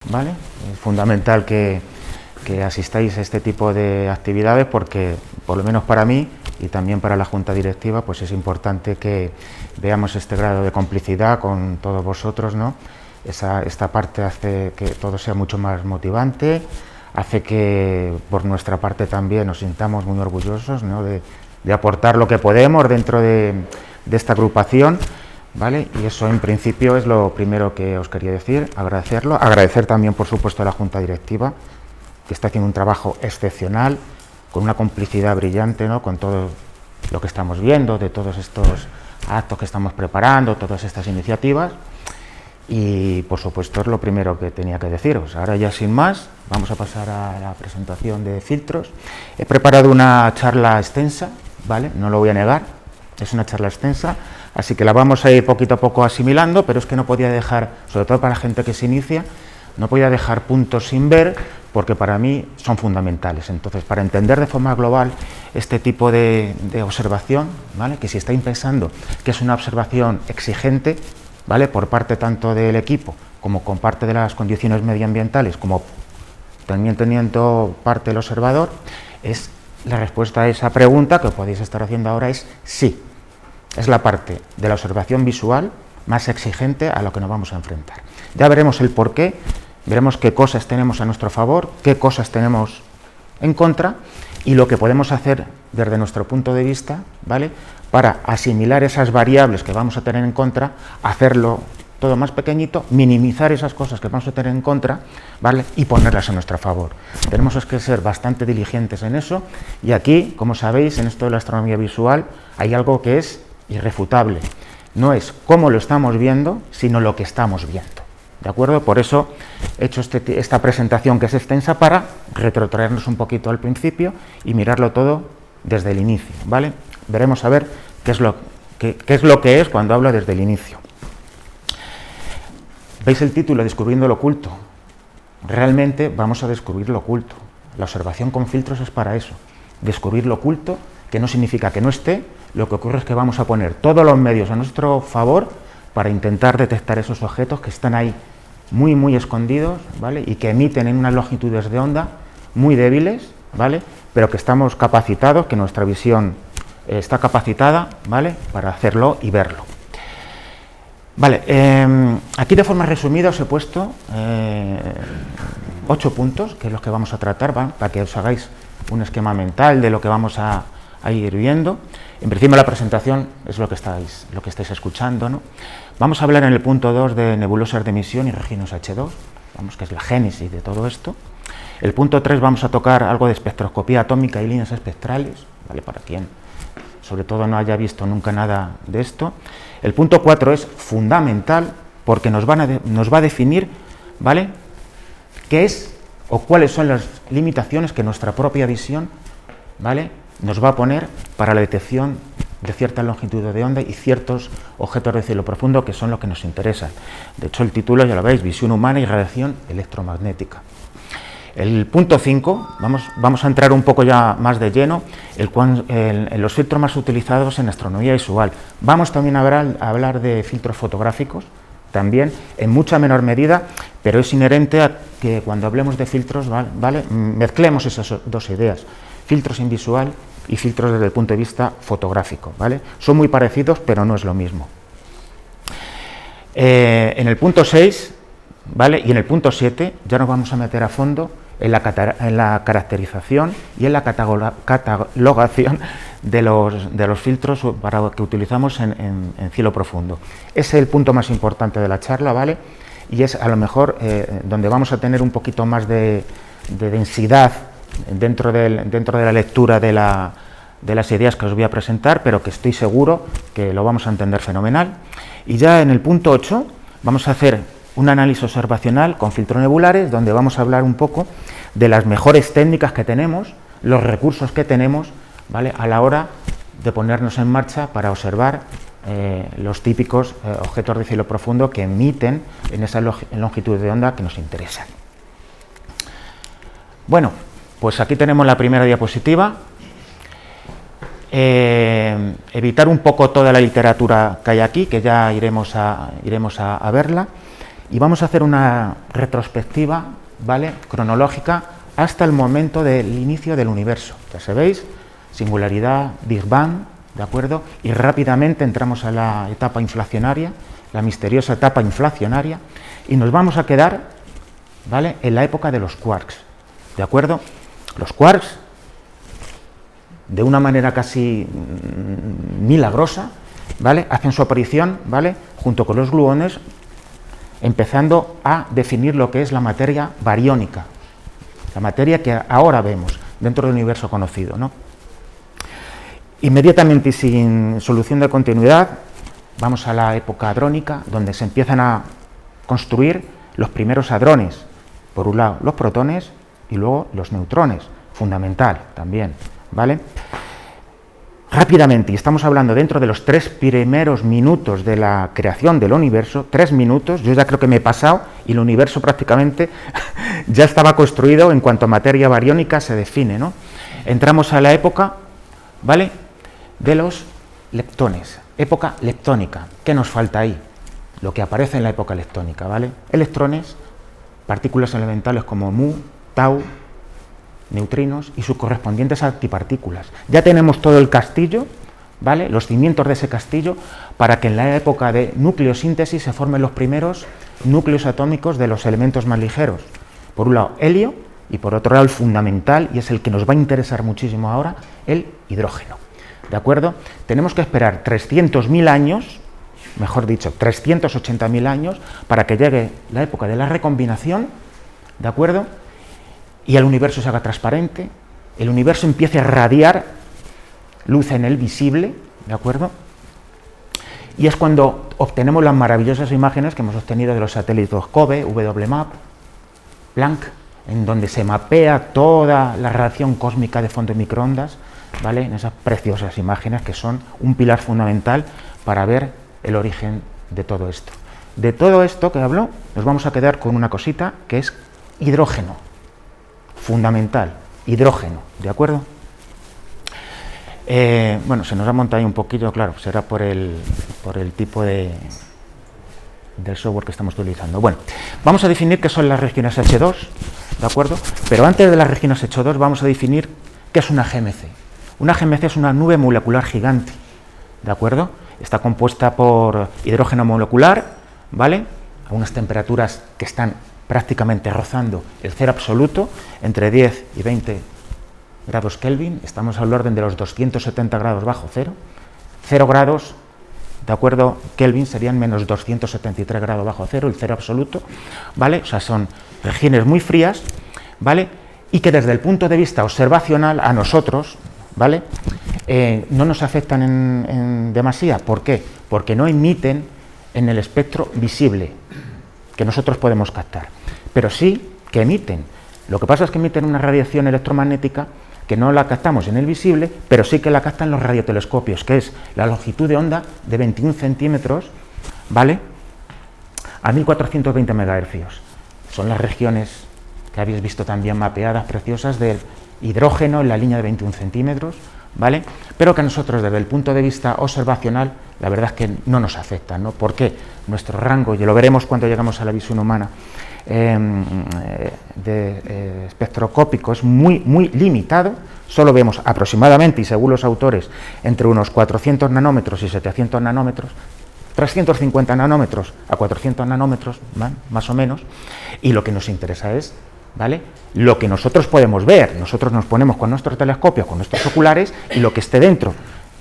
¿vale? Es fundamental que asistáis a este tipo de actividades porque, por lo menos para mí y también para la Junta Directiva, pues es importante que veamos este grado de complicidad con todos vosotros, ¿no? Esta parte hace que todo sea mucho más motivante, hace que por nuestra parte también nos sintamos muy orgullosos, ¿no? de aportar lo que podemos dentro de esta agrupación, ¿vale? Y eso en principio es lo primero que os quería decir, agradecerlo, agradecer también por supuesto a la Junta Directiva, que está haciendo un trabajo excepcional, con una complicidad brillante, ¿no? Con todo lo que estamos viendo, de todos estos actos que estamos preparando, todas estas iniciativas, y por supuesto es lo primero que tenía que deciros. Ahora ya sin más, vamos a pasar a la presentación de filtros. He preparado una charla extensa, ¿vale? No lo voy a negar, es una charla extensa, así que la vamos a ir poquito a poco asimilando, pero es que no podía dejar, sobre todo para la gente que se inicia, no podía dejar puntos sin ver, porque para mí son fundamentales. Entonces, para entender de forma global este tipo de observación, ¿vale? Que si estáis pensando que es una observación exigente, ¿vale? Por parte tanto del equipo como con parte de las condiciones medioambientales, como también teniendo parte del observador, es la respuesta a esa pregunta que podéis estar haciendo ahora es sí. Es la parte de la observación visual más exigente a lo que nos vamos a enfrentar. Ya veremos el porqué, veremos qué cosas tenemos a nuestro favor, qué cosas tenemos en contra y lo que podemos hacer desde nuestro punto de vista, ¿vale? Para asimilar esas variables que vamos a tener en contra, hacerlo todo más pequeñito, minimizar esas cosas que vamos a tener en contra, ¿vale? Y ponerlas a nuestro favor. Tenemos que ser bastante diligentes en eso y aquí, como sabéis, en esto de la astronomía visual hay algo que es irrefutable. No es cómo lo estamos viendo, sino lo que estamos viendo. ¿De acuerdo? Por eso he hecho esta presentación que es extensa para retrotraernos un poquito al principio y mirarlo todo desde el inicio, ¿vale? Veremos a ver qué es lo que es cuando hablo desde el inicio. ¿Veis el título? Descubriendo lo oculto. Realmente vamos a descubrir lo oculto. La observación con filtros es para eso. Descubrir lo oculto, que no significa que no esté, lo que ocurre es que vamos a poner todos los medios a nuestro favor para intentar detectar esos objetos que están ahí muy, muy escondidos, ¿vale? Y que emiten en unas longitudes de onda muy débiles, ¿vale? Pero que estamos capacitados, que nuestra visión está capacitada, ¿vale? Para hacerlo y verlo. Vale, aquí de forma resumida os he puesto 8 puntos, que es los que vamos a tratar, ¿vale? Para que os hagáis un esquema mental de lo que vamos a ir viendo. En principio la presentación es lo que estáis escuchando, ¿no? Vamos a hablar en el punto 2 de nebulosas de emisión y regiones H2, vamos, que es la génesis de todo esto. El punto 3 vamos a tocar algo de espectroscopía atómica y líneas espectrales, ¿vale? Para quien sobre todo no haya visto nunca nada de esto. El punto 4 es fundamental porque nos va a definir, ¿vale?, qué es o cuáles son las limitaciones que nuestra propia visión, ¿vale?, nos va a poner para la detección de cierta longitud de onda y ciertos objetos de cielo profundo que son los que nos interesan. De hecho, el título ya lo veis, visión humana y radiación electromagnética. El punto 5, vamos a entrar un poco ya más de lleno en los filtros más utilizados en astronomía visual. Vamos también a hablar de filtros fotográficos, también en mucha menor medida, pero es inherente a que cuando hablemos de filtros, ¿vale? Mezclemos esas dos ideas, filtros en visual y filtros desde el punto de vista fotográfico, ¿vale? Son muy parecidos, pero no es lo mismo. En el punto 6, ¿vale?, y en el punto 7 ya nos vamos a meter a fondo en la caracterización y en la catalogación de los filtros que utilizamos en cielo profundo. Ese es el punto más importante de la charla, ¿vale? Y es a lo mejor donde vamos a tener un poquito más de densidad dentro de la lectura de las ideas que os voy a presentar, pero que estoy seguro que lo vamos a entender fenomenal. Y ya en el punto 8 vamos a hacer un análisis observacional con filtros nebulares, donde vamos a hablar un poco de las mejores técnicas que tenemos, los recursos que tenemos, ¿vale?, a la hora de ponernos en marcha para observar los típicos objetos de cielo profundo que emiten en esa longitud de onda que nos interesan. Bueno, pues aquí tenemos la primera diapositiva. Evitar un poco toda la literatura que hay aquí, que ya iremos a verla, y vamos a hacer una retrospectiva, ¿vale?, cronológica hasta el momento del inicio del universo. Ya sabéis, singularidad, Big Bang, ¿de acuerdo? Y rápidamente entramos a la etapa inflacionaria, la misteriosa etapa inflacionaria, y nos vamos a quedar, ¿vale?, en la época de los quarks, ¿de acuerdo? Los quarks, de una manera casi milagrosa, ¿vale?, hacen su aparición, ¿vale?, junto con los gluones, empezando a definir lo que es la materia bariónica, la materia que ahora vemos dentro del universo conocido, ¿no? Inmediatamente y sin solución de continuidad, vamos a la época hadrónica, donde se empiezan a construir los primeros hadrones. Por un lado, los protones y luego los neutrones, fundamental también, ¿vale? Rápidamente, y estamos hablando dentro de los 3 primeros minutos de la creación del universo, 3 minutos, yo ya creo que me he pasado y el universo prácticamente ya estaba construido en cuanto a materia bariónica se define, ¿no? Entramos a la época, ¿vale?, de los leptones, época leptónica. ¿Qué nos falta ahí? Lo que aparece en la época leptónica, ¿vale? Electrones, partículas elementales como mu, tau, neutrinos y sus correspondientes antipartículas. Ya tenemos todo el castillo, ¿vale?, los cimientos de ese castillo, para que en la época de nucleosíntesis se formen los primeros núcleos atómicos de los elementos más ligeros. Por un lado, helio, y por otro lado, el fundamental, y es el que nos va a interesar muchísimo ahora, el hidrógeno. ¿De acuerdo? Tenemos que esperar 300.000 años, mejor dicho, 380.000 años, para que llegue la época de la recombinación, ¿de acuerdo?, y el universo se haga transparente, el universo empiece a radiar luz en el visible, ¿de acuerdo? Y es cuando obtenemos las maravillosas imágenes que hemos obtenido de los satélites COBE, WMAP, Planck, en donde se mapea toda la radiación cósmica de fondo de microondas, ¿vale?, en esas preciosas imágenes que son un pilar fundamental para ver el origen de todo esto. De todo esto que hablo, nos vamos a quedar con una cosita que es hidrógeno, fundamental, hidrógeno, ¿de acuerdo? Bueno, se nos ha montado ahí un poquillo, claro, será por el tipo del software que estamos utilizando. Bueno, vamos a definir qué son las regiones H2, ¿de acuerdo? Pero antes de las regiones H2 vamos a definir qué es una GMC. Una GMC es una nube molecular gigante, ¿de acuerdo? Está compuesta por hidrógeno molecular, ¿vale?, a unas temperaturas que están prácticamente rozando el cero absoluto, entre 10 y 20 grados Kelvin, estamos al orden de los 270 grados bajo cero, 0 grados, ¿de acuerdo?, Kelvin serían menos 273 grados bajo cero, el cero absoluto, ¿vale? O sea, son regiones muy frías, ¿vale?, y que desde el punto de vista observacional a nosotros, ¿vale?, no nos afectan en demasía. ¿Por qué? Porque no emiten en el espectro visible que nosotros podemos captar, pero sí que emiten. Lo que pasa es que emiten una radiación electromagnética que no la captamos en el visible, pero sí que la captan los radiotelescopios, que es la longitud de onda de 21 centímetros, ¿vale?, a 1420 megahercios. Son las regiones que habéis visto también mapeadas, preciosas, del hidrógeno en la línea de 21 centímetros, ¿vale?, pero que a nosotros desde el punto de vista observacional la verdad es que no nos afectan, ¿no? Porque nuestro rango, y lo veremos cuando llegamos a la visión humana, espectroscópico es muy limitado, solo vemos aproximadamente, y según los autores, entre unos 400 nanómetros y 700 nanómetros, 350 nanómetros a 400 nanómetros, ¿vale?, más o menos, y lo que nos interesa es, ¿vale?, lo que nosotros podemos ver. Nosotros nos ponemos con nuestros telescopios, con nuestros oculares, y lo que esté dentro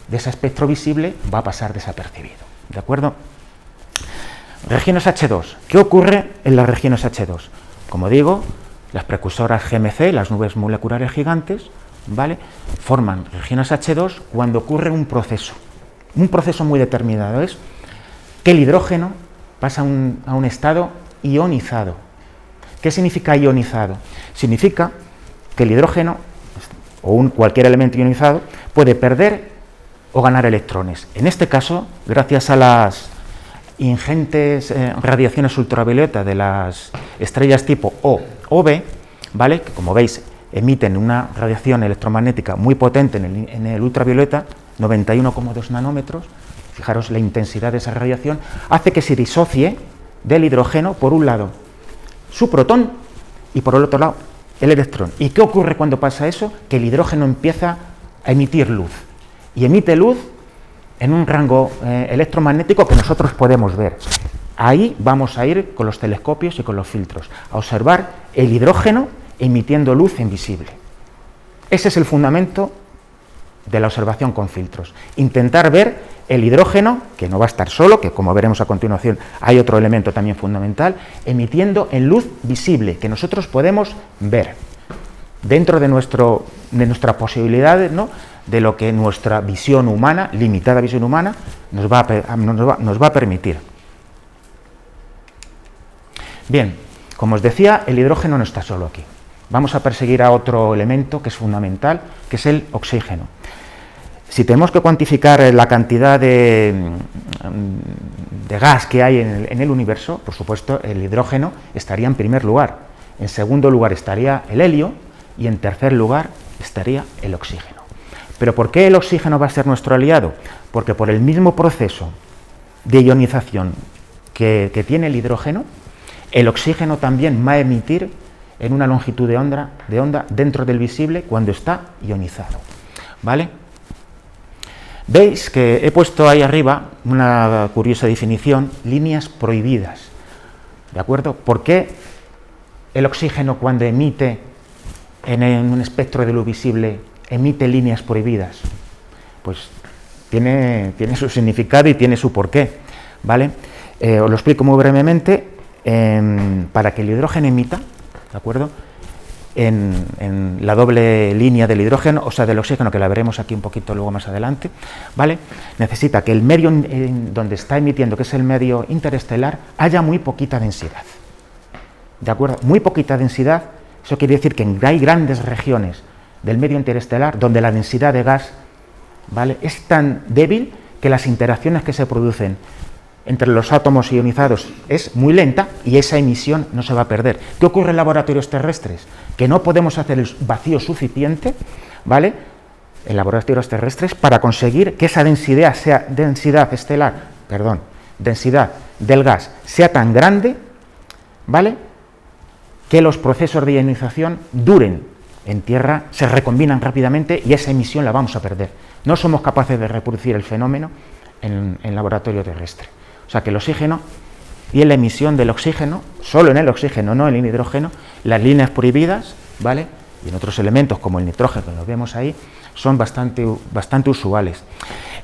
de ese espectro visible va a pasar desapercibido, ¿de acuerdo? Regiones H2. ¿Qué ocurre en las regiones H2? Como digo, las precursoras GMC, las nubes moleculares gigantes, ¿vale?, forman regiones H2 cuando ocurre un proceso muy determinado, es que el hidrógeno pasa a un estado ionizado. ¿Qué significa ionizado? Significa que el hidrógeno, o cualquier elemento ionizado, puede perder o ganar electrones. En este caso, gracias a las ingentes radiaciones ultravioletas de las estrellas tipo O o B, ¿vale?, que como veis emiten una radiación electromagnética muy potente en el ultravioleta, 91,2 nanómetros, fijaros la intensidad de esa radiación, hace que se disocie del hidrógeno, por un lado su protón y por el otro lado el electrón. ¿Y qué ocurre cuando pasa eso? Que el hidrógeno empieza a emitir luz, y emite luz en un rango electromagnético que nosotros podemos ver. Ahí vamos a ir con los telescopios y con los filtros, a observar el hidrógeno emitiendo luz invisible. Ese es el fundamento de la observación con filtros. Intentar ver el hidrógeno, que no va a estar solo, que como veremos a continuación hay otro elemento también fundamental, emitiendo en luz visible, que nosotros podemos ver, dentro de nuestras posibilidades, ¿no?, de lo que nuestra visión humana, limitada visión humana, nos va a permitir. Bien, como os decía, el hidrógeno no está solo aquí. Vamos a perseguir a otro elemento que es fundamental, que es el oxígeno. Si tenemos que cuantificar la cantidad de gas que hay en el universo, por supuesto, el hidrógeno estaría en primer lugar. En segundo lugar estaría el helio y en tercer lugar estaría el oxígeno. ¿Pero por qué el oxígeno va a ser nuestro aliado? Porque por el mismo proceso de ionización que tiene el hidrógeno, el oxígeno también va a emitir en una longitud de onda dentro del visible cuando está ionizado, ¿vale? Veis que he puesto ahí arriba una curiosa definición, líneas prohibidas, ¿de acuerdo? ¿Por qué el oxígeno, cuando emite en un espectro de luz visible, emite líneas prohibidas? Pues tiene su significado y tiene su porqué, ¿vale? Os lo explico muy brevemente. Para que el hidrógeno emita, ¿de acuerdo?, en la doble línea del hidrógeno, o sea, del oxígeno, que la veremos aquí un poquito luego más adelante, ¿vale?, necesita que el medio donde está emitiendo, que es el medio interestelar, haya muy poquita densidad, ¿de acuerdo? Muy poquita densidad, eso quiere decir que hay grandes regiones del medio interestelar donde la densidad de gas, ¿vale?, es tan débil que las interacciones que se producen entre los átomos ionizados es muy lenta y esa emisión no se va a perder. ¿Qué ocurre en laboratorios terrestres? Que no podemos hacer el vacío suficiente, ¿vale?, en laboratorios terrestres para conseguir que esa densidad del gas sea tan grande, ¿vale?, que los procesos de ionización duren. En tierra se recombinan rápidamente y esa emisión la vamos a perder. No somos capaces de reproducir el fenómeno en laboratorio terrestre. O sea que el oxígeno y en la emisión del oxígeno, solo en el oxígeno, no en el hidrógeno, las líneas prohibidas, ¿vale?, y en otros elementos como el nitrógeno, que lo vemos ahí, son bastante usuales.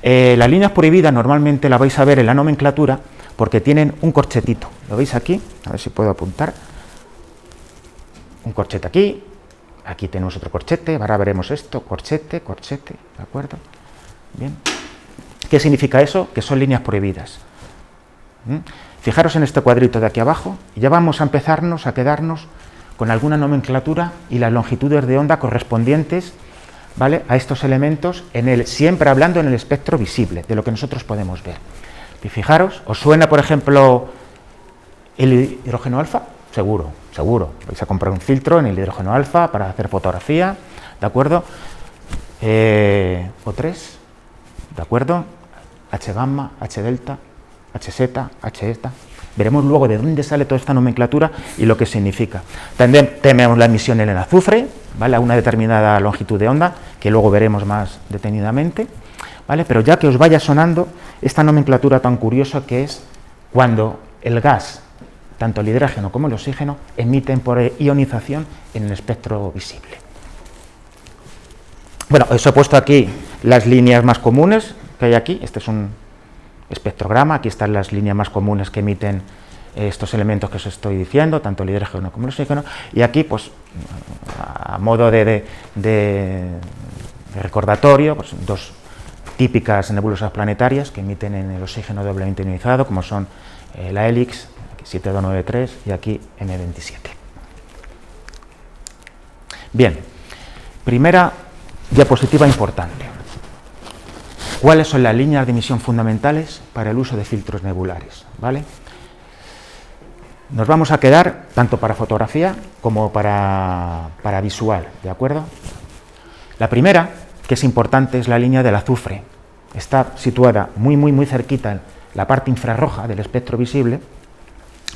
Las líneas prohibidas normalmente las vais a ver en la nomenclatura porque tienen un corchetito. ¿Lo veis aquí? A ver si puedo apuntar. Un corchete aquí, aquí tenemos otro corchete, ahora veremos esto, corchete, ¿de acuerdo? Bien. ¿Qué significa eso? Que son líneas prohibidas. Fijaros en este cuadrito de aquí abajo, y ya vamos a empezarnos a quedarnos con alguna nomenclatura y las longitudes de onda correspondientes, ¿vale?, a estos elementos, siempre hablando en el espectro visible, de lo que nosotros podemos ver. Y fijaros, ¿os suena, por ejemplo, el hidrógeno alfa? Seguro. Vais a comprar un filtro en el hidrógeno alfa para hacer fotografía, ¿de acuerdo? O3, ¿de acuerdo? H gamma, H delta, HZ, HETA. Veremos luego de dónde sale toda esta nomenclatura y lo que significa. También tenemos la emisión en el azufre, ¿vale?, a una determinada longitud de onda, que luego veremos más detenidamente, ¿vale? Pero ya que os vaya sonando esta nomenclatura tan curiosa que es cuando el gas, tanto el hidrógeno como el oxígeno, emiten por ionización en el espectro visible. Bueno, os he puesto aquí las líneas más comunes que hay aquí. Este es un espectrograma, aquí están las líneas más comunes que emiten estos elementos que os estoy diciendo, tanto el hidrógeno como el oxígeno, y aquí, pues, a modo de recordatorio, pues, dos típicas nebulosas planetarias que emiten en el oxígeno doblemente ionizado, como son la Helix, aquí 7293, y aquí M27. Bien, primera diapositiva importante. ¿Cuáles son las líneas de emisión fundamentales para el uso de filtros nebulares? ¿Vale? Nos vamos a quedar tanto para fotografía como para visual, ¿de acuerdo? La primera, que es importante, es la línea del azufre. Está situada muy cerquita en la parte infrarroja del espectro visible,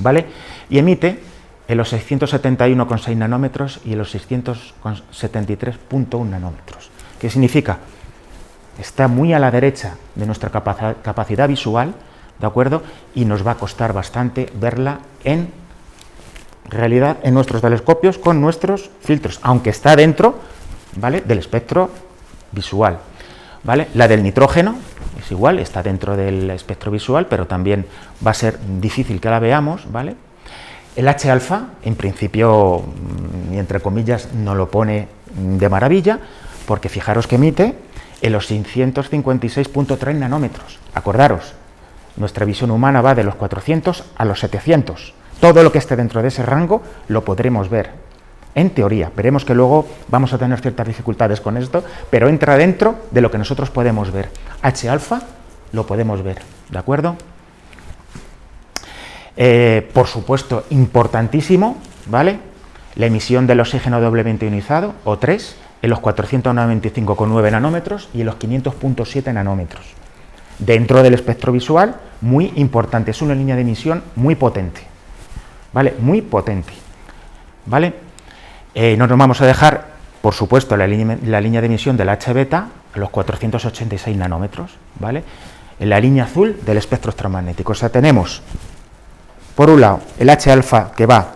¿vale? Y emite en los 671,6 nanómetros y en los 673,1 nanómetros. ¿Qué significa? Está muy a la derecha de nuestra capacidad visual, ¿de acuerdo? Y nos va a costar bastante verla en realidad en nuestros telescopios con nuestros filtros, aunque está dentro, ¿vale?, del espectro visual, ¿vale? La del nitrógeno es igual, está dentro del espectro visual, pero también va a ser difícil que la veamos, ¿vale? El H-alfa, en principio, y entre comillas, no lo pone de maravilla, porque fijaros que emite en los 656,3 nanómetros. Acordaros, nuestra visión humana va de los 400 a los 700. Todo lo que esté dentro de ese rango lo podremos ver, en teoría. Veremos que luego vamos a tener ciertas dificultades con esto, pero entra dentro de lo que nosotros podemos ver. H-alfa lo podemos ver, ¿de acuerdo? Por supuesto, importantísimo, ¿vale?, la emisión del oxígeno doblemente ionizado, O3, en los 495,9 nanómetros y en los 500,7 nanómetros. Dentro del espectro visual, muy importante, es una línea de emisión muy potente, ¿vale? Muy potente, ¿vale? No nos vamos a dejar, por supuesto, la línea de emisión del H-beta a los 486 nanómetros, ¿vale? En la línea azul del espectro extramagnético. O sea, tenemos, por un lado, el H-alfa que va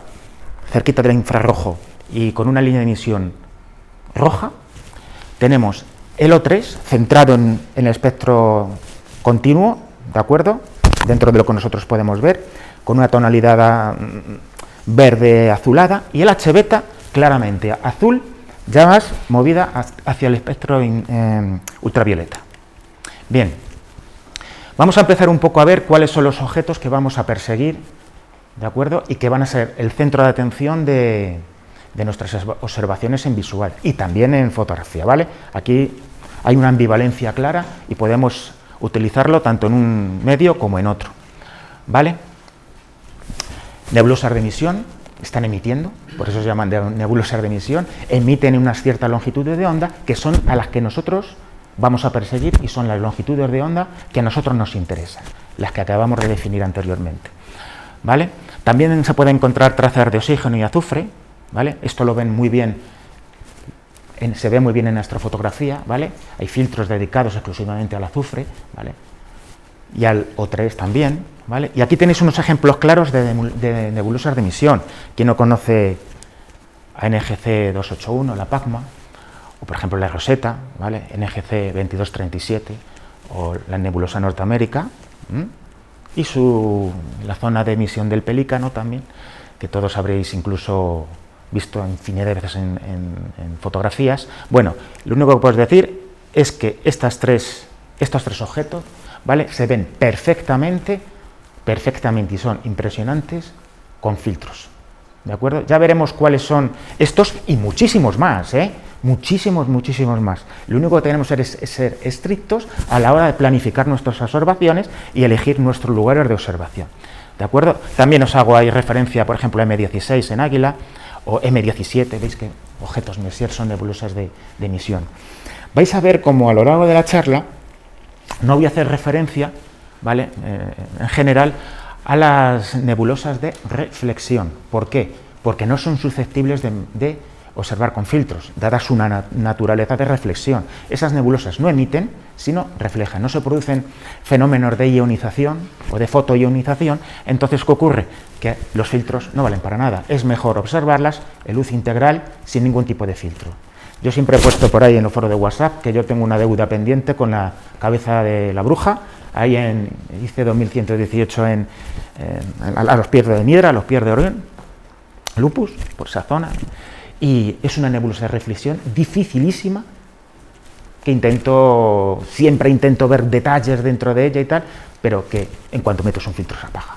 cerquita del infrarrojo y con una línea de emisión roja. Tenemos el O3 centrado en el espectro continuo, ¿de acuerdo?, dentro de lo que nosotros podemos ver, con una tonalidad verde azulada, y el H-beta claramente azul, ya más movida hacia el espectro ultravioleta. Bien, vamos a empezar un poco a ver cuáles son los objetos que vamos a perseguir, ¿de acuerdo?, y que van a ser el centro de atención de nuestras observaciones en visual y también en fotografía, ¿vale? Aquí hay una ambivalencia clara y podemos utilizarlo tanto en un medio como en otro, ¿vale? Nebulosas de emisión, están emitiendo, por eso se llaman nebulosas de emisión, emiten unas ciertas longitudes de onda que son a las que nosotros vamos a perseguir y son las longitudes de onda que a nosotros nos interesan, las que acabamos de definir anteriormente, ¿vale? También se pueden encontrar trazas de oxígeno y azufre, ¿vale? Esto lo ven muy bien, se ve muy bien en astrofotografía, ¿vale? Hay filtros dedicados exclusivamente al azufre, ¿vale?, y al O3 también, ¿vale? Y aquí tenéis unos ejemplos claros de nebulosas de emisión. Quien no conoce a NGC 281, la PACMA, o por ejemplo la Rosetta, ¿vale?, NGC 2237, o la nebulosa Norteamérica, y la zona de emisión del Pelícano también, que todos habréis incluso visto infinidad de veces en fotografías. Bueno, lo único que puedo decir es que estos tres objetos, ¿vale?, se ven perfectamente y son impresionantes con filtros, ¿de acuerdo? Ya veremos cuáles son estos y muchísimos más, muchísimos más. Lo único que tenemos es ser estrictos a la hora de planificar nuestras observaciones y elegir nuestros lugares de observación, ¿de acuerdo? También os hago ahí referencia, por ejemplo, a M16 en Águila o M17, veis que objetos Messier son nebulosas de emisión. Vais a ver cómo a lo largo de la charla no voy a hacer referencia, ¿vale?, en general a las nebulosas de reflexión. ¿Por qué? Porque no son susceptibles de observar con filtros, dada su naturaleza de reflexión. Esas nebulosas no emiten, sino reflejan. No se producen fenómenos de ionización o de fotoionización. Entonces, ¿qué ocurre? Que los filtros no valen para nada. Es mejor observarlas en luz integral sin ningún tipo de filtro. Yo siempre he puesto por ahí en los foros de WhatsApp que yo tengo una deuda pendiente con la cabeza de la bruja, ahí en IC 2118 a los pies de Nidra, a los pies de Orión, Lupus, por esa zona, y es una nebulosa de reflexión dificilísima, que siempre intento ver detalles dentro de ella y tal, pero que en cuanto metes un filtro se apaga,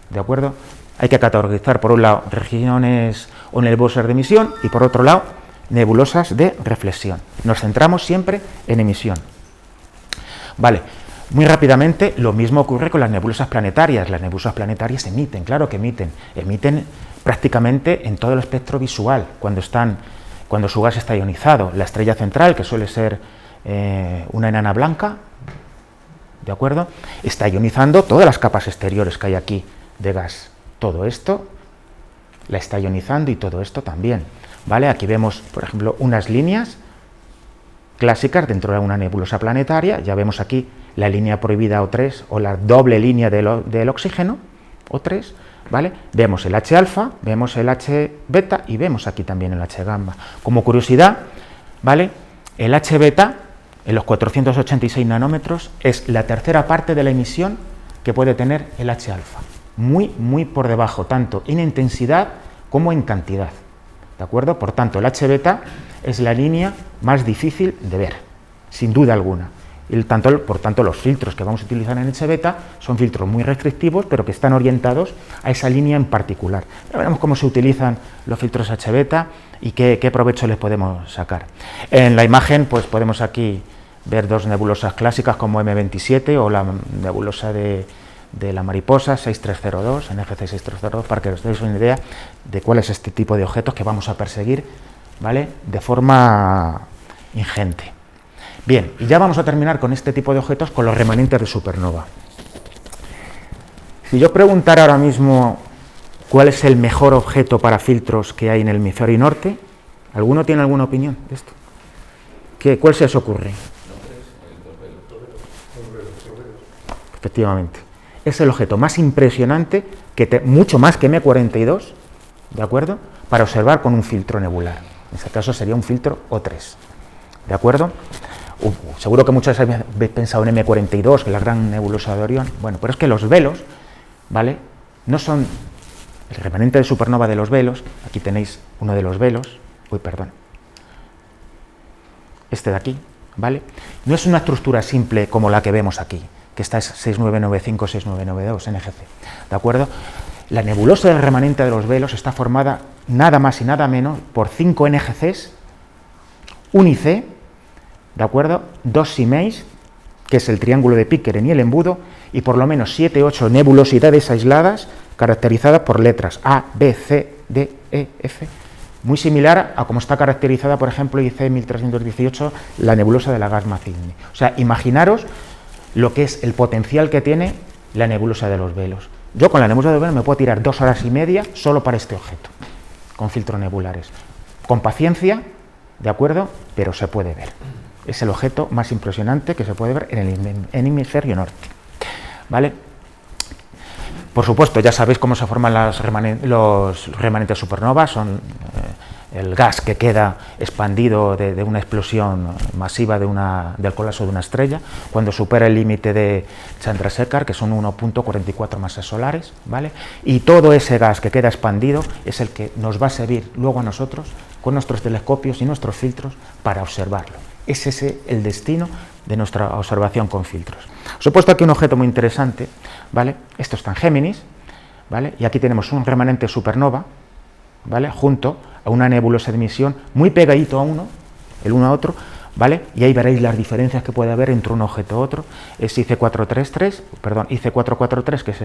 ¿de acuerdo? Hay que categorizar, por un lado, regiones o nebulosas de emisión y por otro lado, nebulosas de reflexión. Nos centramos siempre en emisión. Vale, muy rápidamente, lo mismo ocurre con las nebulosas planetarias. Las nebulosas planetarias emiten, claro que emiten prácticamente en todo el espectro visual, cuando su gas está ionizado. La estrella central, que suele ser una enana blanca, ¿de acuerdo?, está ionizando todas las capas exteriores que hay aquí de gas, todo esto la está ionizando y todo esto también, ¿vale? Aquí vemos, por ejemplo, unas líneas clásicas dentro de una nebulosa planetaria. Ya vemos aquí la línea prohibida O3 o la doble línea del oxígeno O3, ¿vale? Vemos el H-alfa, vemos el H-beta y vemos aquí también el H-gamma. Como curiosidad, ¿vale? El H-beta en los 486 nanómetros es la tercera parte de la emisión que puede tener el H-alfa. Muy por debajo, tanto en intensidad como en cantidad, ¿de acuerdo? Por tanto, el H-beta es la línea más difícil de ver, sin duda alguna. Por tanto, los filtros que vamos a utilizar en H-beta son filtros muy restrictivos, pero que están orientados a esa línea en particular. Ya veremos cómo se utilizan los filtros H-beta y qué provecho les podemos sacar. En la imagen, pues podemos aquí ver dos nebulosas clásicas como M27 o la nebulosa de la mariposa 6302, NGC 6302, para que os deis una idea de cuál es este tipo de objetos que vamos a perseguir, ¿vale?, de forma ingente. Bien, y ya vamos a terminar con este tipo de objetos, con los remanentes de supernova. Si yo preguntara ahora mismo cuál es el mejor objeto para filtros que hay en el hemisferio norte, ¿alguno tiene alguna opinión de esto? ¿Cuál se os ocurre? Efectivamente. Es el objeto más impresionante, mucho más que M42, ¿de acuerdo?, para observar con un filtro nebular. En este caso sería un filtro O3, ¿de acuerdo? Seguro que muchos habéis pensado en M42, que es la gran nebulosa de Orión. Bueno, pero es que los velos, ¿vale?, no son el remanente de supernova de los velos. Aquí tenéis uno de los velos, este de aquí, ¿vale? No es una estructura simple como la que vemos aquí, que esta es 6995, 6992, NGC, ¿de acuerdo? La nebulosa del remanente de los velos está formada nada más y nada menos por 5 NGCs, un IC, ¿de acuerdo?, 2 CMAs, que es el triángulo de Pickering y el embudo, y por lo menos 7-8 nebulosidades aisladas caracterizadas por letras A, B, C, D, E, F, muy similar a como está caracterizada, por ejemplo, IC 1318, la nebulosa de la Gamma Cygni. O sea, imaginaros lo que es el potencial que tiene la nebulosa de los velos. Yo con la nebulosa de los velos me puedo tirar 2 horas y media solo para este objeto, con filtros nebulares. Con paciencia, ¿de acuerdo?, pero se puede ver. Es el objeto más impresionante que se puede ver en el hemisferio norte, ¿vale? Por supuesto, ya sabéis cómo se forman los remanentes supernova. Son el gas que queda expandido de una explosión masiva del colapso de una estrella, cuando supera el límite de Chandrasekhar, que son 1.44 masas solares, ¿vale? Y todo ese gas que queda expandido es el que nos va a servir luego a nosotros, con nuestros telescopios y nuestros filtros, para observarlo. Es ese el destino de nuestra observación con filtros. Os he puesto aquí un objeto muy interesante, ¿vale? Esto está en Géminis, ¿vale? Y aquí tenemos un remanente supernova, ¿vale?, junto a una nebulosa de emisión muy pegadito el uno a otro, ¿vale? Y ahí veréis las diferencias que puede haber entre un objeto y otro. Es IC443, que es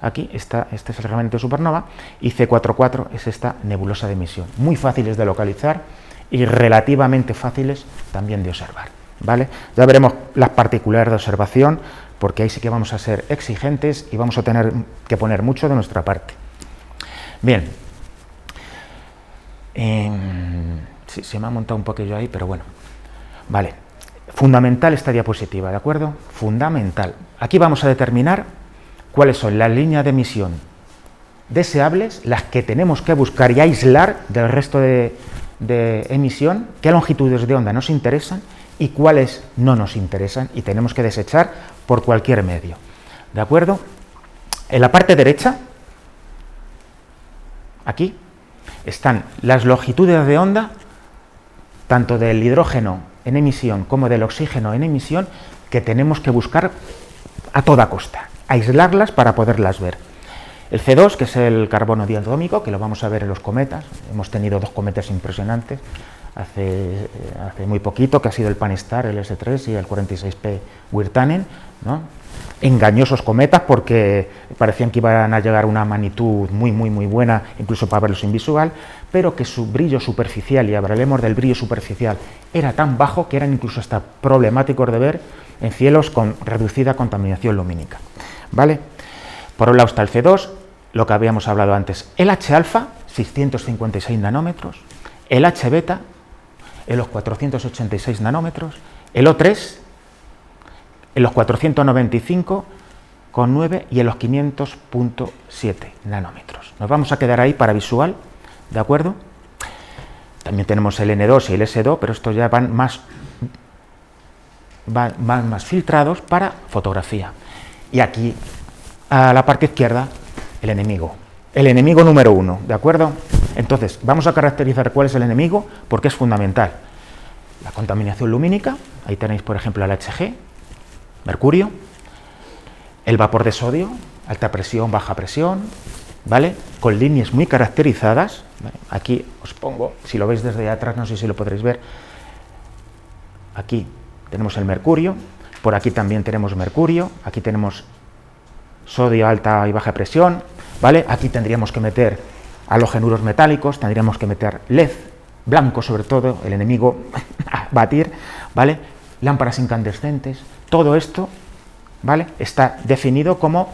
aquí, este es el remanente supernova, y IC44 es esta nebulosa de emisión. Muy fáciles de localizar y relativamente fáciles también de observar, ¿vale? Ya veremos las particularidades de observación, porque ahí sí que vamos a ser exigentes y vamos a tener que poner mucho de nuestra parte. Bien, sí, se me ha montado un poquillo ahí, pero bueno, vale. Fundamental esta diapositiva, ¿de acuerdo? Fundamental. Aquí vamos a determinar cuáles son las líneas de emisión deseables, las que tenemos que buscar y aislar del resto de emisión, qué longitudes de onda nos interesan y cuáles no nos interesan y tenemos que desechar por cualquier medio, ¿de acuerdo? En la parte derecha, aquí, están las longitudes de onda, tanto del hidrógeno en emisión como del oxígeno en emisión, que tenemos que buscar a toda costa, aislarlas para poderlas ver. El C2, que es el carbono diatómico, que lo vamos a ver en los cometas. Hemos tenido 2 cometas impresionantes hace muy poquito, que ha sido el Pan-STAR, el S3 y el 46P Wirtanen, ¿no? Engañosos cometas, porque parecían que iban a llegar a una magnitud muy buena, incluso para verlos en visual, pero que su brillo superficial, y hablaremos del brillo superficial, era tan bajo que eran incluso hasta problemáticos de ver en cielos con reducida contaminación lumínica, ¿vale? Por un lado está el C2, lo que habíamos hablado antes, el H-alfa, 656 nanómetros, el H-beta, en los 486 nanómetros, el O3, en los 495,9 y en los 500,7 nanómetros. Nos vamos a quedar ahí para visual, ¿de acuerdo? También tenemos el N2 y el S2, pero estos ya van más filtrados para fotografía. Y aquí, a la parte izquierda, el enemigo número 1, ¿de acuerdo? Entonces, vamos a caracterizar cuál es el enemigo, porque es fundamental. La contaminación lumínica, ahí tenéis, por ejemplo, el HG, mercurio, el vapor de sodio, alta presión, baja presión, ¿vale? Con líneas muy caracterizadas, ¿vale? Aquí os pongo, si lo veis desde atrás, no sé si lo podréis ver, aquí tenemos el mercurio, por aquí también tenemos mercurio, aquí tenemos sodio, alta y baja presión, ¿vale? Aquí tendríamos que meter halogenuros metálicos, tendríamos que meter LED, blanco sobre todo, el enemigo a batir, ¿vale? Lámparas incandescentes, todo esto, ¿vale? Está definido como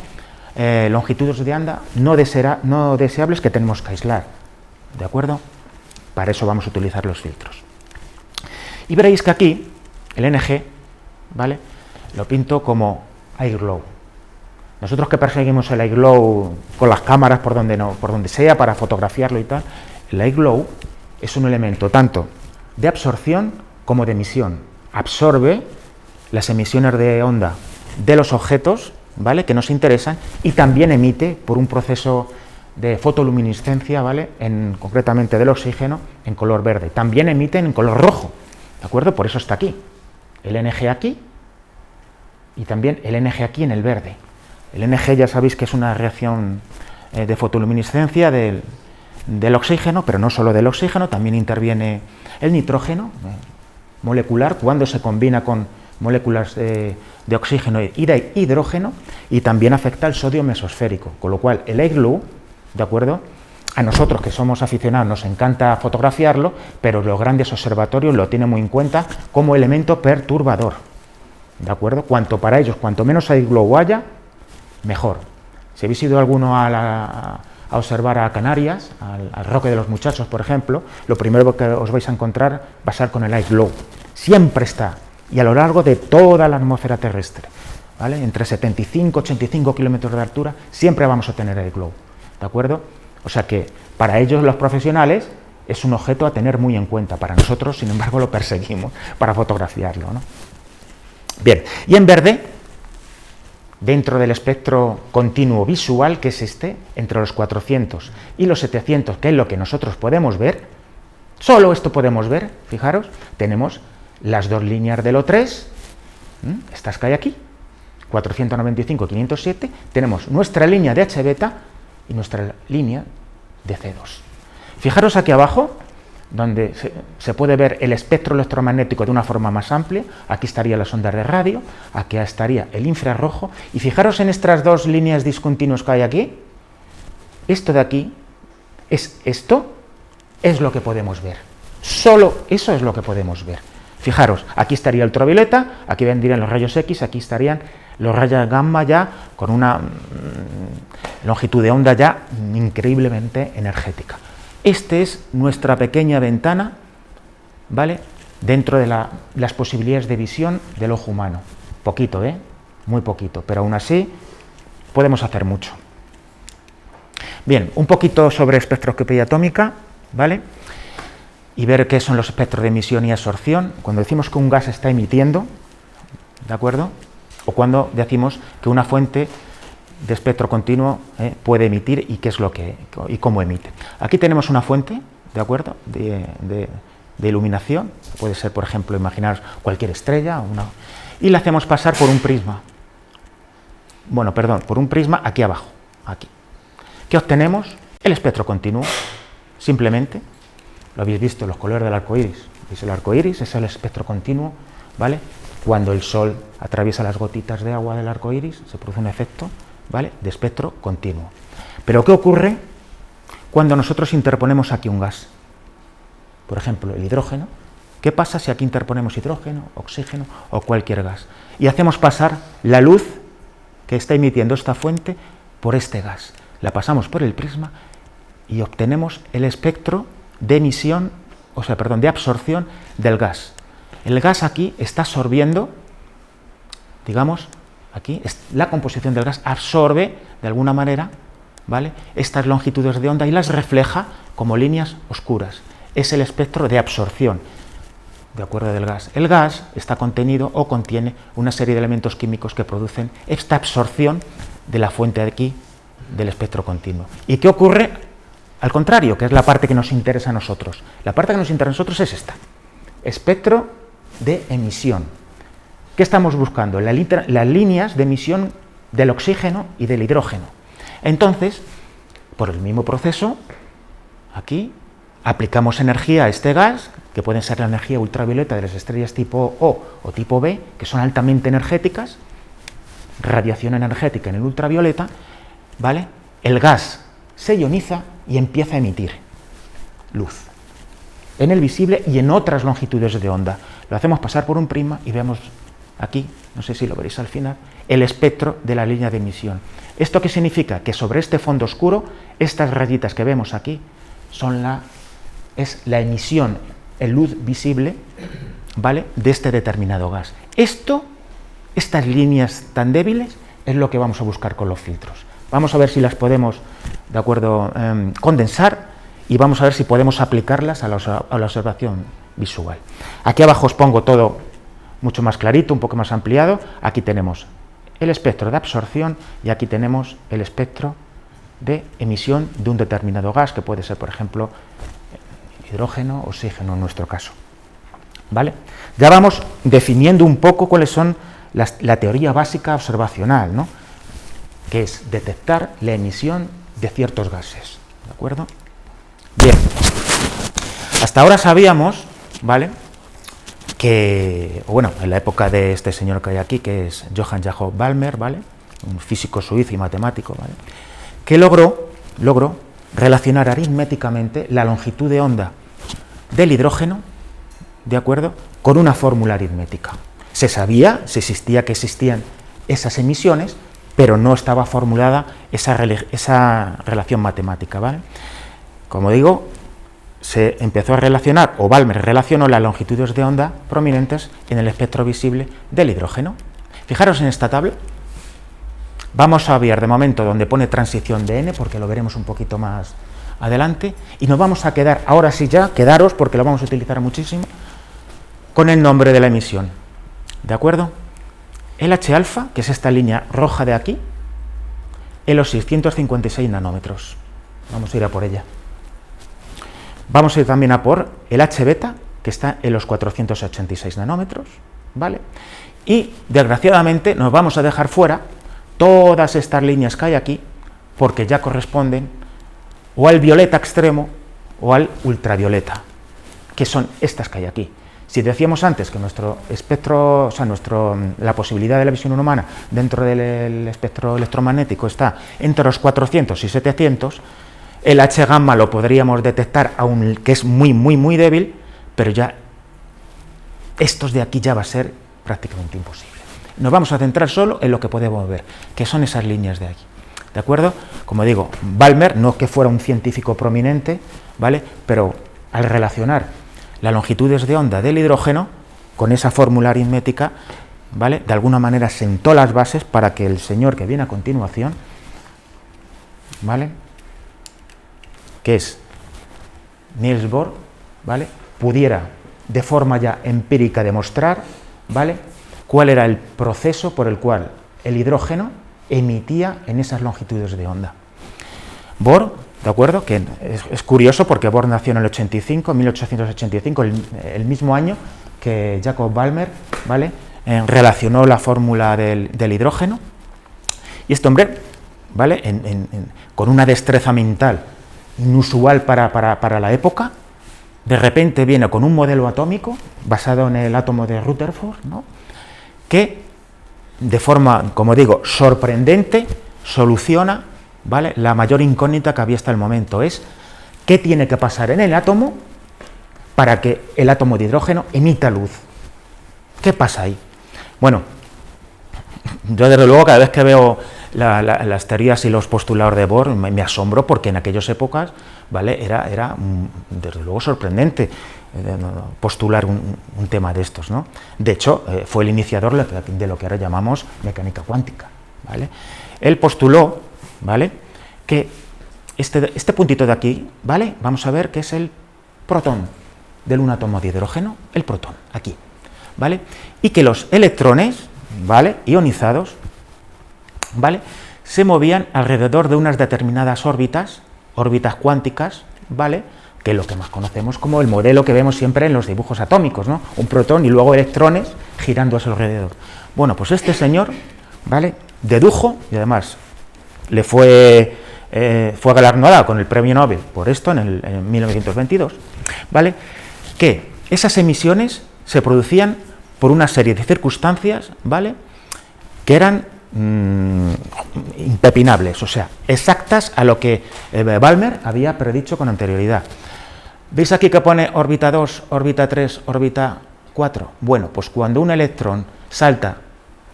longitudes de onda no deseables que tenemos que aislar, ¿de acuerdo? Para eso vamos a utilizar los filtros. Y veréis que aquí el NG, ¿vale? Lo pinto como iGlow. Nosotros que perseguimos el iGlow con las cámaras por donde sea para fotografiarlo y tal, el iGlow es un elemento tanto de absorción como de emisión. Absorbe las emisiones de onda de los objetos, ¿vale?, que nos interesan, y también emite por un proceso de fotoluminiscencia, ¿vale?, concretamente del oxígeno, en color verde. También emiten en color rojo, ¿de acuerdo? Por eso está aquí. El NG aquí y también el NG aquí en el verde. El NG ya sabéis que es una reacción de fotoluminiscencia del oxígeno, pero no solo del oxígeno, también interviene el nitrógeno molecular cuando se combina con moléculas de oxígeno y de hidrógeno, y también afecta al sodio mesosférico, con lo cual el iGlow, ¿de acuerdo?, a nosotros que somos aficionados nos encanta fotografiarlo, pero los grandes observatorios lo tienen muy en cuenta como elemento perturbador, ¿de acuerdo? Cuanto menos iGlow haya, mejor. Si habéis ido alguno a observar a Canarias, al Roque de los Muchachos, por ejemplo, lo primero que os vais a encontrar va a ser con el iGlow. Siempre está, y a lo largo de toda la atmósfera terrestre, ¿vale? Entre 75 y 85 kilómetros de altura, siempre vamos a tener iGlow, ¿de acuerdo? O sea que para ellos, los profesionales, es un objeto a tener muy en cuenta. Para nosotros, sin embargo, lo perseguimos para fotografiarlo, ¿no? Bien, y en verde, dentro del espectro continuo visual, que es este, entre los 400 y los 700, que es lo que nosotros podemos ver, solo esto podemos ver, fijaros, tenemos las dos líneas del O3, estas que hay aquí, 495 y 507, tenemos nuestra línea de H-beta y nuestra línea de C2. Fijaros aquí abajo, donde se puede ver el espectro electromagnético de una forma más amplia. Aquí estarían las ondas de radio, aquí estaría el infrarrojo, y fijaros en estas dos líneas discontinuas que hay aquí. Esto de aquí, esto es lo que podemos ver. Solo eso es lo que podemos ver. Fijaros, aquí estaría el ultravioleta, aquí vendrían los rayos X, aquí estarían los rayos gamma ya con una longitud de onda ya increíblemente energética. Esta es nuestra pequeña ventana, ¿vale?, dentro de las posibilidades de visión del ojo humano. Poquito, muy poquito, pero aún así podemos hacer mucho. Bien, un poquito sobre espectroscopía atómica, ¿vale?, y ver qué son los espectros de emisión y absorción. Cuando decimos que un gas está emitiendo, ¿de acuerdo?, o cuando decimos que una fuente de espectro continuo puede emitir y qué es lo que y cómo emite. Aquí tenemos una fuente, ¿de acuerdo?, de iluminación, puede ser, por ejemplo, imaginaros cualquier estrella, y la hacemos pasar por un prisma. Bueno, perdón, por un prisma aquí abajo, aquí. ¿Qué obtenemos? El espectro continuo, simplemente. Lo habéis visto, los colores del arco iris. ¿Veis el arco iris? Es el espectro continuo, ¿vale? Cuando el sol atraviesa las gotitas de agua del arco iris, se produce un efecto, ¿vale?, de espectro continuo. Pero ¿qué ocurre cuando nosotros interponemos aquí un gas? Por ejemplo, el hidrógeno. ¿Qué pasa si aquí interponemos hidrógeno, oxígeno o cualquier gas? Y hacemos pasar la luz que está emitiendo esta fuente por este gas. la pasamos por el prisma y obtenemos el espectro de emisión, o sea, perdón, de absorción del gas. El gas aquí está absorbiendo, digamos, aquí, la composición del gas absorbe de alguna manera, ¿vale?, estas longitudes de onda y las refleja como líneas oscuras. Es el espectro de absorción, de acuerdo, del gas. El gas está contenido o contiene una serie de elementos químicos que producen esta absorción de la fuente de aquí, del espectro continuo. ¿Y qué ocurre al contrario? Que es la parte que nos interesa a nosotros. La parte que nos interesa a nosotros es esta: espectro de emisión. ¿Qué estamos buscando? Las líneas de emisión del oxígeno y del hidrógeno. Entonces, por el mismo proceso, aquí aplicamos energía a este gas, que puede ser la energía ultravioleta de las estrellas tipo O o tipo B, que son altamente energéticas, radiación energética en el ultravioleta, ¿vale? El gas se ioniza y empieza a emitir luz en el visible y en otras longitudes de onda. Lo hacemos pasar por un prisma y vemos aquí, no sé si lo veréis al final, el espectro de la línea de emisión. ¿Esto qué significa? Que sobre este fondo oscuro, estas rayitas que vemos aquí es la emisión en luz visible, ¿vale?, de este determinado gas. Estas líneas tan débiles es lo que vamos a buscar con los filtros. Vamos a ver si las podemos, de acuerdo, condensar, y vamos a ver si podemos aplicarlas a la observación visual. Aquí abajo os pongo todo mucho más clarito, un poco más ampliado. Aquí tenemos el espectro de absorción y aquí tenemos el espectro de emisión de un determinado gas, que puede ser, por ejemplo, hidrógeno, oxígeno en nuestro caso. ¿Vale? Ya vamos definiendo un poco cuáles son la teoría básica observacional, ¿no?, que es detectar la emisión de ciertos gases. ¿De acuerdo? Bien. Hasta ahora sabíamos, ¿vale?, que, bueno, en la época de este señor que hay aquí, que es Johann Jakob Balmer, ¿vale?, un físico suizo y matemático, ¿vale?, que logró relacionar aritméticamente la longitud de onda del hidrógeno, ¿de acuerdo?, con una fórmula aritmética. Se sabía, que existían esas emisiones, pero no estaba formulada esa relación matemática, ¿vale? Como digo, se empezó a relacionar, o Balmer relacionó las longitudes de onda prominentes en el espectro visible del hidrógeno. Fijaros en esta tabla. Vamos a ver de momento donde pone transición de N, porque lo veremos un poquito más adelante, y nos vamos a quedar, ahora sí ya, quedaros, porque lo vamos a utilizar muchísimo, con el nombre de la emisión. ¿De acuerdo? El H-alfa, que es esta línea roja de aquí, en los 656 nanómetros. Vamos a ir a por ella. Vamos a ir también a por el H-beta, que está en los 486 nanómetros, ¿vale? Y, desgraciadamente, nos vamos a dejar fuera todas estas líneas que hay aquí, porque ya corresponden o al violeta extremo o al ultravioleta, que son estas que hay aquí. Si decíamos antes que nuestro espectro, o sea, la posibilidad de la visión humana dentro del espectro electromagnético está entre los 400 y 700, el H gamma lo podríamos detectar, aunque es muy, muy, muy débil, pero ya estos de aquí ya va a ser prácticamente imposible. Nos vamos a centrar solo en lo que podemos ver, que son esas líneas de aquí. ¿De acuerdo? Como digo, Balmer no es que fuera un científico prominente, ¿vale?, pero al relacionar las longitudes de onda del hidrógeno con esa fórmula aritmética, ¿vale?, de alguna manera sentó las bases para que el señor que viene a continuación, ¿vale?, que es Niels Bohr, ¿vale?, pudiera de forma ya empírica demostrar, ¿vale?, cuál era el proceso por el cual el hidrógeno emitía en esas longitudes de onda. Bohr, ¿de acuerdo?, que es curioso porque Bohr nació en el 85, 1885, el mismo año que Jacob Balmer, ¿vale?, relacionó la fórmula del hidrógeno, y este hombre, ¿vale?, con una destreza mental inusual para la época, de repente viene con un modelo atómico basado en el átomo de Rutherford, ¿no?, que de forma, como digo, sorprendente, soluciona, ¿vale?, la mayor incógnita que había hasta el momento, es qué tiene que pasar en el átomo para que el átomo de hidrógeno emita luz. ¿Qué pasa ahí? Bueno, yo desde luego cada vez que veo las teorías y los postulados de Bohr me asombró, porque en aquellas épocas, ¿vale?, era desde luego sorprendente postular un tema de estos, ¿no? De hecho, fue el iniciador de lo que ahora llamamos mecánica cuántica, ¿vale? Él postuló, ¿vale?, que este puntito de aquí, ¿vale?, vamos a ver que es el protón del un átomo de hidrógeno, el protón, aquí, ¿vale?, y que los electrones, ¿vale?, ionizados, ¿vale?, se movían alrededor de unas determinadas órbitas cuánticas, ¿vale?, que es lo que más conocemos como el modelo que vemos siempre en los dibujos atómicos, ¿no?, un protón y luego electrones girando a su alrededor. Bueno, pues este señor, ¿vale?, dedujo, y además le fue galardonado con el premio Nobel por esto en 1922, ¿vale?, que esas emisiones se producían por una serie de circunstancias, ¿vale?, que eran impepinables, o sea, exactas a lo que Balmer había predicho con anterioridad. ¿Veis aquí que pone órbita 2, órbita 3, órbita 4? Bueno, pues cuando un electrón salta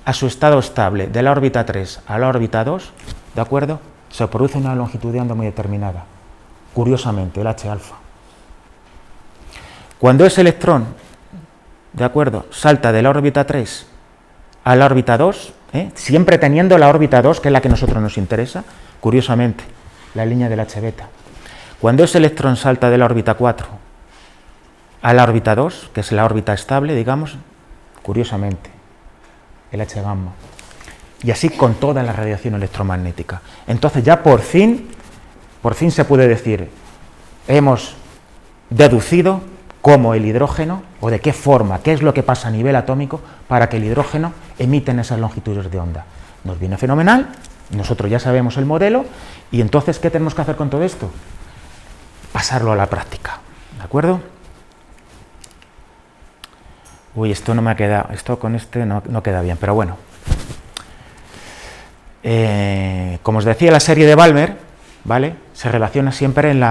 a su estado estable de la órbita 3 a la órbita 2, ¿de acuerdo?, se produce una longitud de onda muy determinada, curiosamente, el H-alfa. Cuando ese electrón, ¿de acuerdo?, salta de la órbita 3 a la órbita 2, siempre teniendo la órbita 2, que es la que a nosotros nos interesa, curiosamente, la línea del H-beta. Cuando ese electrón salta de la órbita 4 a la órbita 2, que es la órbita estable, digamos, curiosamente, el H-gamma. Y así con toda la radiación electromagnética. Entonces ya por fin se puede decir, hemos deducido cómo el hidrógeno, o de qué forma, qué es lo que pasa a nivel atómico para que el hidrógeno emite en esas longitudes de onda. Nos viene fenomenal, nosotros ya sabemos el modelo, y entonces, ¿qué tenemos que hacer con todo esto? Pasarlo a la práctica, ¿de acuerdo? Uy, esto no me ha quedado, esto con este no queda bien, pero bueno. Como os decía, la serie de Balmer, ¿vale?, se relaciona siempre en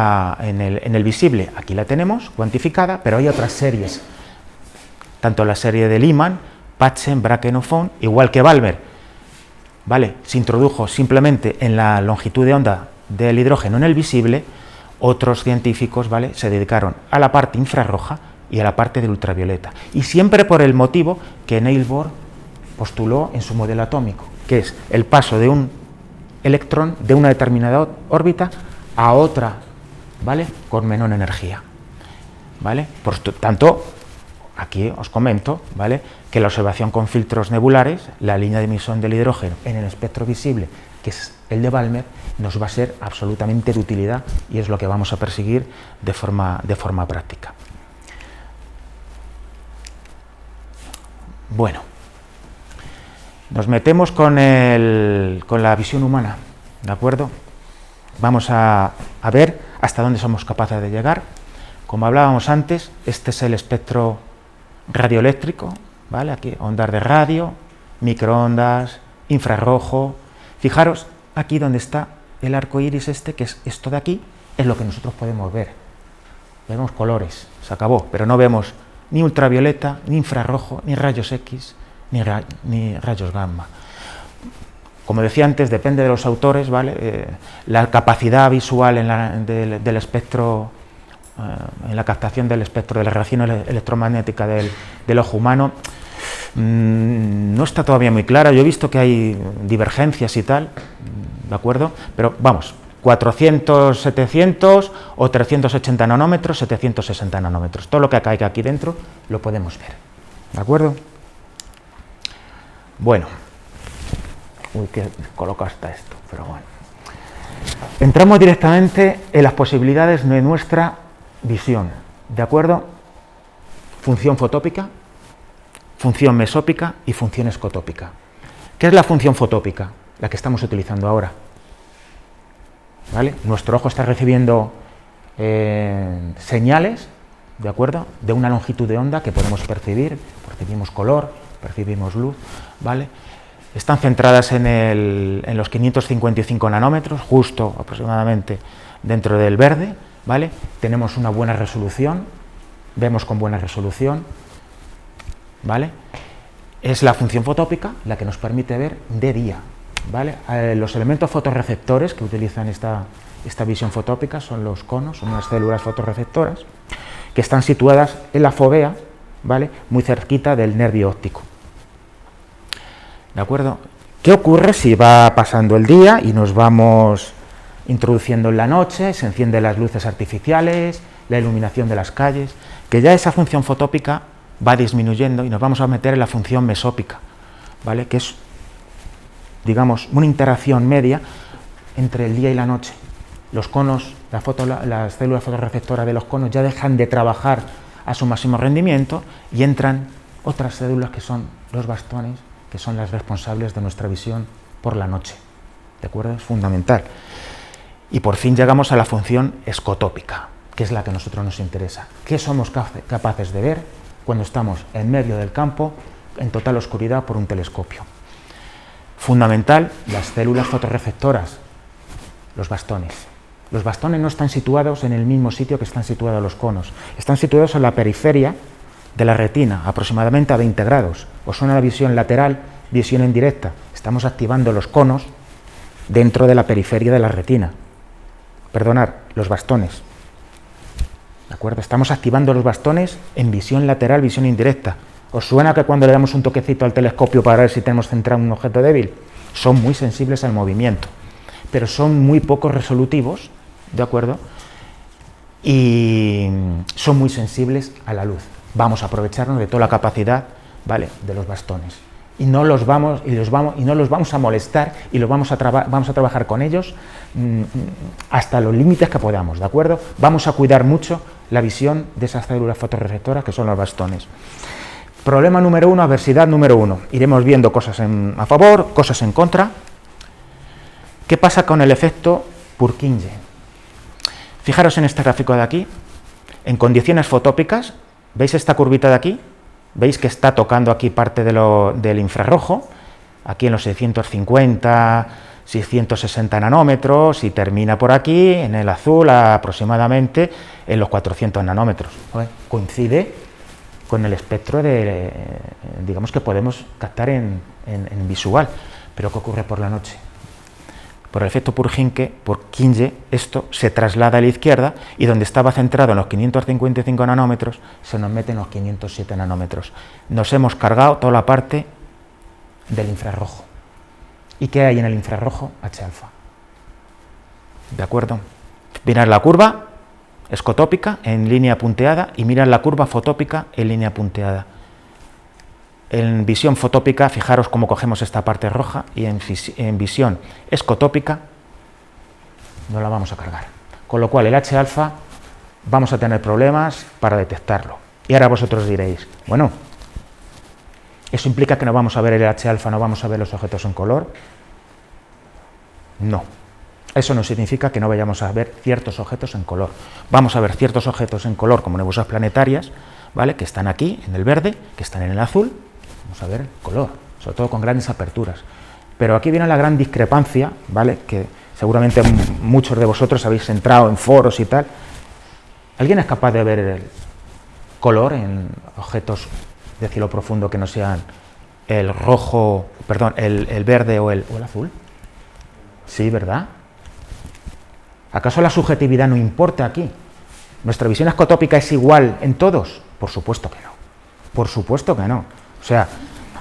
el visible. Aquí la tenemos cuantificada, pero hay otras series, tanto la serie de Lyman, Paschen, Bracken o Fon, igual que Balmer, ¿vale?, se introdujo simplemente en la longitud de onda del hidrógeno en el visible. Otros científicos, ¿vale?, se dedicaron a la parte infrarroja y a la parte del ultravioleta, y siempre por el motivo que Niels Bohr postuló en su modelo atómico, que es el paso de un electrón de una determinada órbita a otra, ¿vale?, con menor energía, ¿vale? Por tanto, aquí os comento, ¿vale?, que la observación con filtros nebulares, la línea de emisión del hidrógeno en el espectro visible, que es el de Balmer, nos va a ser absolutamente de utilidad, y es lo que vamos a perseguir de forma práctica. Bueno, nos metemos con la visión humana, ¿de acuerdo? Vamos a ver hasta dónde somos capaces de llegar. Como hablábamos antes, este es el espectro radioeléctrico, ¿vale? Aquí ondas de radio, microondas, infrarrojo. Fijaros aquí donde está el arco iris que es esto de aquí, es lo que nosotros podemos ver. Vemos colores, se acabó, pero no vemos ni ultravioleta, ni infrarrojo, ni rayos X, ni rayos gamma. Como decía antes, depende de los autores, ¿vale? La capacidad visual del espectro, en la captación del espectro de la radiación electromagnética del ojo humano, no está todavía muy clara. Yo he visto que hay divergencias y tal, ¿de acuerdo? Pero vamos, 400, 700 o 380 nanómetros, 760 nanómetros. Todo lo que caiga aquí dentro lo podemos ver, ¿de acuerdo? Bueno, uy, qué colocado está esto, pero bueno. Entramos directamente en las posibilidades de nuestra visión, ¿de acuerdo? Función fotópica, función mesópica y función escotópica. ¿Qué es la función fotópica? La que estamos utilizando ahora, ¿vale? Nuestro ojo está recibiendo señales, ¿de acuerdo?, de una longitud de onda que podemos percibir, percibimos color, percibimos luz, ¿vale? Están centradas en los 555 nanómetros, justo aproximadamente dentro del verde, ¿vale? Tenemos una buena resolución, vemos con buena resolución, ¿vale? Es la función fotópica la que nos permite ver de día, ¿vale? Los elementos fotorreceptores que utilizan esta visión fotópica son los conos, son unas células fotorreceptoras que están situadas en la fovea, ¿vale? Muy cerquita del nervio óptico. ¿De acuerdo? ¿Qué ocurre si va pasando el día y nos vamos introduciendo en la noche, se encienden las luces artificiales, la iluminación de las calles, que ya esa función fotópica va disminuyendo y nos vamos a meter en la función mesópica, ¿vale? Que es, digamos, una interacción media entre el día y la noche. Los conos, las células fotorreceptoras de los conos ya dejan de trabajar a su máximo rendimiento y entran otras células que son los bastones, que son las responsables de nuestra visión por la noche. ¿De acuerdo? Es fundamental. Y por fin llegamos a la función escotópica, que es la que a nosotros nos interesa. ¿Qué somos capaces de ver cuando estamos en medio del campo, en total oscuridad, por un telescopio? Fundamental, las células fotorreceptoras, los bastones. Los bastones no están situados en el mismo sitio que están situados los conos. Están situados en la periferia de la retina, aproximadamente a 20 grados. Os suena la visión lateral, visión indirecta. Estamos activando los conos dentro de la periferia de la retina. Perdonad, los bastones. ¿De acuerdo? Estamos activando los bastones en visión lateral, visión indirecta. ¿Os suena que cuando le damos un toquecito al telescopio para ver si tenemos centrado un objeto débil? Son muy sensibles al movimiento, pero son muy poco resolutivos, ¿de acuerdo? Y son muy sensibles a la luz. Vamos a aprovecharnos de toda la capacidad, ¿vale?, de los bastones. Y no los vamos a molestar y vamos a trabajar con ellos hasta los límites que podamos, ¿de acuerdo? Vamos a cuidar mucho la visión de esas células fotorreceptoras que son los bastones. Problema número 1, adversidad número 1. Iremos viendo cosas a favor, cosas en contra. ¿Qué pasa con el efecto Purkinje? Fijaros en este gráfico de aquí, en condiciones fotópicas, ¿veis esta curvita de aquí? ¿Veis que está tocando aquí parte del infrarrojo? Aquí en los 650, 660 nanómetros y termina por aquí, en el azul, aproximadamente en los 400 nanómetros. Coincide con el espectro digamos que podemos captar en visual. Pero ¿qué ocurre por la noche? Por el efecto Purkinje, esto se traslada a la izquierda y donde estaba centrado en los 555 nanómetros, se nos mete en los 507 nanómetros. Nos hemos cargado toda la parte del infrarrojo. ¿Y qué hay en el infrarrojo? H-alfa. ¿De acuerdo? Mirad la curva escotópica en línea punteada y mirad la curva fotópica en línea punteada. En visión fotópica, fijaros cómo cogemos esta parte roja y en visión escotópica no la vamos a cargar. Con lo cual el H-alfa vamos a tener problemas para detectarlo. Y ahora vosotros diréis, bueno, ¿eso implica que no vamos a ver el H-alfa, no vamos a ver los objetos en color? No. Eso no significa que no vayamos a ver ciertos objetos en color. Vamos a ver ciertos objetos en color como nebulosas planetarias, ¿vale?, que están aquí en el verde, que están en el azul. Vamos a ver el color, sobre todo con grandes aperturas. Pero aquí viene la gran discrepancia, ¿vale?, que seguramente muchos de vosotros habéis entrado en foros y tal. ¿Alguien es capaz de ver el color en objetos de cielo profundo que no sean el rojo, perdón, el verde o el azul? Sí, ¿verdad? ¿Acaso la subjetividad no importa aquí? ¿Nuestra visión escotópica es igual en todos? Por supuesto que no. Por supuesto que no. O sea,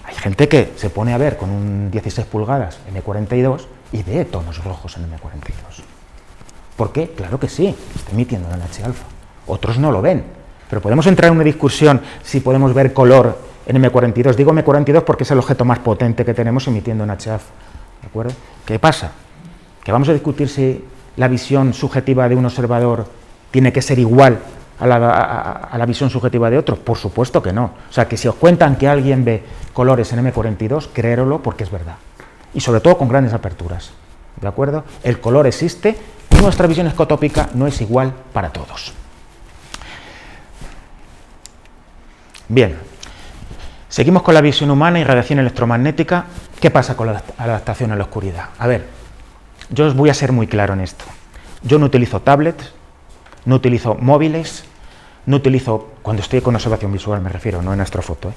hay gente que se pone a ver con un 16 pulgadas M42 y ve tonos rojos en M42. ¿Por qué? Claro que sí, está emitiendo en H-alfa. Otros no lo ven. Pero podemos entrar en una discusión si podemos ver color en M42. Digo M42 porque es el objeto más potente que tenemos emitiendo en H-alfa. ¿De acuerdo? ¿Qué pasa? Que vamos a discutir si la visión subjetiva de un observador tiene que ser igual a la visión subjetiva de otros. Por supuesto que no. O sea, que si os cuentan que alguien ve colores en M42, créerlo porque es verdad. Y sobre todo con grandes aperturas. ¿De acuerdo? El color existe y nuestra visión escotópica no es igual para todos. Bien. Seguimos con la visión humana y radiación electromagnética. ¿Qué pasa con la adaptación a la oscuridad? A ver, yo os voy a ser muy claro en esto. Yo no utilizo tablets, no utilizo móviles, no utilizo, cuando estoy con observación visual me refiero, no en astrofoto,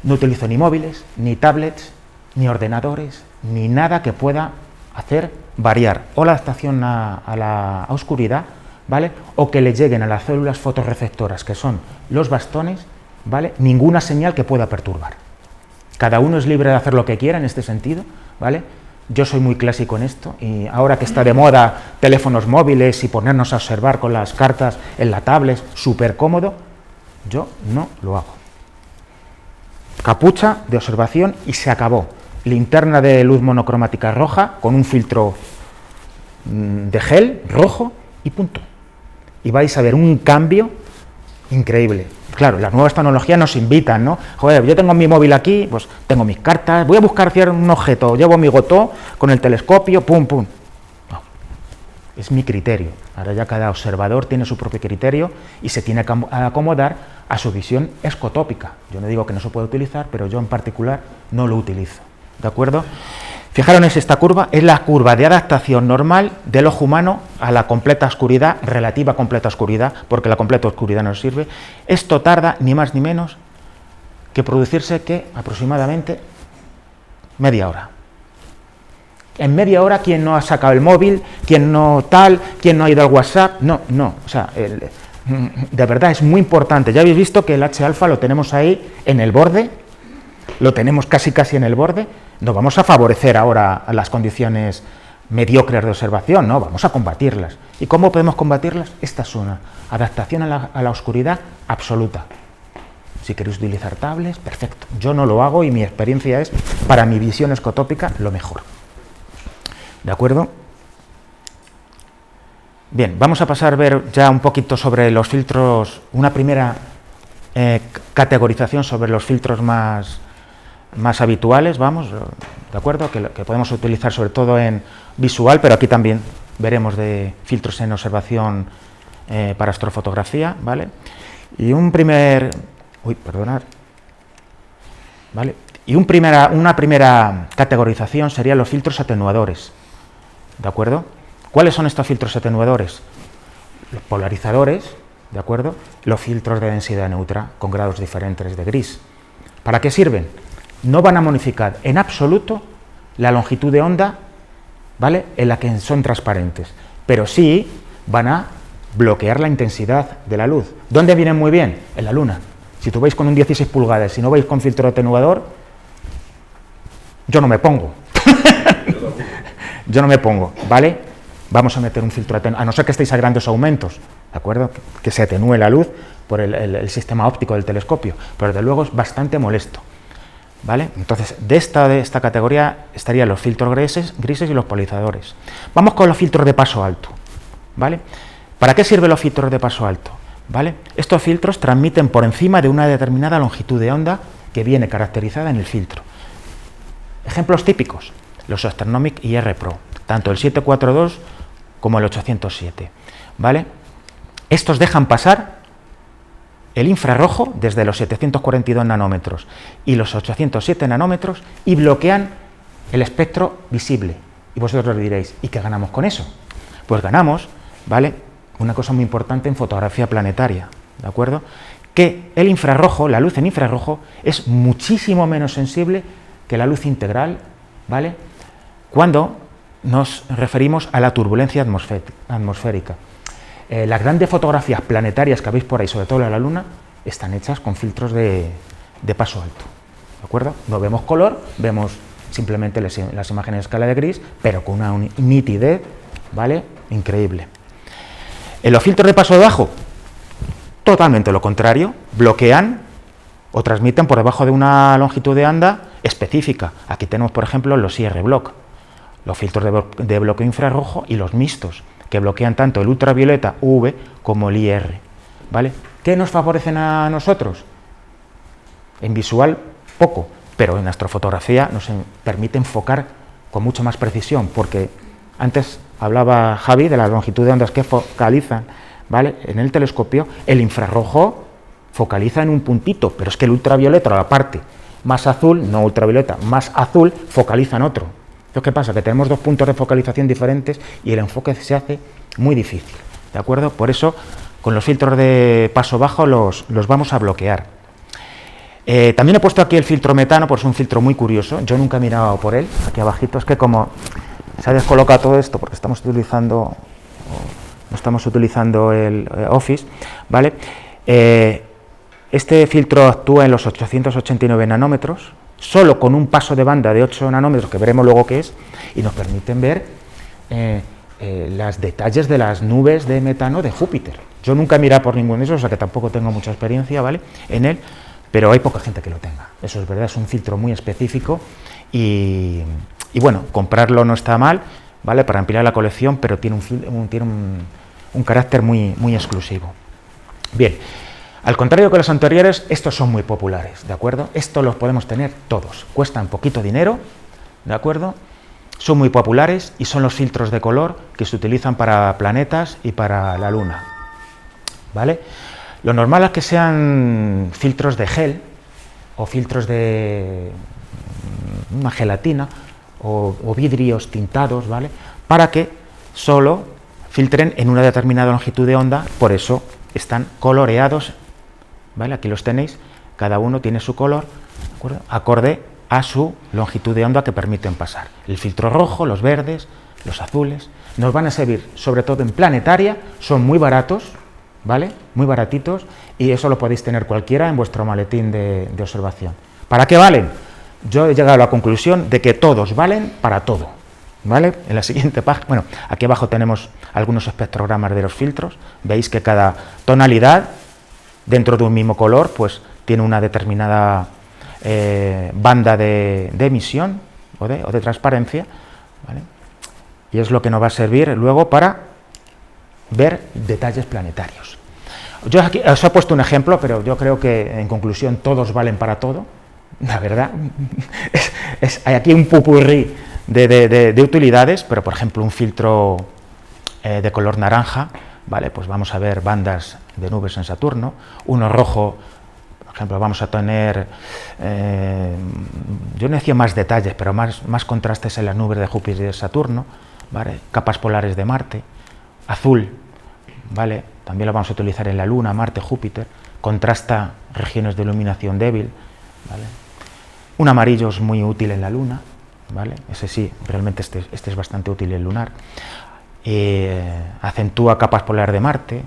no utilizo ni móviles, ni tablets, ni ordenadores, ni nada que pueda hacer variar o la adaptación a la oscuridad, ¿vale? O que le lleguen a las células fotorreceptoras, que son los bastones, ¿vale? Ninguna señal que pueda perturbar. Cada uno es libre de hacer lo que quiera en este sentido, ¿vale? Yo soy muy clásico en esto, y ahora que está de moda teléfonos móviles y ponernos a observar con las cartas en la tablet, súper cómodo, yo no lo hago. Capucha de observación y se acabó. Linterna de luz monocromática roja con un filtro de gel rojo y punto. Y vais a ver un cambio increíble. Claro, las nuevas tecnologías nos invitan, ¿no? Joder, yo tengo mi móvil aquí, pues tengo mis cartas, voy a buscar un objeto, llevo mi gotó con el telescopio, pum, pum. No, es mi criterio. Ahora ya cada observador tiene su propio criterio y se tiene que acomodar a su visión escotópica. Yo no digo que no se pueda utilizar, pero yo en particular no lo utilizo. ¿De acuerdo? Fijaros en esta curva, es la curva de adaptación normal del ojo humano a la completa oscuridad, relativa completa oscuridad, porque la completa oscuridad no nos sirve. Esto tarda ni más ni menos que producirse que aproximadamente media hora. En media hora, ¿quién no ha sacado el móvil? ¿Quién no tal? ¿Quién no ha ido al WhatsApp? No, no, o sea, de verdad es muy importante. Ya habéis visto que el H-alfa lo tenemos ahí en el borde, lo tenemos casi en el borde. No vamos a favorecer ahora a las condiciones mediocres de observación, no, vamos a combatirlas. ¿Y cómo podemos combatirlas? Esta es una adaptación a la oscuridad absoluta. Si queréis utilizar tablets, perfecto. Yo no lo hago y mi experiencia es, para mi visión escotópica, lo mejor. ¿De acuerdo? Bien, vamos a pasar a ver ya un poquito sobre los filtros, una primera categorización sobre los filtros más habituales, vamos, ¿de acuerdo? Que podemos utilizar sobre todo en visual, pero aquí también veremos de filtros en observación para astrofotografía, ¿vale? Y un primer... Uy, perdonad. ¿Vale? Y una primera categorización serían los filtros atenuadores, ¿de acuerdo? ¿Cuáles son estos filtros atenuadores? Los polarizadores, ¿de acuerdo? Los filtros de densidad neutra con grados diferentes de gris. ¿Para qué sirven? No van a modificar en absoluto la longitud de onda, ¿vale?, en la que son transparentes, pero sí van a bloquear la intensidad de la luz. ¿Dónde vienen muy bien? En la luna. Si tú vais con un 16 pulgadas, si no vais con filtro atenuador, yo no me pongo. Yo no me pongo, ¿vale? Vamos a meter un filtro atenuador, a no ser que estéis a grandes aumentos, ¿de acuerdo? Que se atenúe la luz por el sistema óptico del telescopio, pero desde luego es bastante molesto. ¿Vale? Entonces, de esta categoría estarían los filtros grises y los polarizadores. Vamos con los filtros de paso alto, ¿vale? ¿Para qué sirven los filtros de paso alto? ¿Vale? Estos filtros transmiten por encima de una determinada longitud de onda que viene caracterizada en el filtro. Ejemplos típicos, los Astronomic IR Pro, tanto el 742 como el 807, ¿vale? Estos dejan pasar el infrarrojo desde los 742 nanómetros y los 807 nanómetros y bloquean el espectro visible. Y vosotros diréis, ¿y qué ganamos con eso? Pues ganamos, ¿vale?, una cosa muy importante en fotografía planetaria, ¿de acuerdo? Que el infrarrojo, la luz en infrarrojo, es muchísimo menos sensible que la luz integral, ¿vale?, cuando nos referimos a la turbulencia atmosférica. Las grandes fotografías planetarias que veis por ahí, sobre todo en la Luna, están hechas con filtros de paso alto, ¿de acuerdo? No vemos color, vemos simplemente las imágenes de escala de gris, pero con una nitidez, ¿vale?, increíble. En los filtros de paso bajo, totalmente lo contrario, bloquean o transmiten por debajo de una longitud de onda específica. Aquí tenemos, por ejemplo, los IR-Block, los filtros de bloqueo infrarrojo y los mixtos, que bloquean tanto el ultravioleta UV como el IR, ¿vale? ¿Qué nos favorecen a nosotros? En visual, poco, pero en astrofotografía nos permite enfocar con mucha más precisión, porque antes hablaba Javi de la longitud de ondas que focalizan, ¿vale?, en el telescopio. El infrarrojo focaliza en un puntito, pero es que el ultravioleta, la parte más azul, no ultravioleta, más azul, focaliza en otro. Entonces, ¿qué pasa? Que tenemos dos puntos de focalización diferentes y el enfoque se hace muy difícil, ¿de acuerdo? Por eso, con los filtros de paso bajo los vamos a bloquear. También he puesto aquí el filtro metano, pues es un filtro muy curioso, yo nunca he mirado por él, aquí abajito, es que como se ha descolocado todo esto, porque estamos utilizando el Office, ¿vale? Este filtro actúa en los 889 nanómetros, solo con un paso de banda de 8 nanómetros, que veremos luego qué es, y nos permiten ver los detalles de las nubes de metano de Júpiter. Yo nunca he mirado por ninguno de esos, o sea que tampoco tengo mucha experiencia, ¿vale?, en él, pero hay poca gente que lo tenga. Eso es verdad, es un filtro muy específico y bueno, comprarlo no está mal, ¿vale?, para ampliar la colección, pero tiene un carácter muy exclusivo. Bien, al contrario que los anteriores, estos son muy populares, ¿de acuerdo? Estos los podemos tener todos, cuestan poquito dinero, ¿de acuerdo? Son muy populares y son los filtros de color que se utilizan para planetas y para la Luna, ¿vale? Lo normal es que sean filtros de gel o filtros de una gelatina o vidrios tintados, ¿vale?, para que solo filtren en una determinada longitud de onda, por eso están coloreados, ¿vale? Aquí los tenéis, cada uno tiene su color, ¿de acuerdo?, acorde a su longitud de onda que permiten pasar. El filtro rojo, los verdes, los azules, nos van a servir sobre todo en planetaria, son muy baratos, ¿vale?, muy baratitos, y eso lo podéis tener cualquiera en vuestro maletín de observación. ¿Para qué valen? Yo he llegado a la conclusión de que todos valen para todo, ¿vale? En la siguiente página, bueno, aquí abajo tenemos algunos espectrogramas de los filtros, veis que cada tonalidad dentro de un mismo color pues tiene una determinada banda de emisión o de transparencia, ¿vale?, y es lo que nos va a servir luego para ver detalles planetarios. Yo aquí os he puesto un ejemplo, pero yo creo que en conclusión todos valen para todo, la verdad. Hay aquí un popurrí de utilidades, pero por ejemplo un filtro de color naranja, ¿vale?, pues vamos a ver bandas de nubes en Saturno, uno rojo, por ejemplo, vamos a tener, yo no decía más detalles, pero más contrastes en las nubes de Júpiter y de Saturno, ¿vale?, capas polares de Marte, azul, ¿vale?, también lo vamos a utilizar en la Luna, Marte, Júpiter, contrasta regiones de iluminación débil, ¿vale?, un amarillo es muy útil en la Luna, ¿vale?, ese sí, realmente este es bastante útil en lunar, acentúa capas polares de Marte,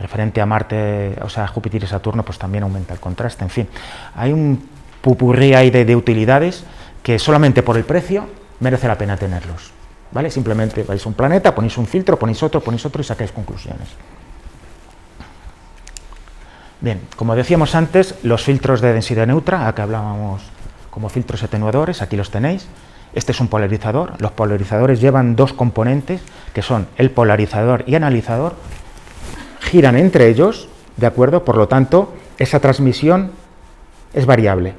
referente a Marte, o sea, Júpiter y Saturno, pues también aumenta el contraste, en fin, hay un pupurrí ahí de utilidades que solamente por el precio merece la pena tenerlos, ¿vale? Simplemente vais a un planeta, ponéis un filtro, ponéis otro y sacáis conclusiones. Bien, como decíamos antes, los filtros de densidad neutra, acá hablábamos como filtros atenuadores, aquí los tenéis. Este es un polarizador, los polarizadores llevan dos componentes, que son el polarizador y analizador, giran entre ellos, ¿de acuerdo? Por lo tanto, esa transmisión es variable.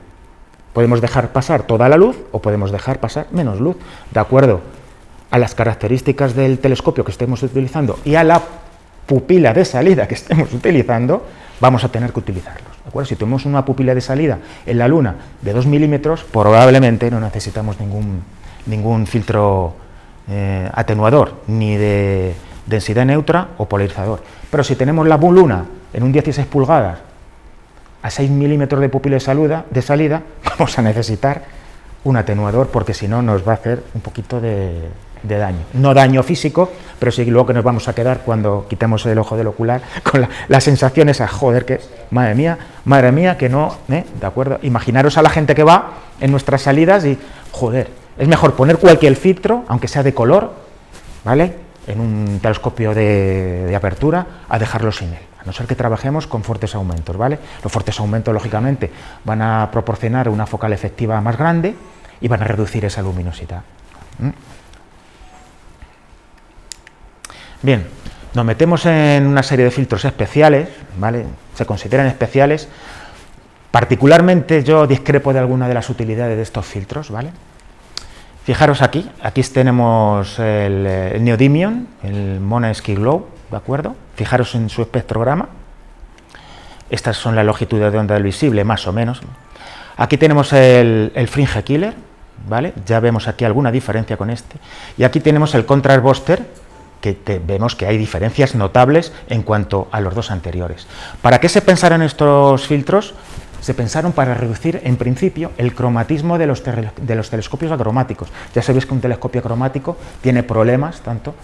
Podemos dejar pasar toda la luz o podemos dejar pasar menos luz, ¿de acuerdo?, a las características del telescopio que estemos utilizando y a la pupila de salida que estemos utilizando, vamos a tener que utilizarlos, ¿de acuerdo? Si tenemos una pupila de salida en la Luna de 2 milímetros, probablemente no necesitamos ningún filtro atenuador, ni de densidad neutra o polarizador. Pero si tenemos la Luna en un 16 pulgadas a 6 milímetros de pupila de salida, vamos a necesitar un atenuador, porque si no nos va a hacer un poquito de daño. No daño físico, pero sí luego que nos vamos a quedar cuando quitemos el ojo del ocular con la sensación esa, joder, que madre mía, que no, ¿de acuerdo? Imaginaros a la gente que va en nuestras salidas y, joder, es mejor poner cualquier filtro, aunque sea de color, ¿vale?, en un telescopio de apertura, a dejarlo sin él, a no ser que trabajemos con fuertes aumentos, ¿vale? Los fuertes aumentos, lógicamente, van a proporcionar una focal efectiva más grande y van a reducir esa luminosidad. Bien, nos metemos en una serie de filtros especiales, ¿vale?, se consideran especiales. Particularmente yo discrepo de alguna de las utilidades de estos filtros, ¿vale? Fijaros aquí tenemos el Neodymium, el Monastery Globe, ¿de acuerdo? Fijaros en su espectrograma. Estas son las longitudes de onda del visible, más o menos. Aquí tenemos el Fringe Killer, ¿vale? Ya vemos aquí alguna diferencia con este. Y aquí tenemos el Contrast Buster, que vemos que hay diferencias notables en cuanto a los dos anteriores. ¿Para qué se pensaron estos filtros? se pensaron para reducir, en principio, el cromatismo de los telescopios acromáticos. Ya sabéis que un telescopio acromático tiene problemas, tanto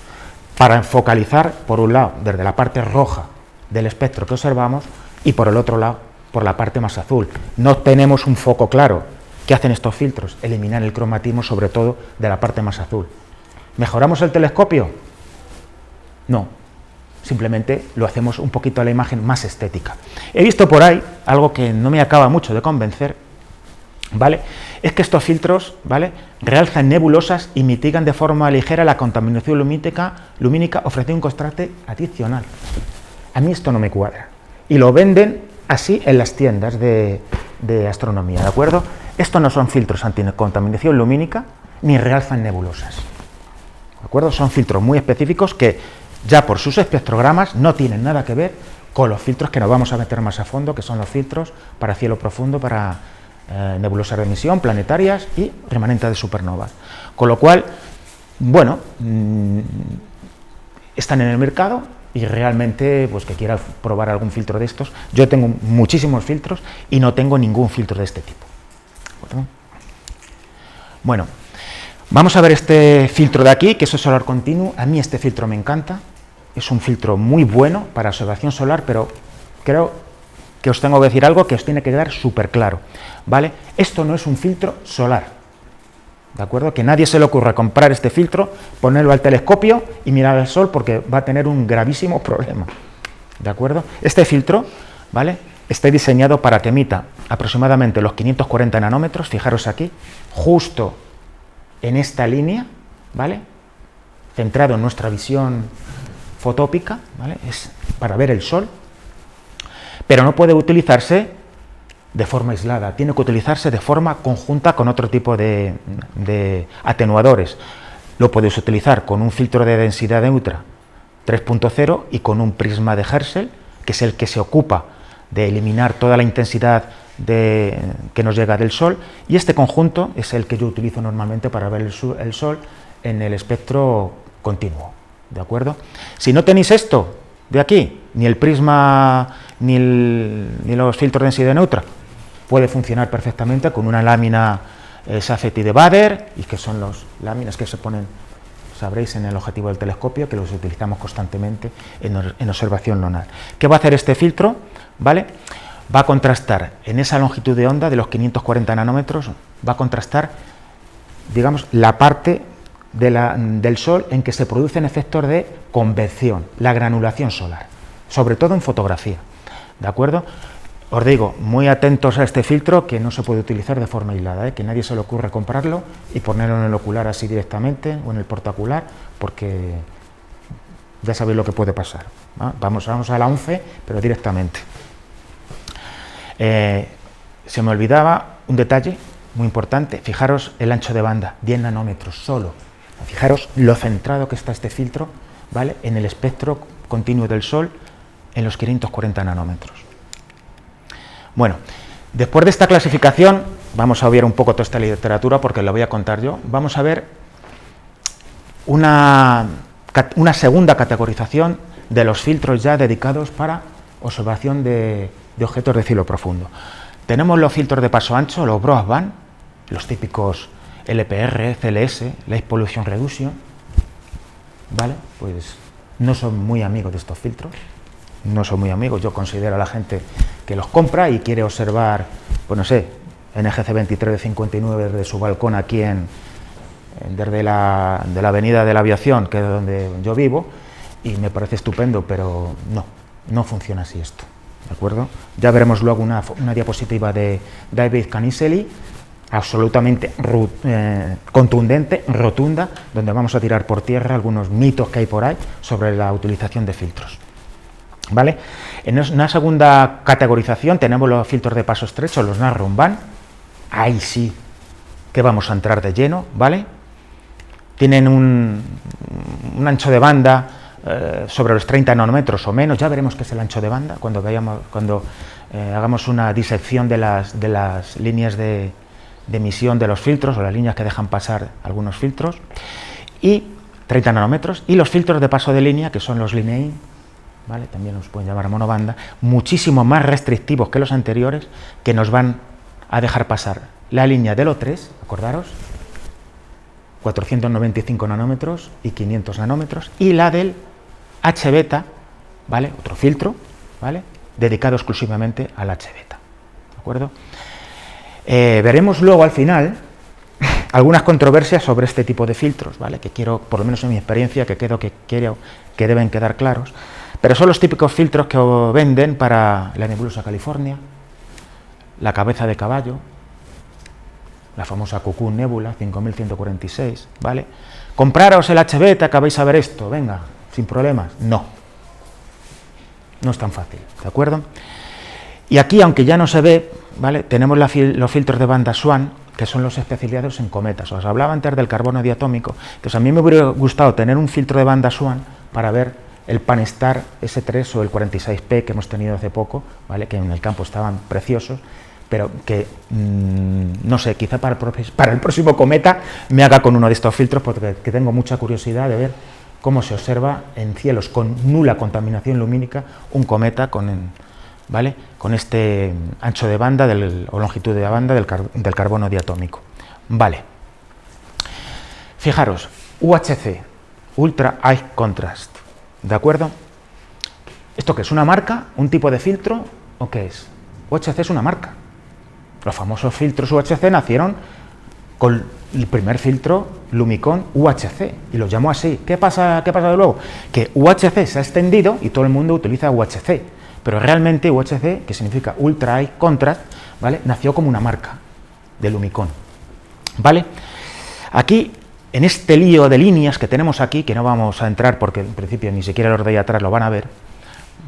para focalizar, por un lado, desde la parte roja del espectro que observamos, y por el otro lado, por la parte más azul. No tenemos un foco claro. ¿Qué hacen estos filtros? Eliminar el cromatismo, sobre todo, de la parte más azul. ¿Mejoramos el telescopio? No. Simplemente lo hacemos un poquito a la imagen más estética. He visto por ahí algo que no me acaba mucho de convencer, ¿vale? Es que estos filtros, ¿vale?, realzan nebulosas y mitigan de forma ligera la contaminación lumínica ofreciendo un contraste adicional. A mí esto no me cuadra. Y lo venden así en las tiendas de astronomía, ¿de acuerdo? Estos no son filtros anticontaminación lumínica ni realzan nebulosas, ¿de acuerdo? Son filtros muy específicos que ya por sus espectrogramas no tienen nada que ver con los filtros que nos vamos a meter más a fondo, que son los filtros para cielo profundo, para nebulosas de emisión, planetarias y remanentes de supernovas. Con lo cual, bueno, están en el mercado y realmente, pues que quiera probar algún filtro de estos, yo tengo muchísimos filtros y no tengo ningún filtro de este tipo. Bueno, vamos a ver este filtro de aquí, que es el solar continuo. A mí este filtro me encanta. Es un filtro muy bueno para observación solar, pero creo que os tengo que decir algo que os tiene que quedar súper claro, ¿vale? Esto no es un filtro solar, ¿de acuerdo? Que nadie se le ocurra comprar este filtro, ponerlo al telescopio y mirar al sol, porque va a tener un gravísimo problema, ¿de acuerdo? Este filtro, ¿vale?, está diseñado para que emita aproximadamente los 540 nanómetros, fijaros aquí, justo en esta línea, ¿vale?, centrado en nuestra visión fotópica, ¿vale?, es para ver el sol, pero no puede utilizarse de forma aislada, tiene que utilizarse de forma conjunta con otro tipo de atenuadores. Lo puedes utilizar con un filtro de densidad neutra 3.0 y con un prisma de Herschel, que es el que se ocupa de eliminar toda la intensidad que nos llega del Sol, y este conjunto es el que yo utilizo normalmente para ver el Sol en el espectro continuo, ¿de acuerdo? Si no tenéis esto de aquí, ni el prisma ni los filtros de densidad neutra, puede funcionar perfectamente con una lámina Safety de Bader, y que son las láminas que se ponen, sabréis, en el objetivo del telescopio, que los utilizamos constantemente en observación lunar. ¿Qué va a hacer este filtro? ¿Vale? Va a contrastar en esa longitud de onda de los 540 nanómetros, va a contrastar, digamos, la parte del Sol en que se producen efectos de convección, la granulación solar, sobre todo en fotografía, ¿de acuerdo? Os digo, muy atentos a este filtro, que no se puede utilizar de forma aislada, que nadie se le ocurre comprarlo y ponerlo en el ocular así directamente o en el portaocular, porque ya sabéis lo que puede pasar, ¿no? Vamos a la 11, pero directamente. Se me olvidaba un detalle muy importante, fijaros el ancho de banda, 10 nanómetros solo. Fijaros lo centrado que está este filtro, ¿vale?, en el espectro continuo del Sol, en los 540 nanómetros. Bueno, después de esta clasificación, vamos a obviar un poco toda esta literatura porque la voy a contar yo. Vamos a ver una segunda categorización de los filtros ya dedicados para observación de objetos de cielo profundo. Tenemos los filtros de paso ancho, los broadband, los típicos LPR, CLS, Light Pollution Reduction, ¿vale? Pues no son muy amigos de estos filtros, no son muy amigos. Yo considero a la gente que los compra y quiere observar, pues no sé, NGC 23 de 59 desde su balcón aquí desde la avenida de la Aviación, que es donde yo vivo, y me parece estupendo, pero no funciona así esto, ¿de acuerdo? Ya veremos luego una diapositiva de David Canisely, absolutamente contundente, rotunda, donde vamos a tirar por tierra algunos mitos que hay por ahí sobre la utilización de filtros, ¿vale? En una segunda categorización tenemos los filtros de paso estrecho, los narrow band. Ahí sí que vamos a entrar de lleno, ¿vale? Tienen un ancho de banda sobre los 30 nanómetros o menos. Ya veremos qué es el ancho de banda cuando hagamos una disección de las líneas de emisión de los filtros, o las líneas que dejan pasar algunos filtros, y 30 nanómetros, y los filtros de paso de línea, que son los Linein, ¿vale? También los pueden llamar monobanda, muchísimo más restrictivos que los anteriores, que nos van a dejar pasar la línea del O3, acordaros, 495 nanómetros y 500 nanómetros, y la del H-beta, ¿vale? Otro filtro, ¿vale? Dedicado exclusivamente al H-beta, ¿de acuerdo? Veremos luego al final algunas controversias sobre este tipo de filtros, ¿vale? Que quiero, por lo menos en mi experiencia, que quiero que deben quedar claros, pero son los típicos filtros que venden para la nebulosa California, la cabeza de caballo, la famosa Cocoon Nebula 5146, ¿vale? Compraros el H-beta que vais a ver esto, venga, sin problemas. No es tan fácil, ¿de acuerdo? Y aquí, aunque ya no se ve, ¿vale? Tenemos los filtros de banda Swan, que son los especializados en cometas. Os hablaba antes del carbono diatómico, entonces a mí me hubiera gustado tener un filtro de banda Swan para ver el Pan-STAR S3 o el 46P que hemos tenido hace poco, ¿vale? Que en el campo estaban preciosos, pero que, no sé, quizá para el próximo cometa me haga con uno de estos filtros, porque tengo mucha curiosidad de ver cómo se observa en cielos con nula contaminación lumínica un cometa ¿vale? Con este ancho de banda o longitud de banda del carbono diatómico. Vale. Fijaros, UHC, Ultra High Contrast, ¿de acuerdo? ¿Esto qué es? ¿Una marca? ¿Un tipo de filtro? ¿O qué es? UHC es una marca. Los famosos filtros UHC nacieron con el primer filtro Lumicon UHC, y los llamó así. ¿Qué pasa de luego? Que UHC se ha extendido y todo el mundo utiliza UHC, pero realmente UHC, que significa Ultra High Contrast, ¿vale? Nació como una marca de Lumicon, ¿vale? Aquí, en este lío de líneas que tenemos aquí, que no vamos a entrar porque en principio ni siquiera los de ahí atrás lo van a ver,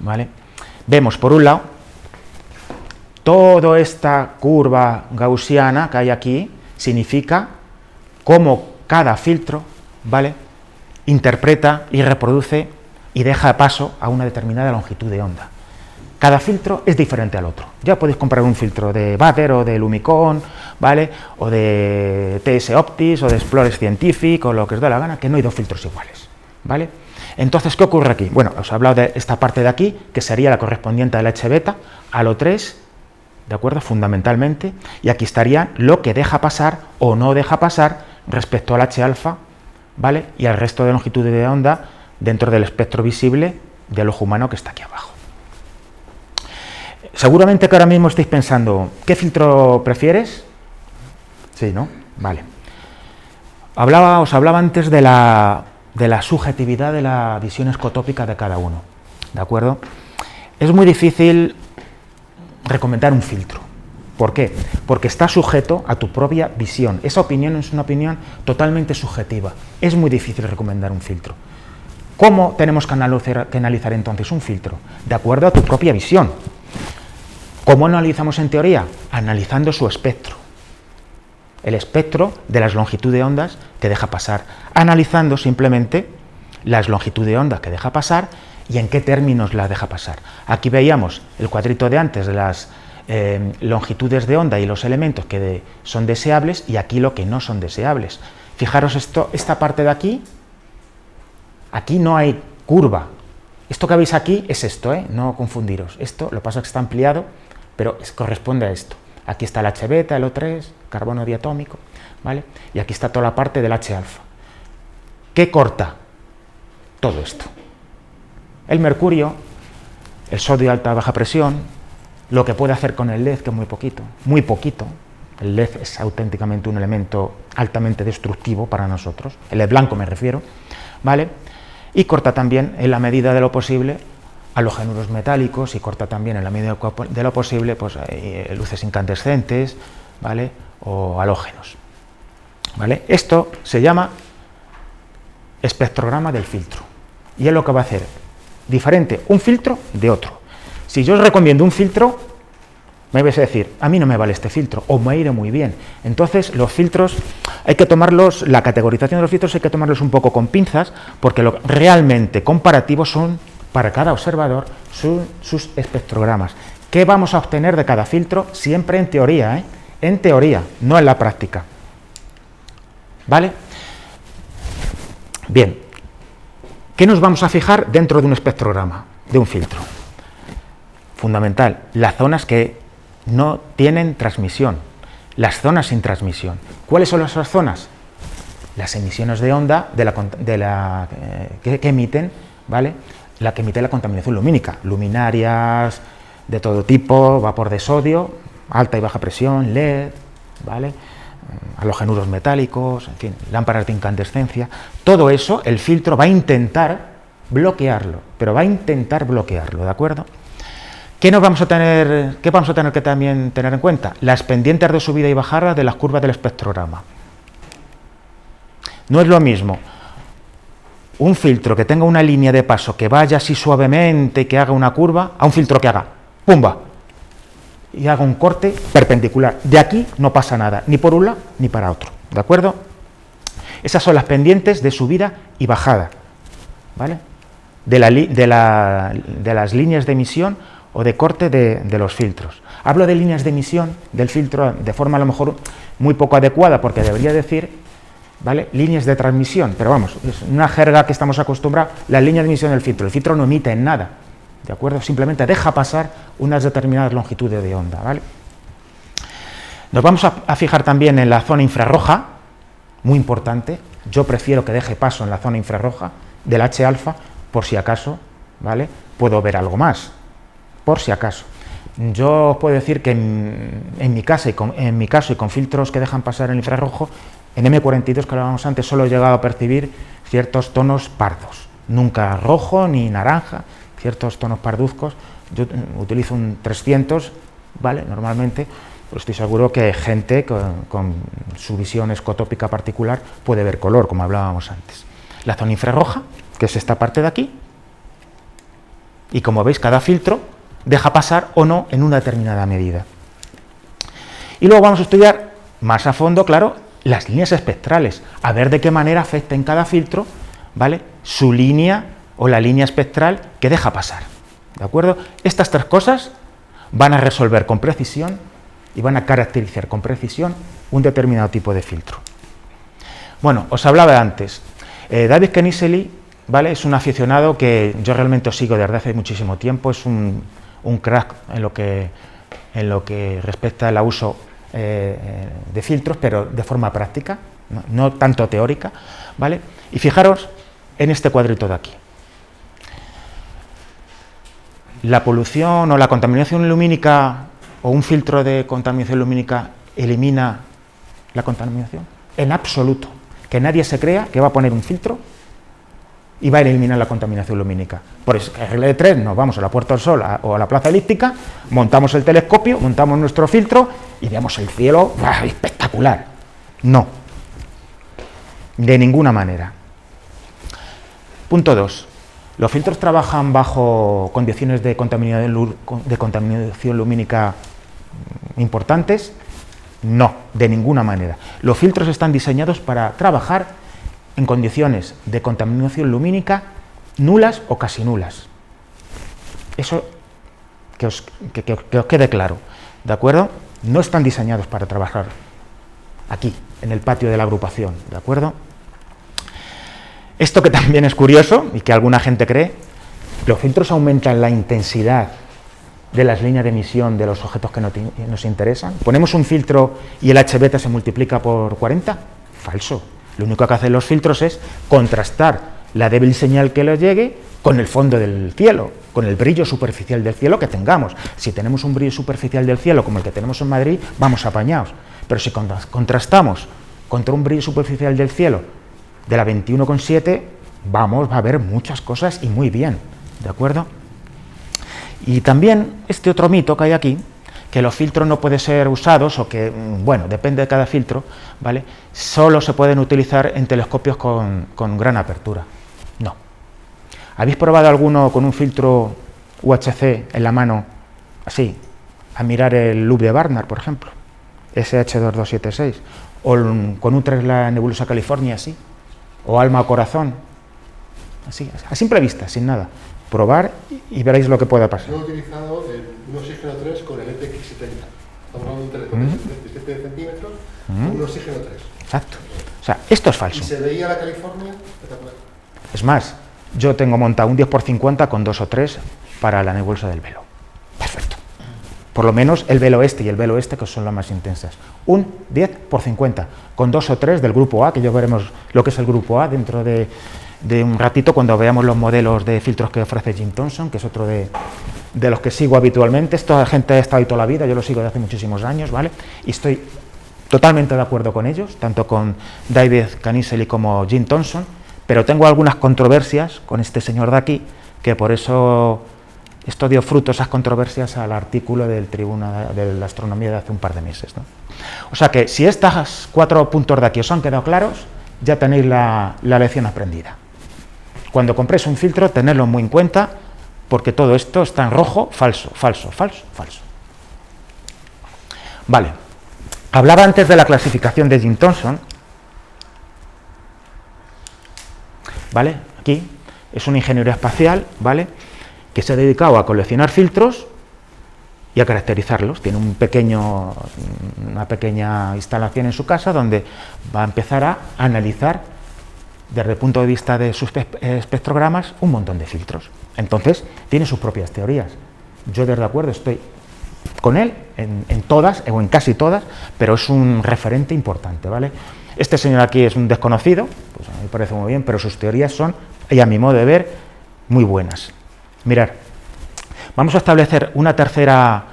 ¿vale? Vemos por un lado toda esta curva gaussiana que hay aquí, significa cómo cada filtro, ¿vale? Interpreta y reproduce y deja paso a una determinada longitud de onda. Cada filtro es diferente al otro. Ya podéis comprar un filtro de Bater o de Lumicon, ¿vale? O de TS Optis o de Explorer Scientific o lo que os dé la gana, que no hay dos filtros iguales, ¿vale? Entonces, ¿qué ocurre aquí? Bueno, os he hablado de esta parte de aquí, que sería la correspondiente al H-beta, al O3, ¿de acuerdo? Fundamentalmente, y aquí estaría lo que deja pasar o no deja pasar respecto al H-alfa, ¿vale? Y al resto de longitudes de onda dentro del espectro visible del ojo humano que está aquí abajo. Seguramente que ahora mismo estáis pensando, ¿qué filtro prefieres? Sí, ¿no? Vale. Os hablaba antes de la subjetividad de la visión escotópica de cada uno, ¿de acuerdo? Es muy difícil recomendar un filtro. ¿Por qué? Porque está sujeto a tu propia visión. Esa opinión es una opinión totalmente subjetiva. Es muy difícil recomendar un filtro. ¿Cómo tenemos que analizar entonces un filtro? De acuerdo a tu propia visión. ¿Cómo analizamos en teoría? Analizando su espectro. El espectro de las longitudes de ondas que deja pasar. Analizando simplemente las longitudes de onda que deja pasar y en qué términos las deja pasar. Aquí veíamos el cuadrito de antes de las longitudes de onda y los elementos que son deseables, y aquí lo que no son deseables. Fijaros esta parte de aquí no hay curva. Esto que veis aquí es esto, no confundiros. Esto, lo que pasa es que está ampliado, pero corresponde a esto. Aquí está el H-beta, el O3, carbono diatómico, ¿vale? Y aquí está toda la parte del H-alfa. ¿Qué corta? Todo esto. El mercurio, el sodio de alta baja presión, lo que puede hacer con el LED, que es muy poquito, muy poquito. El LED es auténticamente un elemento altamente destructivo para nosotros, el LED blanco me refiero, ¿vale? Y corta también, en la medida de lo posible, halogénuros metálicos, y corta también, en la medida de lo posible, pues, luces incandescentes, ¿vale? O halógenos, ¿vale? Esto se llama espectrograma del filtro, y es lo que va a hacer diferente un filtro de otro. Si yo os recomiendo un filtro, me vais a decir, a mí no me vale este filtro, o me iré muy bien. Entonces, los filtros, hay que tomarlos, la categorización de los filtros hay que tomarlos un poco con pinzas, porque lo realmente comparativos son, para cada observador, sus espectrogramas. ¿Qué vamos a obtener de cada filtro? Siempre en teoría, en teoría, no en la práctica. ¿Vale? Bien. ¿Qué nos vamos a fijar dentro de un espectrograma? de un filtro. Fundamental, las zonas que no tienen transmisión, las zonas sin transmisión. ¿Cuáles son esas zonas? Las emisiones de onda que emiten, ¿vale? La que emite la contaminación lumínica, luminarias de todo tipo, vapor de sodio, alta y baja presión, LED, ¿vale? Halogenuros metálicos, en fin, lámparas de incandescencia. Todo eso el filtro va a intentar bloquearlo, pero va a intentar bloquearlo, ¿de acuerdo? ¿Qué vamos a tener que también tener en cuenta? Las pendientes de subida y bajada de las curvas del espectrograma. No es lo mismo un filtro que tenga una línea de paso que vaya así suavemente y que haga una curva, a un filtro que haga ¡pumba! Y haga un corte perpendicular. De aquí no pasa nada, ni por un lado ni para otro, ¿de acuerdo? Esas son las pendientes de subida y bajada, ¿vale? De las líneas de emisión o de corte de los filtros. Hablo de líneas de emisión del filtro de forma a lo mejor muy poco adecuada, porque debería decir, ¿vale?, líneas de transmisión, pero vamos, es una jerga que estamos acostumbrados, las líneas de emisión del filtro. El filtro no emite en nada, ¿de acuerdo? Simplemente deja pasar unas determinadas longitudes de onda, ¿vale? Nos vamos a fijar también en la zona infrarroja, muy importante. Yo prefiero que deje paso en la zona infrarroja del H-alfa, por si acaso, ¿vale?, puedo ver algo más, por si acaso. Yo os puedo decir que en mi caso y con filtros que dejan pasar el infrarrojo, en M42, que hablábamos antes, solo he llegado a percibir ciertos tonos pardos, nunca rojo ni naranja, ciertos tonos parduzcos. Yo utilizo un 300, ¿vale?, normalmente, pues estoy seguro que gente con su visión escotópica particular puede ver color, como hablábamos antes. La zona infrarroja, que es esta parte de aquí, y como veis, cada filtro deja pasar o no en una determinada medida. Y luego vamos a estudiar más a fondo, claro, las líneas espectrales, a ver de qué manera afecta en cada filtro, ¿vale?, su línea o la línea espectral que deja pasar, ¿de acuerdo? Estas tres cosas van a resolver con precisión y van a caracterizar con precisión un determinado tipo de filtro. Bueno, os hablaba antes, David Knizzeli, ¿vale?, es un aficionado que yo realmente os sigo desde hace muchísimo tiempo, es un crack en lo que respecta al uso de filtros, pero de forma práctica, no tanto teórica, ¿vale? Y fijaros en este cuadrito de aquí. La polución o la contaminación lumínica o un filtro de contaminación lumínica elimina la contaminación. En absoluto. Que nadie se crea que va a poner un filtro y va a eliminar la contaminación lumínica. Por eso, en regla de 3, nos vamos a la Puerta del Sol o a la Plaza Elíptica, montamos el telescopio, montamos nuestro filtro y vemos el cielo espectacular. No, de ninguna manera. Punto 2. ¿Los filtros trabajan bajo condiciones de contaminación lumínica importantes? No, de ninguna manera. Los filtros están diseñados para trabajar en condiciones de contaminación lumínica nulas o casi nulas. Eso que os quede claro, ¿de acuerdo? No están diseñados para trabajar aquí, en el patio de la agrupación, ¿de acuerdo? Esto que también es curioso y que alguna gente cree, los filtros aumentan la intensidad de las líneas de emisión de los objetos que nos interesan. Ponemos un filtro y el H-beta se multiplica por 40. Falso. Lo único que hacen los filtros es contrastar la débil señal que les llegue con el fondo del cielo, con el brillo superficial del cielo que tengamos. Si tenemos un brillo superficial del cielo como el que tenemos en Madrid, vamos apañados. Pero si contrastamos contra un brillo superficial del cielo de la 21,7, va a ver muchas cosas y muy bien, ¿de acuerdo? Y también este otro mito que hay aquí, que los filtros no pueden ser usados, o que, bueno, depende de cada filtro, ¿vale?, solo se pueden utilizar en telescopios con gran apertura. No. ¿Habéis probado alguno con un filtro UHC en la mano, así, a mirar el Loop de Barnard, por ejemplo, SH2276, o con un Tesla Nebulosa California, así, o Alma o Corazón, así, a simple vista, sin nada? Probar y veréis lo que pueda pasar. Yo he utilizado un oxígeno 3 con el ETX70. Estamos hablando de un telescopio de 77 centímetros con un oxígeno 3. Exacto. O sea, esto es falso. Y se veía la California espectacular. Es más, yo tengo montado un 10x50 con 2 o 3 para la nebulosa del velo. Perfecto. Por lo menos el velo este y el velo este, que son las más intensas. Un 10x50 con 2 o 3 del grupo A, que ya veremos lo que es el grupo A dentro de un ratito cuando veamos los modelos de filtros que ofrece Jim Thompson, que es otro de los que sigo habitualmente. Esta gente ha estado ahí toda la vida, yo lo sigo desde hace muchísimos años, ¿vale? Y estoy totalmente de acuerdo con ellos, tanto con David Canisely como Jim Thompson, pero tengo algunas controversias con este señor de aquí, que por eso esto dio fruto, esas controversias, al artículo del Tribuna de la Astronomía de hace un par de meses, ¿no? O sea que si estos 4 puntos de aquí os han quedado claros, ya tenéis la lección aprendida. Cuando compréis un filtro, tenedlo muy en cuenta, porque todo esto está en rojo, falso, falso, falso, falso. Vale. Hablaba antes de la clasificación de Jim Thompson. ¿Vale? Aquí es un ingeniero espacial, ¿vale?, que se ha dedicado a coleccionar filtros y a caracterizarlos. Tiene una pequeña instalación en su casa donde va a empezar a analizar, desde el punto de vista de sus espectrogramas, un montón de filtros. Entonces, tiene sus propias teorías. Yo, de acuerdo, estoy con él en todas, o en casi todas, pero es un referente importante, ¿vale? Este señor aquí es un desconocido, pues a mí me parece muy bien, pero sus teorías son, y a mi modo de ver, muy buenas. Mirad, vamos a establecer una tercera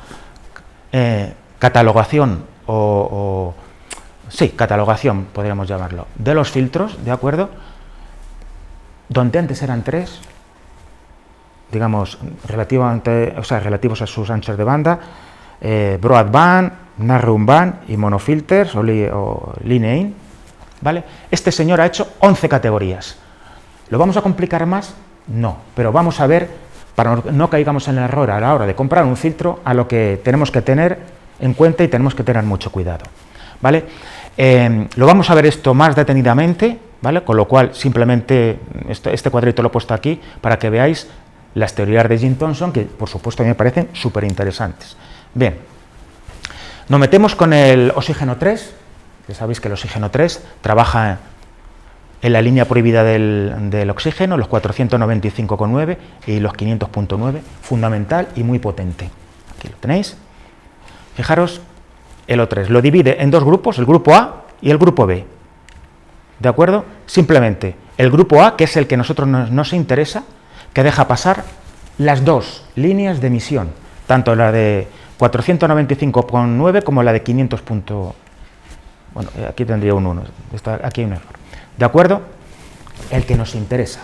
catalogación, sí, catalogación, podríamos llamarlo, de los filtros, ¿de acuerdo? Donde antes eran 3, digamos, relativos a sus anchos de banda, broadband, narrowband y monofilters o line-in, ¿vale? Este señor ha hecho 11 categorías. ¿Lo vamos a complicar más? No, pero vamos a ver, para no caigamos en el error a la hora de comprar un filtro, a lo que tenemos que tener en cuenta y tenemos que tener mucho cuidado, ¿vale? Lo vamos a ver esto más detenidamente, ¿vale? Con lo cual, simplemente, este cuadrito lo he puesto aquí para que veáis las teorías de Jim Thompson, que por supuesto a mí me parecen súper interesantes. Bien, nos metemos con el oxígeno 3, que sabéis que el oxígeno 3 trabaja en la línea prohibida del oxígeno, los 495,9 y los 500,9, fundamental y muy potente. Aquí lo tenéis. Fijaros, el O3 lo divide en 2 grupos, el grupo A y el grupo B. ¿De acuerdo? Simplemente el grupo A, que es el que a nosotros nos interesa, que deja pasar las 2 líneas de emisión, tanto la de 495,9 como la de 500. Bueno, aquí tendría un 1, aquí hay un error. ¿De acuerdo? El que nos interesa.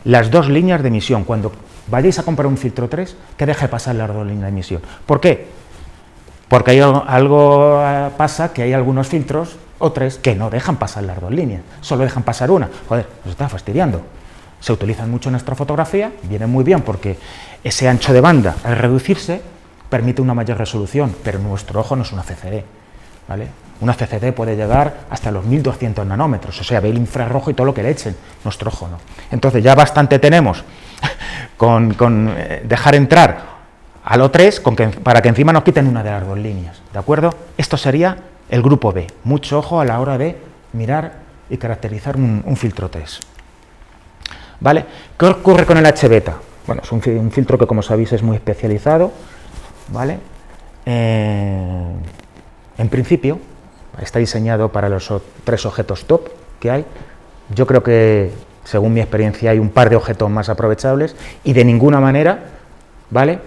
Las 2 líneas de emisión. Cuando vayáis a comprar un filtro 3, que deje pasar las 2 líneas de emisión. ¿Por qué? Porque hay algo pasa, que hay algunos filtros o 3 que no dejan pasar las 2 líneas, solo dejan pasar una. Joder, nos está fastidiando. Se utilizan mucho en nuestra fotografía, viene muy bien porque ese ancho de banda, al reducirse, permite una mayor resolución, pero nuestro ojo no es una CCD, ¿vale? Una CCD puede llegar hasta los 1200 nanómetros, o sea, ve el infrarrojo y todo lo que le echen, nuestro ojo no. Entonces ya bastante tenemos con dejar entrar al O3 para que encima nos quiten una de las 2 líneas, ¿de acuerdo? Esto sería el grupo B, mucho ojo a la hora de mirar y caracterizar un filtro 3. ¿Vale? ¿Qué ocurre con el H-beta? Bueno, es un filtro que, como sabéis, es muy especializado, ¿vale? En principio, está diseñado para los 3 objetos top que hay. Yo creo que, según mi experiencia, hay un par de objetos más aprovechables y de ninguna manera, ¿vale?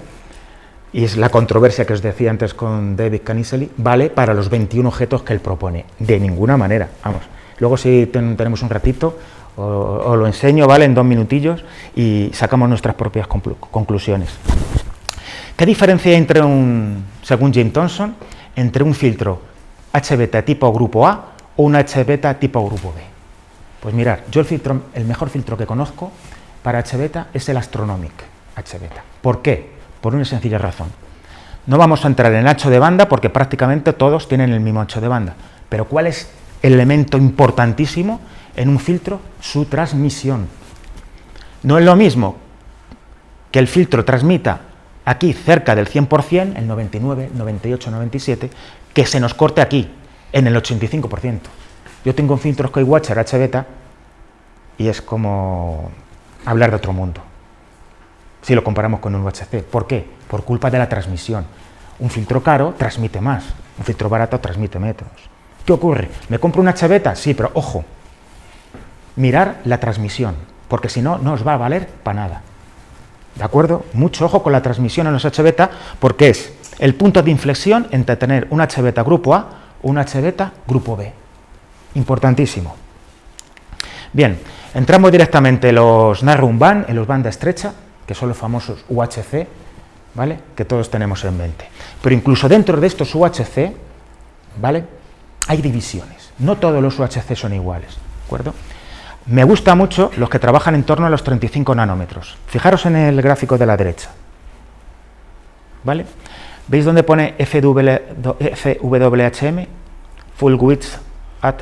Y es la controversia que os decía antes con David Canisely, vale para los 21 objetos que él propone. De ninguna manera, vamos. Luego, si tenemos un ratito, os lo enseño, ¿vale? En 2 minutillos y sacamos nuestras propias conclusiones. ¿Qué diferencia hay según Jim Thompson, entre un filtro H-beta tipo grupo A o un H-beta tipo grupo B? Pues mirad, yo el mejor filtro que conozco para H-beta es el Astronomic H-beta. ¿Por qué? Por una sencilla razón. No vamos a entrar en ancho de banda porque prácticamente todos tienen el mismo ancho de banda. Pero ¿cuál es el elemento importantísimo en un filtro? Su transmisión. No es lo mismo que el filtro transmita aquí cerca del 100%, el 99, 98, 97, que se nos corte aquí, en el 85%. Yo tengo un filtro SkyWatcher H-beta y es como hablar de otro mundo, si lo comparamos con un UHC. ¿Por qué? Por culpa de la transmisión. Un filtro caro transmite más, un filtro barato transmite menos. ¿Qué ocurre? ¿Me compro una HBeta? Sí, pero ojo, mirar la transmisión, porque si no, no os va a valer para nada. ¿De acuerdo? Mucho ojo con la transmisión en los HBeta, porque es el punto de inflexión entre tener un HBeta grupo A o un HBeta grupo B. Importantísimo. Bien, entramos directamente en los narrowband, en los banda estrecha, que son los famosos UHC, ¿vale? Que todos tenemos en mente. Pero incluso dentro de estos UHC, ¿vale?, hay divisiones. No todos los UHC son iguales, ¿de acuerdo? Me gusta mucho los que trabajan en torno a los 35 nanómetros. Fijaros en el gráfico de la derecha, ¿vale? ¿Veis dónde pone FWHM? Full width at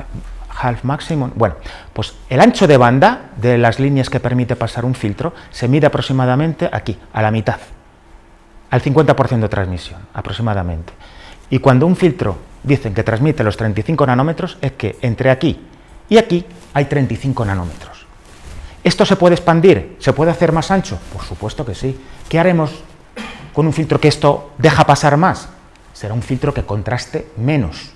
half maximum. Bueno, pues el ancho de banda de las líneas que permite pasar un filtro se mide aproximadamente aquí, a la mitad, al 50% de transmisión, aproximadamente. Y cuando un filtro dicen que transmite los 35 nanómetros, es que entre aquí y aquí hay 35 nanómetros. ¿Esto se puede expandir? ¿Se puede hacer más ancho? Por supuesto que sí. ¿Qué haremos con un filtro que esto deja pasar más? Será un filtro que contraste menos.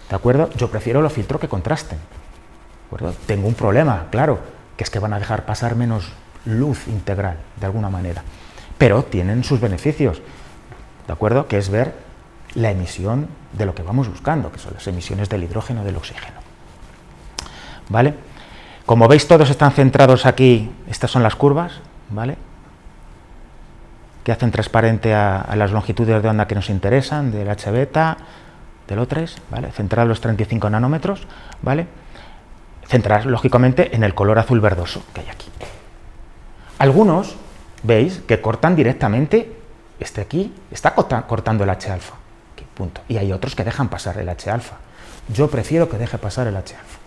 ¿De acuerdo? Yo prefiero los filtros que contrasten. ¿De acuerdo? Tengo un problema, claro, que es que van a dejar pasar menos luz integral, de alguna manera. Pero tienen sus beneficios, ¿de acuerdo? Que es ver la emisión de lo que vamos buscando, que son las emisiones del hidrógeno y del oxígeno. ¿Vale? Como veis, todos están centrados aquí, estas son las curvas, ¿vale?, que hacen transparente a las longitudes de onda que nos interesan, del H-beta, del O3, ¿vale?, centrar los 35 nanómetros, ¿vale?, centrar, lógicamente, en el color azul verdoso que hay aquí. Algunos, veis, que cortan directamente, este aquí está cortando el H-alfa, punto, y hay otros que dejan pasar el H-alfa. Yo prefiero que deje pasar el H-alfa.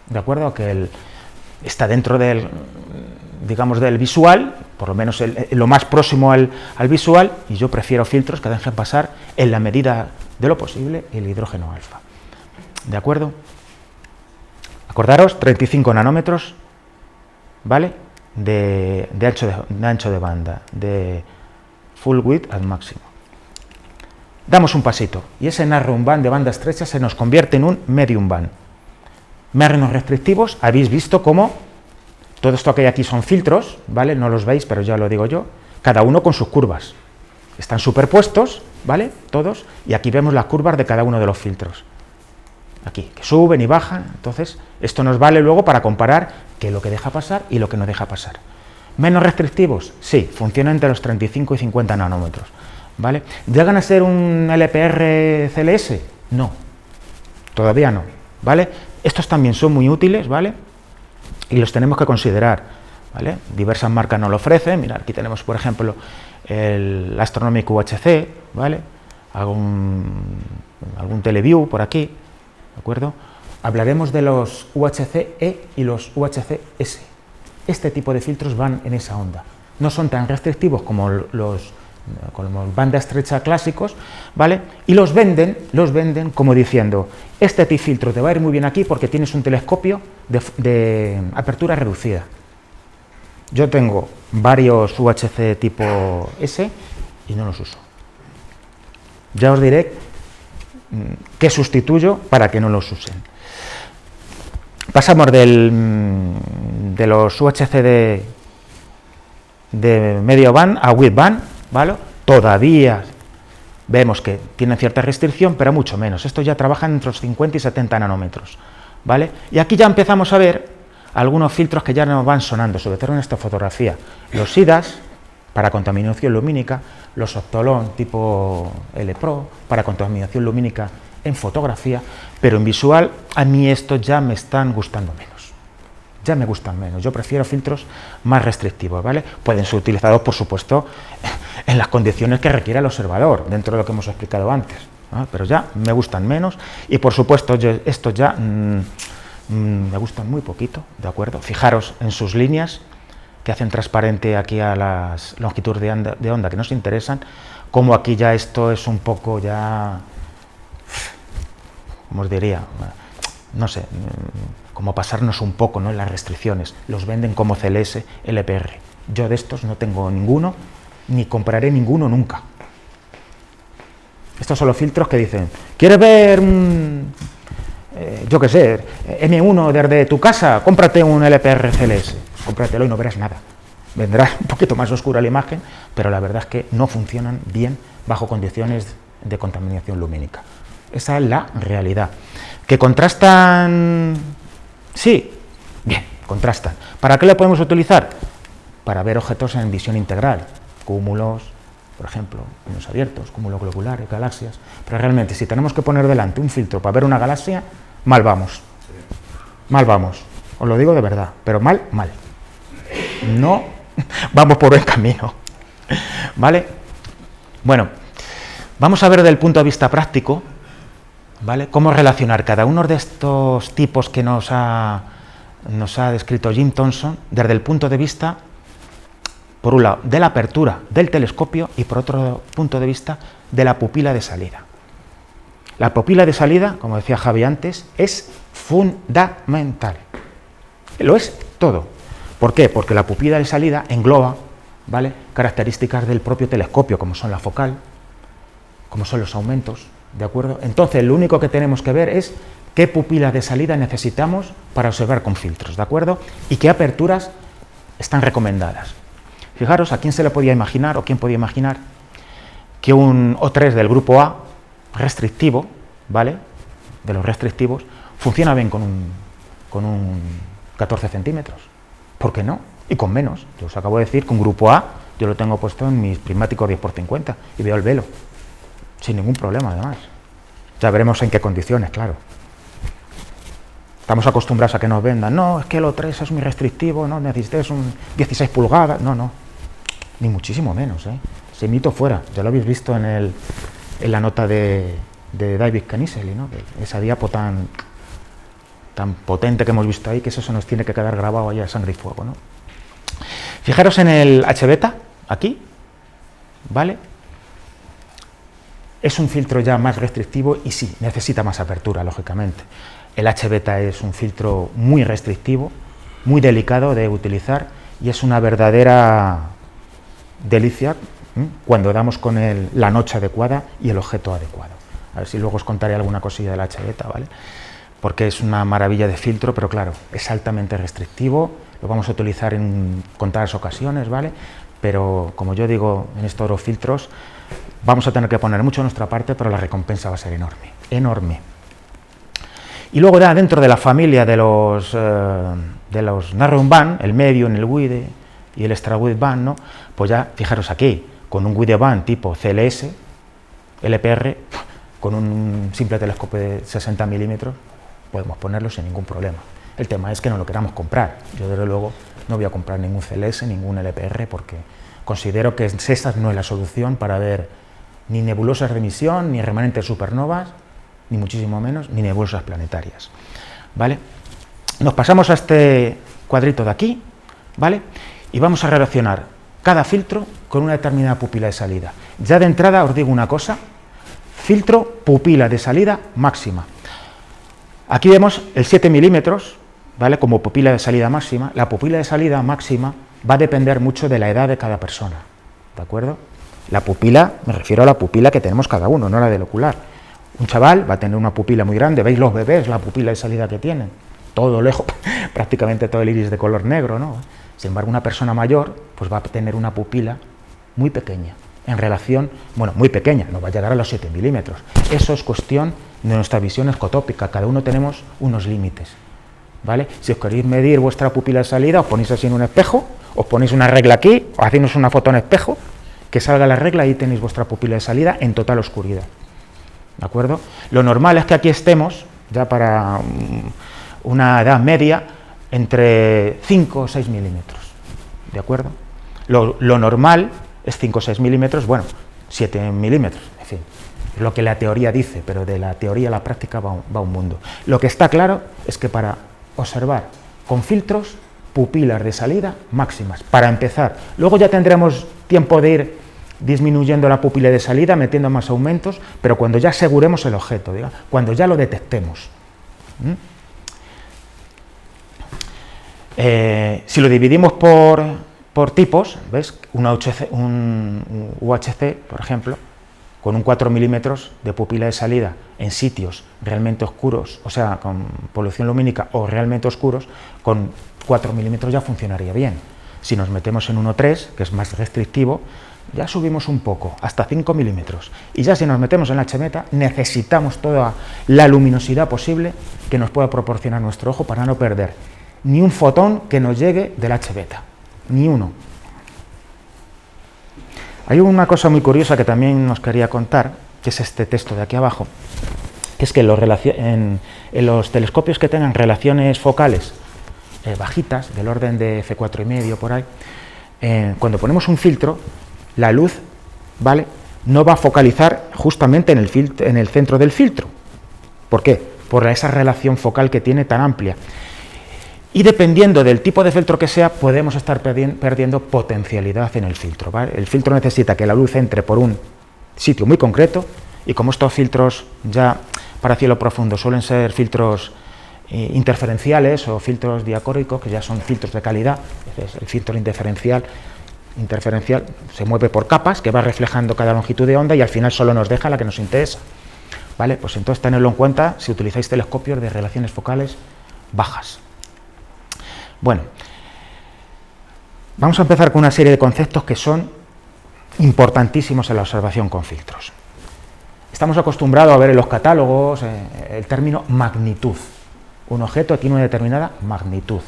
¿De acuerdo? Que está dentro del, digamos, del visual, por lo menos lo más próximo al visual, y yo prefiero filtros que dejen pasar, en la medida de lo posible, el hidrógeno alfa. ¿De acuerdo? Acordaros, 35 nanómetros, ¿vale?, de ancho de banda, de full width al máximo. Damos un pasito, y ese narrowband de banda estrecha se nos convierte en un medium band. Menos restrictivos, habéis visto cómo todo esto que hay aquí son filtros, ¿vale? No los veis, pero ya lo digo yo, cada uno con sus curvas. Están superpuestos, ¿vale?, todos, y aquí vemos las curvas de cada uno de los filtros. Aquí, que suben y bajan, entonces esto nos vale luego para comparar qué es lo que deja pasar y lo que no deja pasar. ¿Menos restrictivos? Sí, funcionan entre los 35 y 50 nanómetros, ¿vale? ¿Llegan a ser un LPR CLS? No, todavía no, ¿vale? Estos también son muy útiles, ¿vale?, y los tenemos que considerar, ¿vale? Diversas marcas nos lo ofrecen. Mirad, aquí tenemos, por ejemplo, el Astronomic UHC, ¿vale?, algún Teleview por aquí, ¿de acuerdo? Hablaremos de los UHC-E y los UHC-S. Este tipo de filtros van en esa onda. No son tan restrictivos como los banda estrecha clásicos, ¿vale? Y los venden como diciendo, este filtro te va a ir muy bien aquí porque tienes un telescopio de apertura reducida. Yo tengo varios UHC tipo S y no los uso. Ya os diré qué sustituyo para que no los usen. Pasamos de los UHC de medio band a width band, ¿vale? Todavía vemos que tienen cierta restricción, pero mucho menos. Estos ya trabajan entre los 50 y 70 nanómetros, ¿vale? Y aquí ya empezamos a ver algunos filtros que ya nos van sonando, sobre todo en esta fotografía. Los SIDAS, para contaminación lumínica, los Optolon tipo L-Pro, para contaminación lumínica en fotografía, pero en visual a mí estos ya me están gustando menos. Ya me gustan menos, yo prefiero filtros más restrictivos, ¿vale? Pueden ser utilizados, por supuesto, en las condiciones que requiera el observador, dentro de lo que hemos explicado antes, ¿no? Pero ya me gustan menos y, por supuesto, estos ya me gustan muy poquito, ¿de acuerdo? Fijaros en sus líneas, que hacen transparente aquí a las longitudes de onda que nos interesan, como aquí ya esto es un poco ya, ¿cómo os diría? No sé, como pasarnos un poco, ¿no?, en las restricciones. Los venden como CLS, LPR. Yo de estos no tengo ninguno, ni compraré ninguno nunca. Estos son los filtros que dicen, ¿quieres ver yo qué sé, M1 desde tu casa? Cómprate un LPR CLS. Cómpratelo y no verás nada. Vendrá un poquito más oscura la imagen, pero la verdad es que no funcionan bien bajo condiciones de contaminación lumínica. Esa es la realidad. ¿Que contrastan? Sí, bien, contrastan. ¿Para qué lo podemos utilizar? Para ver objetos en visión integral, cúmulos, por ejemplo, cúmulos abiertos, cúmulos globulares, galaxias. Pero realmente, si tenemos que poner delante un filtro para ver una galaxia, mal vamos. Mal vamos. Os lo digo de verdad, pero mal. No vamos por buen camino. ¿Vale? Bueno, vamos a ver desde el punto de vista práctico, ¿vale?, cómo relacionar cada uno de estos tipos que nos ha descrito Jim Thomson desde el punto de vista, por un lado, de la apertura del telescopio y por otro punto de vista de la pupila de salida. La pupila de salida, como decía Javi antes, es fundamental. Lo es todo. ¿Por qué? Porque la pupila de salida engloba, ¿vale?, características del propio telescopio, como son la focal, como son los aumentos, ¿de acuerdo? Entonces, lo único que tenemos que ver es qué pupila de salida necesitamos para observar con filtros, ¿de acuerdo? Y qué aperturas están recomendadas. Fijaros, ¿a quién se le podía imaginar o quién podía imaginar que un O3 del grupo A restrictivo, ¿vale?, de los restrictivos, funciona bien con un 14 centímetros? ¿Por qué no? Y con menos. Yo os acabo de decir que un grupo A yo lo tengo puesto en mis prismáticos 10x50 y veo el velo, sin ningún problema además. Ya veremos en qué condiciones, claro. Estamos acostumbrados a que nos vendan, no, es que el O3 es muy restrictivo, no, necesitas un 16 pulgadas, no, ni muchísimo menos, ese mito fuera, ya lo habéis visto en la nota de David Canisely, ¿no?, esa diapo tan potente que hemos visto ahí, que eso nos tiene que quedar grabado ahí a sangre y fuego, ¿no? Fijaros en el H-beta, aquí, ¿vale? Es un filtro ya más restrictivo y sí, necesita más apertura, lógicamente. El H-beta es un filtro muy restrictivo, muy delicado de utilizar y es una verdadera delicia cuando damos con la noche adecuada y el objeto adecuado. A ver si luego os contaré alguna cosilla del H-beta, ¿vale?, porque es una maravilla de filtro, pero claro, es altamente restrictivo, lo vamos a utilizar en contadas ocasiones, ¿vale?, pero como yo digo en estos dos filtros, vamos a tener que poner mucho de nuestra parte, pero la recompensa va a ser enorme. Y luego ya dentro de la familia de los narrow band, el medium, el wide y el extra wide band, ¿no?, pues ya fijaros aquí, con un wide band tipo CLS, LPR, con un simple telescopio de 60 milímetros, podemos ponerlo sin ningún problema. El tema es que no lo queramos comprar. Yo desde luego no voy a comprar ningún CLS, ningún LPR, porque considero que esa no es la solución para ver ni nebulosas de emisión, ni remanentes supernovas, ni muchísimo menos, ni nebulosas planetarias, ¿vale? Nos pasamos a este cuadrito de aquí, ¿vale?, y vamos a relacionar cada filtro con una determinada pupila de salida. Ya de entrada os digo una cosa, filtro pupila de salida máxima. Aquí vemos el 7 milímetros, ¿vale?, como pupila de salida máxima. La pupila de salida máxima va a depender mucho de la edad de cada persona, ¿de acuerdo? La pupila, me refiero a la pupila que tenemos cada uno, no la del ocular. Un chaval va a tener una pupila muy grande, ¿veis los bebés, la pupila de salida que tienen? Todo lejos, prácticamente todo el iris de color negro, ¿no? Sin embargo, una persona mayor pues va a tener una pupila muy pequeña, en relación, bueno, muy pequeña, no va a llegar a los 7 milímetros. Eso es cuestión de nuestra visión escotópica, cada uno tenemos unos límites, ¿vale? Si os queréis medir vuestra pupila de salida, os ponéis así en un espejo, os ponéis una regla aquí, o hacéis una foto en espejo, que salga la regla y tenéis vuestra pupila de salida en total oscuridad, ¿de acuerdo? Lo normal es que aquí estemos, ya para una edad media, entre 5 o 6 milímetros, ¿de acuerdo? Lo normal es 5 o 6 milímetros, bueno, 7 milímetros, en fin, es lo que la teoría dice, pero de la teoría a la práctica va un mundo. Lo que está claro es que para observar con filtros, pupilas de salida máximas, para empezar. Luego ya tendremos tiempo de ir disminuyendo la pupila de salida, metiendo más aumentos, pero cuando ya aseguremos el objeto, cuando ya lo detectemos. Si lo dividimos por tipos, ¿ves? Un UHC, por ejemplo, con un 4 milímetros de pupila de salida en sitios realmente oscuros, o sea, con polución lumínica o realmente oscuros, con 4 milímetros ya funcionaría bien. Si nos metemos en 1.3, que es más restrictivo, ya subimos un poco, hasta 5 milímetros. Y ya si nos metemos en la H-beta, necesitamos toda la luminosidad posible que nos pueda proporcionar nuestro ojo para no perder ni un fotón que nos llegue del H-beta, ni uno. Hay una cosa muy curiosa que también nos quería contar, que es este texto de aquí abajo, que es que en los telescopios que tengan relaciones focales bajitas, del orden de f4,5 por ahí, cuando ponemos un filtro, la luz, ¿vale?, no va a focalizar justamente en el centro del filtro. ¿Por qué? Por esa relación focal que tiene tan amplia. Y dependiendo del tipo de filtro que sea, podemos estar perdiendo potencialidad en el filtro, ¿vale? El filtro necesita que la luz entre por un sitio muy concreto, y como estos filtros ya para cielo profundo suelen ser filtros interferenciales o filtros diacóricos, que ya son filtros de calidad, el filtro interferencial se mueve por capas, que va reflejando cada longitud de onda y al final solo nos deja la que nos interesa, ¿vale? Pues entonces tenedlo en cuenta si utilizáis telescopios de relaciones focales bajas. Bueno, vamos a empezar con una serie de conceptos que son importantísimos en la observación con filtros. Estamos acostumbrados a ver en los catálogos el término magnitud. Un objeto tiene una determinada magnitud,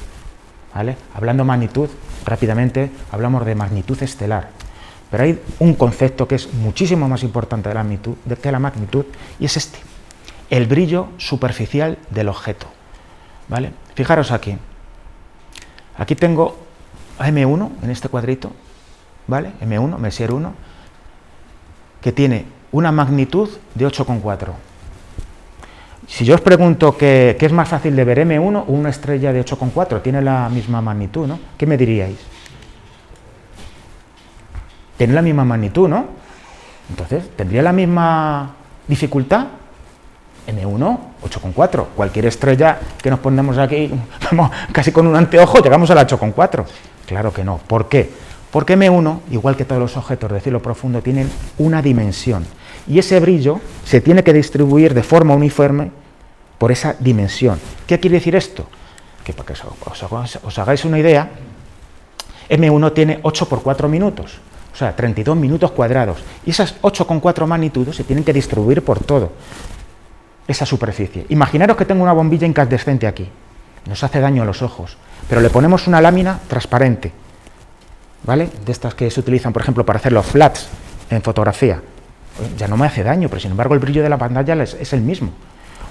¿vale? Hablando de magnitud, rápidamente hablamos de magnitud estelar, pero hay un concepto que es muchísimo más importante que la magnitud, y es este: el brillo superficial del objeto, ¿vale? Fijaros aquí. Aquí tengo a M1 en este cuadrito, ¿vale? M1, Messier 1, que tiene una magnitud de 8,4. Si yo os pregunto qué es más fácil de ver, M1 o una estrella de 8,4, tiene la misma magnitud, ¿no? ¿Qué me diríais? Tiene la misma magnitud, ¿no? Entonces, ¿tendría la misma dificultad? M1, 8,4. Cualquier estrella que nos ponemos aquí, vamos, casi con un anteojo, llegamos a la 8,4. Claro que no. ¿Por qué? Porque M1, igual que todos los objetos de cielo profundo, tienen una dimensión. Y ese brillo se tiene que distribuir de forma uniforme por esa dimensión. ¿Qué quiere decir esto? Que para que os hagáis una idea, M1 tiene 8 por 4 minutos, o sea, 32 minutos cuadrados. Y esas 8,4 magnitudes se tienen que distribuir por todo esa superficie. Imaginaros que tengo una bombilla incandescente aquí, nos hace daño a los ojos, pero le ponemos una lámina transparente, ¿vale? De estas que se utilizan, por ejemplo, para hacer los flats en fotografía. Ya no me hace daño, pero sin embargo el brillo de la pantalla es el mismo.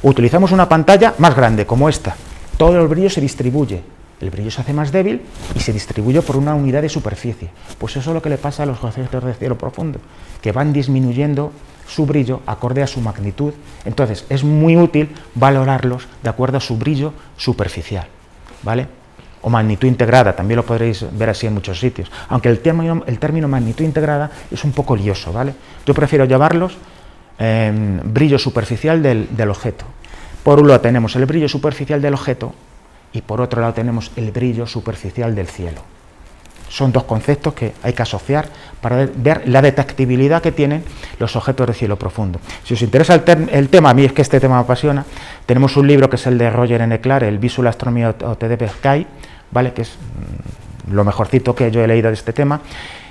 Utilizamos una pantalla más grande, como esta. Todo el brillo se distribuye. El brillo se hace más débil y se distribuye por una unidad de superficie. Pues eso es lo que le pasa a los objetos de cielo profundo, que van disminuyendo su brillo acorde a su magnitud. Entonces es muy útil valorarlos de acuerdo a su brillo superficial, ¿vale? O magnitud integrada, también lo podréis ver así en muchos sitios, aunque el término magnitud integrada es un poco lioso, ¿vale? Yo prefiero llamarlos brillo superficial del objeto. Por un lado tenemos el brillo superficial del objeto y por otro lado tenemos el brillo superficial del cielo. Son dos conceptos que hay que asociar para ver la detectabilidad que tienen los objetos de cielo profundo. Si os interesa el tema, a mí es que este tema me apasiona, tenemos un libro que es el de Roger N. Clark, el Visual Astronomy of the Deep Sky, ¿vale?, que es lo mejorcito que yo he leído de este tema,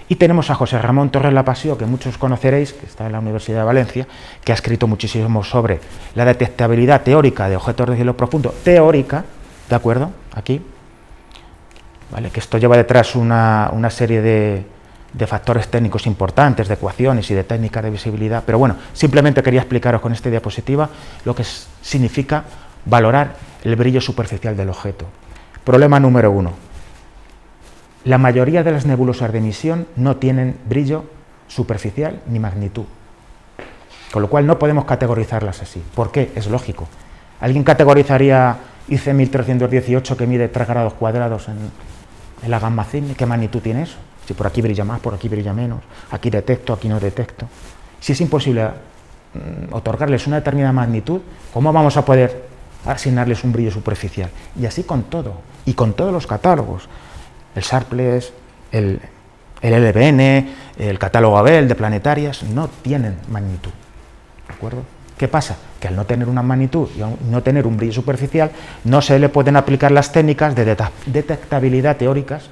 y tenemos a José Ramón Torres Lapassió, que muchos conoceréis, que está en la Universidad de Valencia, que ha escrito muchísimo sobre la detectabilidad teórica de objetos de cielo profundo, teórica, ¿de acuerdo?, aquí, ¿vale?, que esto lleva detrás una serie de factores técnicos importantes, de ecuaciones y de técnicas de visibilidad, pero bueno, simplemente quería explicaros con esta diapositiva lo que significa valorar el brillo superficial del objeto. Problema número 1. La mayoría de las nebulosas de emisión no tienen brillo superficial ni magnitud, con lo cual no podemos categorizarlas así. ¿Por qué? Es lógico. ¿Alguien categorizaría IC 1318 que mide 3 grados cuadrados en la gamma Cygni? ¿Qué magnitud tiene eso? Si por aquí brilla más, por aquí brilla menos, aquí detecto, aquí no detecto. Si es imposible otorgarles una determinada magnitud, ¿cómo vamos a poder asignarles un brillo superficial. Y así con todo, y con todos los catálogos. El Sharpless, el LBN, el catálogo Abel de planetarias, no tienen magnitud. ¿De acuerdo? ¿Qué pasa? Que al no tener una magnitud y no tener un brillo superficial, no se le pueden aplicar las técnicas de detectabilidad teóricas,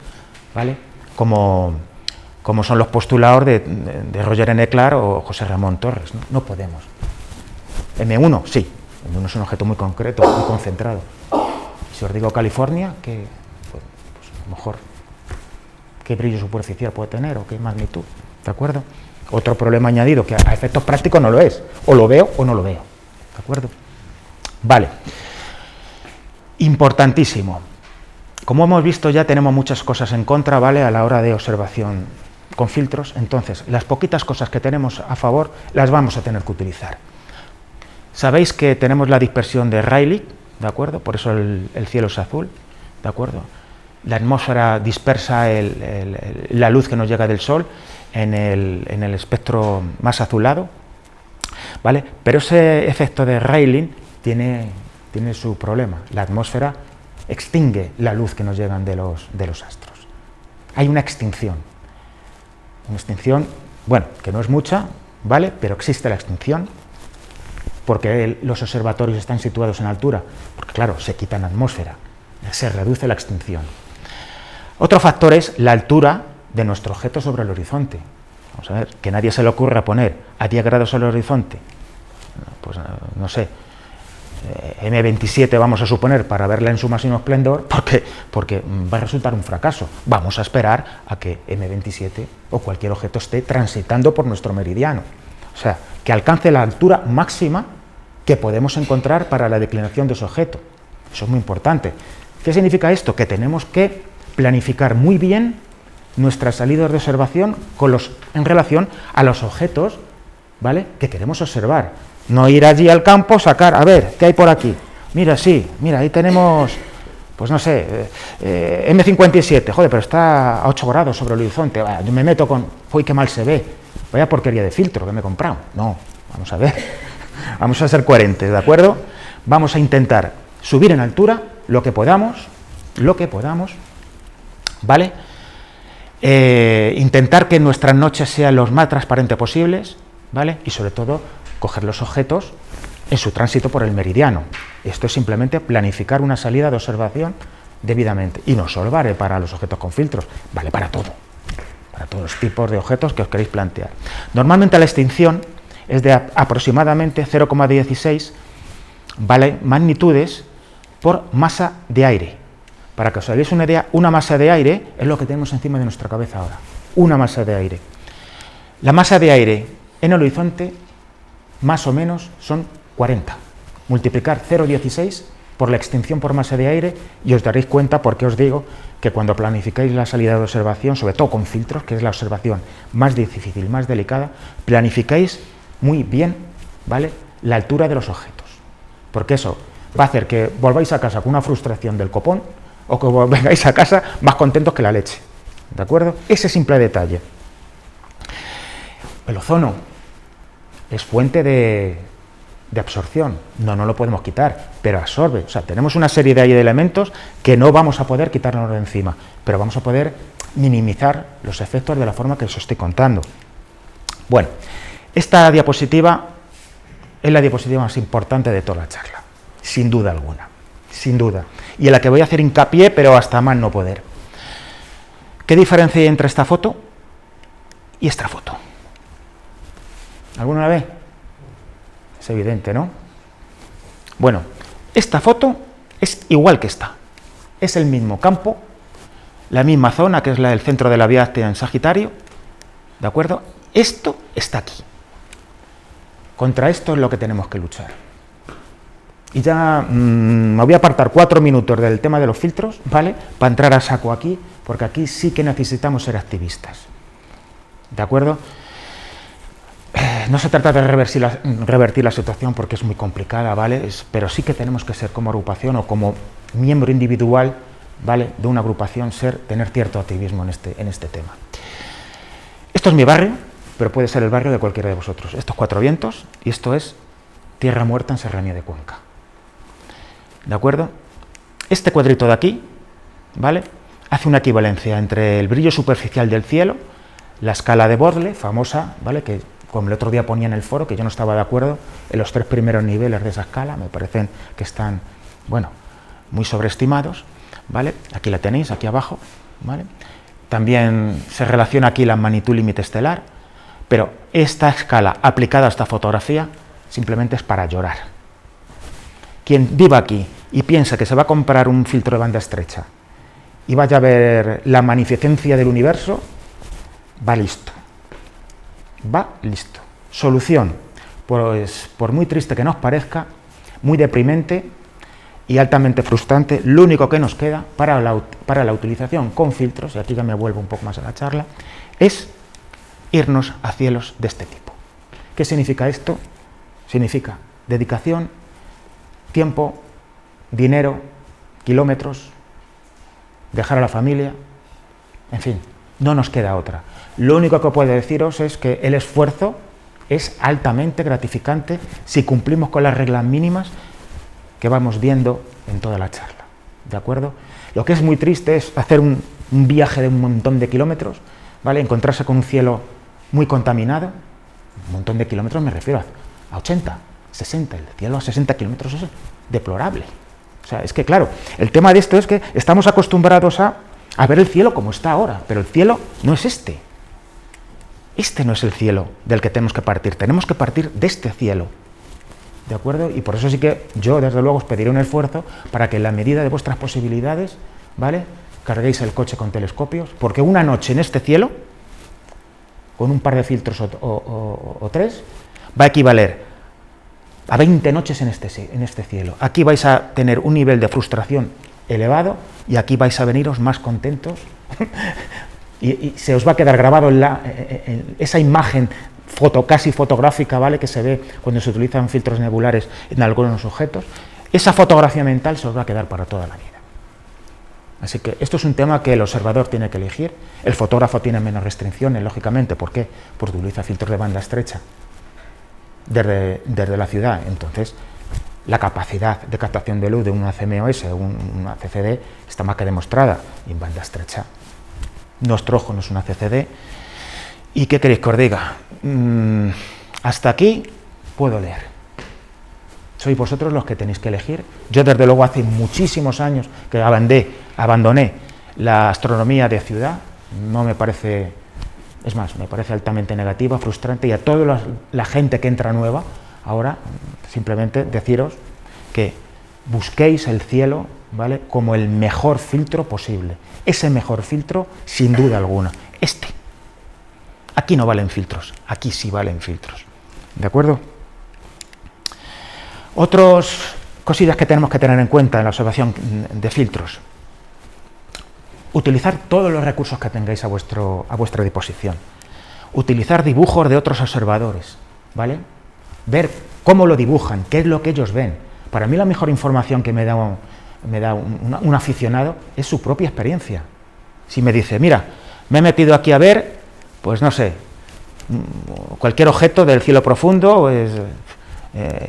¿vale? Como son los postulados de Roger N. Clark o José Ramón Torres. No podemos. M1, sí. M1 es un objeto muy concreto, muy concentrado. Si os digo California, pues a lo mejor, ¿qué brillo superficial puede tener o qué magnitud? ¿De acuerdo? Otro problema añadido, que a efectos prácticos no lo es. O lo veo o no lo veo. ¿De acuerdo? Vale. Importantísimo. Como hemos visto, ya tenemos muchas cosas en contra, ¿vale?, a la hora de observación con filtros. Entonces, las poquitas cosas que tenemos a favor las vamos a tener que utilizar. Sabéis que tenemos la dispersión de Rayleigh, ¿de acuerdo? Por eso el cielo es azul, ¿de acuerdo? La atmósfera dispersa la luz que nos llega del Sol en el espectro más azulado, ¿vale? Pero ese efecto de Rayleigh tiene su problema. La atmósfera extingue la luz que nos llegan de los astros. Hay una extinción, bueno, que no es mucha, ¿vale?, pero existe la extinción, porque los observatorios están situados en altura, porque claro, se quita la atmósfera, se reduce la extinción. Otro factor es la altura de nuestro objeto sobre el horizonte. Vamos a ver, que nadie se le ocurra poner a 10 grados sobre el horizonte, pues no sé, M27 vamos a suponer, para verla en su máximo esplendor, porque va a resultar un fracaso. Vamos a esperar a que M27 o cualquier objeto esté transitando por nuestro meridiano. O sea, que alcance la altura máxima que podemos encontrar para la declinación de ese objeto. Eso es muy importante. ¿Qué significa esto? Que tenemos que planificar muy bien nuestras salidas de observación en relación a los objetos, ¿vale?, que queremos observar. No ir allí al campo, sacar, a ver, ¿qué hay por aquí? Mira, sí, mira, ahí tenemos, pues no sé, M57, joder, pero está a 8 grados sobre el horizonte. Yo me meto con, uy, qué mal se ve, vaya porquería de filtro que me he comprado. No, vamos a ver, vamos a ser coherentes, ¿de acuerdo? Vamos a intentar subir en altura lo que podamos, ¿vale? Intentar que nuestras noches sean los más transparentes posibles, ¿vale? Y sobre todo, coger los objetos en su tránsito por el meridiano. Esto es simplemente planificar una salida de observación debidamente. Y no solo vale para los objetos con filtros, vale para todo, para todos los tipos de objetos que os queréis plantear. Normalmente la extinción es de aproximadamente 0,16, ¿vale?, magnitudes por masa de aire. Para que os hagáis una idea, una masa de aire es lo que tenemos encima de nuestra cabeza ahora. Una masa de aire. La masa de aire en el horizonte más o menos son 40. Multiplicar 0,16 por la extinción por masa de aire y os daréis cuenta porque os digo que cuando planificáis la salida de observación, sobre todo con filtros, que es la observación más difícil, más delicada, planificáis muy bien, ¿vale?, la altura de los objetos. Porque eso va a hacer que volváis a casa con una frustración del copón o que vengáis a casa más contentos que la leche. ¿De acuerdo? Ese simple detalle. El ozono es fuente de absorción, no lo podemos quitar, pero absorbe. O sea, tenemos una serie de elementos que no vamos a poder quitarnos de encima, pero vamos a poder minimizar los efectos de la forma que os estoy contando. Bueno, esta diapositiva es la diapositiva más importante de toda la charla, sin duda alguna, sin duda, y en la que voy a hacer hincapié, pero hasta más no poder. ¿Qué diferencia hay entre esta foto y esta foto? ¿Alguna vez? Es evidente, ¿no? Bueno, esta foto es igual que esta. Es el mismo campo, la misma zona, que es la del centro de la Vía Láctea en Sagitario, ¿de acuerdo? Esto está aquí. Contra esto es lo que tenemos que luchar. Y ya me voy a apartar 4 minutos del tema de los filtros, ¿vale?, para entrar a saco aquí, porque aquí sí que necesitamos ser activistas. ¿De acuerdo? No se trata de revertir la situación porque es muy complicada, ¿vale? Pero sí que tenemos que ser como agrupación o como miembro individual, ¿vale?, de una agrupación, tener cierto activismo en este tema. Esto es mi barrio, pero puede ser el barrio de cualquiera de vosotros. Esto es Cuatro Vientos y esto es Tierra Muerta en Serranía de Cuenca. ¿de acuerdo? Este cuadrito de aquí, ¿vale?, hace una equivalencia entre el brillo superficial del cielo, la escala de Bordle, famosa, ¿vale?, que como el otro día ponía en el foro, que yo no estaba de acuerdo en los 3 primeros niveles de esa escala, me parecen que están, bueno, muy sobreestimados, ¿vale? Aquí la tenéis, aquí abajo, ¿vale? También se relaciona aquí la magnitud límite estelar, pero esta escala aplicada a esta fotografía simplemente es para llorar. Quien viva aquí y piensa que se va a comprar un filtro de banda estrecha y vaya a ver la magnificencia del universo, va listo. Va listo. Solución, pues por muy triste que nos parezca, muy deprimente y altamente frustrante, lo único que nos queda para la utilización con filtros, y aquí ya me vuelvo un poco más a la charla, es irnos a cielos de este tipo. ¿Qué significa esto? Significa dedicación, tiempo, dinero, kilómetros, dejar a la familia, en fin, no nos queda otra. Lo único que puedo deciros es que el esfuerzo es altamente gratificante si cumplimos con las reglas mínimas que vamos viendo en toda la charla, ¿de acuerdo? Lo que es muy triste es hacer un viaje de un montón de kilómetros, ¿vale?, encontrarse con un cielo muy contaminado, un montón de kilómetros me refiero a 80, 60, el cielo a 60 kilómetros es deplorable. O sea, es que claro, el tema de esto es que estamos acostumbrados a ver el cielo como está ahora, pero el cielo no es este. Este no es el cielo del que tenemos que partir de este cielo, ¿de acuerdo? Y por eso sí que yo, desde luego, os pediré un esfuerzo para que en la medida de vuestras posibilidades, ¿vale?, carguéis el coche con telescopios, porque una noche en este cielo, con un par de filtros o 3, va a equivaler a 20 noches en este cielo. Aquí vais a tener un nivel de frustración elevado y aquí vais a veniros más contentos y se os va a quedar grabado en esa imagen casi fotográfica, ¿vale?, que se ve cuando se utilizan filtros nebulares en algunos objetos. Esa fotografía mental se os va a quedar para toda la vida. Así que esto es un tema que el observador tiene que elegir. El fotógrafo tiene menos restricciones, lógicamente. ¿Por qué? Porque utiliza filtros de banda estrecha desde la ciudad. Entonces, la capacidad de captación de luz de una CMOS o una CCD está más que demostrada en banda estrecha. Nuestro ojo no es una CCD. ¿Y qué queréis que os diga? Hasta aquí puedo leer. Sois vosotros los que tenéis que elegir. Yo, desde luego, hace muchísimos años que abandoné la astronomía de ciudad. No me parece, es más, me parece altamente negativa, frustrante, y a toda la gente que entra nueva, ahora, simplemente deciros que busquéis el cielo, ¿vale?, como el mejor filtro posible. Ese mejor filtro, sin duda alguna. Aquí no valen filtros, aquí sí valen filtros. ¿De acuerdo? Otras cosillas que tenemos que tener en cuenta en la observación de filtros. Utilizar todos los recursos que tengáis a vuestra disposición. Utilizar dibujos de otros observadores, ¿vale? Ver cómo lo dibujan, qué es lo que ellos ven. Para mí la mejor información que me da un aficionado es su propia experiencia. Si me dice, mira, me he metido aquí a ver, pues no sé, cualquier objeto del cielo profundo, pues,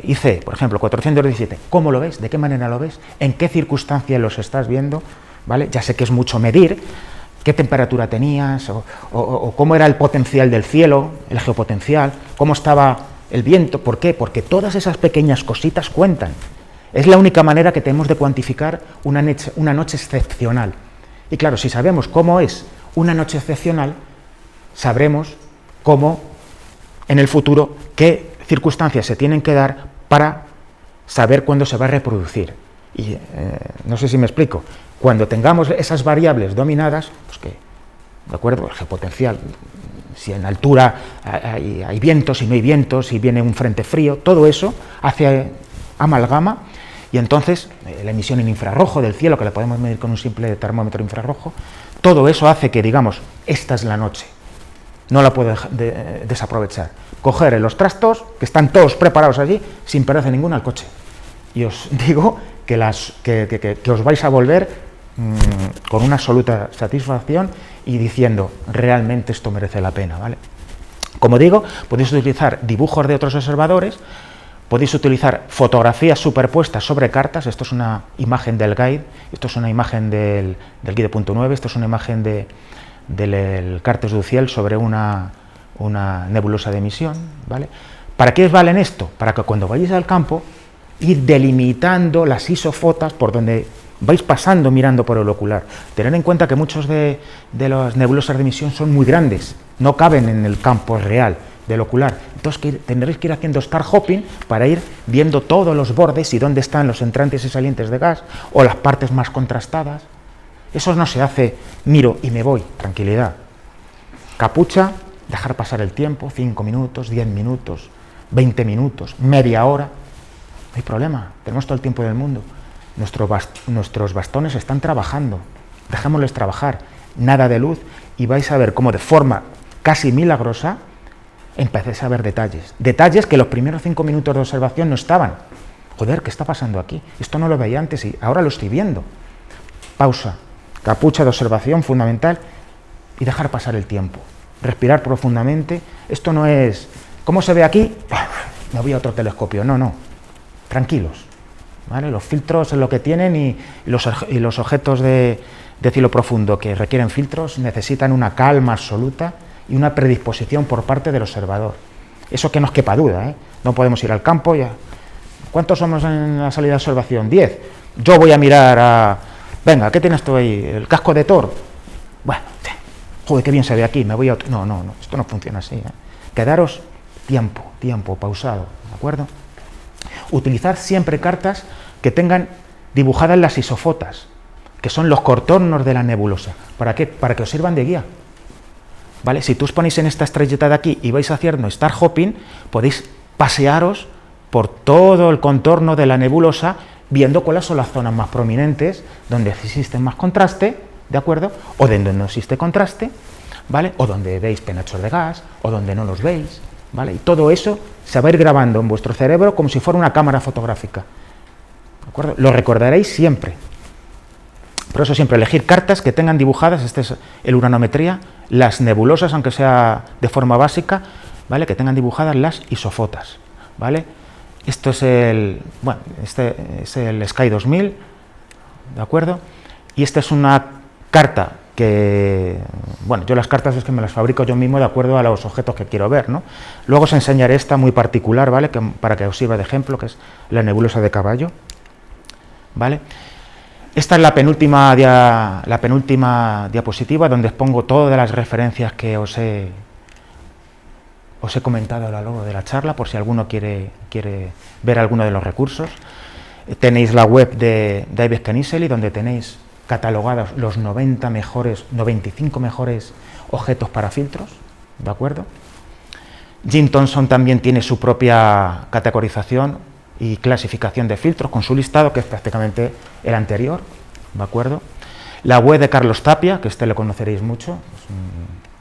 IC, por ejemplo, 417, ¿cómo lo ves? ¿De qué manera lo ves? ¿En qué circunstancias los estás viendo? ¿Vale? Ya sé que es mucho medir, qué temperatura tenías, o cómo era el potencial del cielo, el geopotencial, cómo estaba el viento. ¿Por qué? Porque todas esas pequeñas cositas cuentan. Es la única manera que tenemos de cuantificar una noche excepcional. Y claro, si sabemos cómo es una noche excepcional, sabremos cómo, en el futuro, qué circunstancias se tienen que dar para saber cuándo se va a reproducir. Y no sé si me explico. Cuando tengamos esas variables dominadas, pues que, ¿de acuerdo? El geopotencial, si en altura hay vientos, si no hay vientos, si viene un frente frío, todo eso hace amalgama, y entonces la emisión en infrarrojo del cielo, que la podemos medir con un simple termómetro infrarrojo, todo eso hace que digamos, esta es la noche, no la puedo desaprovechar. Coger los trastos, que están todos preparados allí, sin perder ninguna al coche. Y os digo que os vais a volver con una absoluta satisfacción y diciendo, realmente esto merece la pena, ¿vale? Como digo, podéis utilizar dibujos de otros observadores, Podéis utilizar fotografías superpuestas sobre cartas. Esto es una imagen del guide, esto es una imagen del guide.9, esto es una imagen del Cartes du Ciel sobre una nebulosa de emisión, ¿vale? ¿Para qué os valen esto? Para que cuando vayáis al campo, ir delimitando las isofotas por donde vais pasando mirando por el ocular. Tener en cuenta que muchos de las nebulosas de emisión son muy grandes, no caben en el campo real del ocular. Entonces tendréis que ir haciendo star hopping para ir viendo todos los bordes y dónde están los entrantes y salientes de gas o las partes más contrastadas. Eso no se hace, miro y me voy, tranquilidad. Capucha, dejar pasar el tiempo, 5 minutos, 10 minutos, 20 minutos, media hora. No hay problema, tenemos todo el tiempo del mundo. Nuestros bastones están trabajando, dejémosles trabajar, nada de luz, y vais a ver cómo de forma casi milagrosa empecéis a ver detalles que los primeros 5 minutos de observación no estaban. Joder, ¿qué está pasando aquí? Esto no lo veía antes y ahora lo estoy viendo. Pausa, capucha de observación fundamental y dejar pasar el tiempo. Respirar profundamente. Esto no es, ¿cómo se ve aquí? Me voy a otro telescopio. No, tranquilos, ¿vale? Los filtros es lo que tienen y los objetos de cielo profundo que requieren filtros necesitan una calma absoluta y una predisposición por parte del observador. Eso que no os quepa duda, ¿eh? No podemos ir al campo ya. ¿Cuántos somos en la salida de observación? 10. Yo voy a mirar a... Venga, ¿qué tienes tú ahí? ¿El casco de Thor? Bueno, joder, qué bien se ve aquí, me voy a otro... No, esto no funciona así, ¿eh? Quedaros tiempo, pausado, ¿de acuerdo? Utilizar siempre cartas que tengan dibujadas las isofotas, que son los contornos de la nebulosa. ¿Para qué? Para que os sirvan de guía. ¿Vale? Si tú os ponéis en esta estrellita de aquí y vais haciendo star hopping, podéis pasearos por todo el contorno de la nebulosa, viendo cuáles son las zonas más prominentes, donde existe más contraste, ¿de acuerdo? O donde no existe contraste, ¿vale? O donde veis penachos de gas, o donde no los veis, ¿vale? Y todo eso se va a ir grabando en vuestro cerebro como si fuera una cámara fotográfica, ¿de acuerdo? Lo recordaréis siempre. Por eso siempre elegir cartas que tengan dibujadas, este es el uranometría, las nebulosas, aunque sea de forma básica, ¿vale? Que tengan dibujadas las isofotas, ¿vale? Esto es este es el Sky 2000, ¿de acuerdo? Y esta es una carta que, bueno, yo las cartas es que me las fabrico yo mismo de acuerdo a los objetos que quiero ver, ¿no? Luego os enseñaré esta muy particular, ¿vale? Para que os sirva de ejemplo, que es la nebulosa de Caballo, ¿vale? Esta es la penúltima diapositiva donde os pongo todas las referencias que os he comentado a lo largo de la charla, por si alguno quiere ver alguno de los recursos. Tenéis la web de Ives Kniezzeli, donde tenéis catalogados los 95 mejores objetos para filtros, ¿de acuerdo? Jim Thompson también tiene su propia categorización y clasificación de filtros con su listado, que es prácticamente el anterior, ¿de acuerdo? La web de Carlos Tapia, que le conoceréis mucho,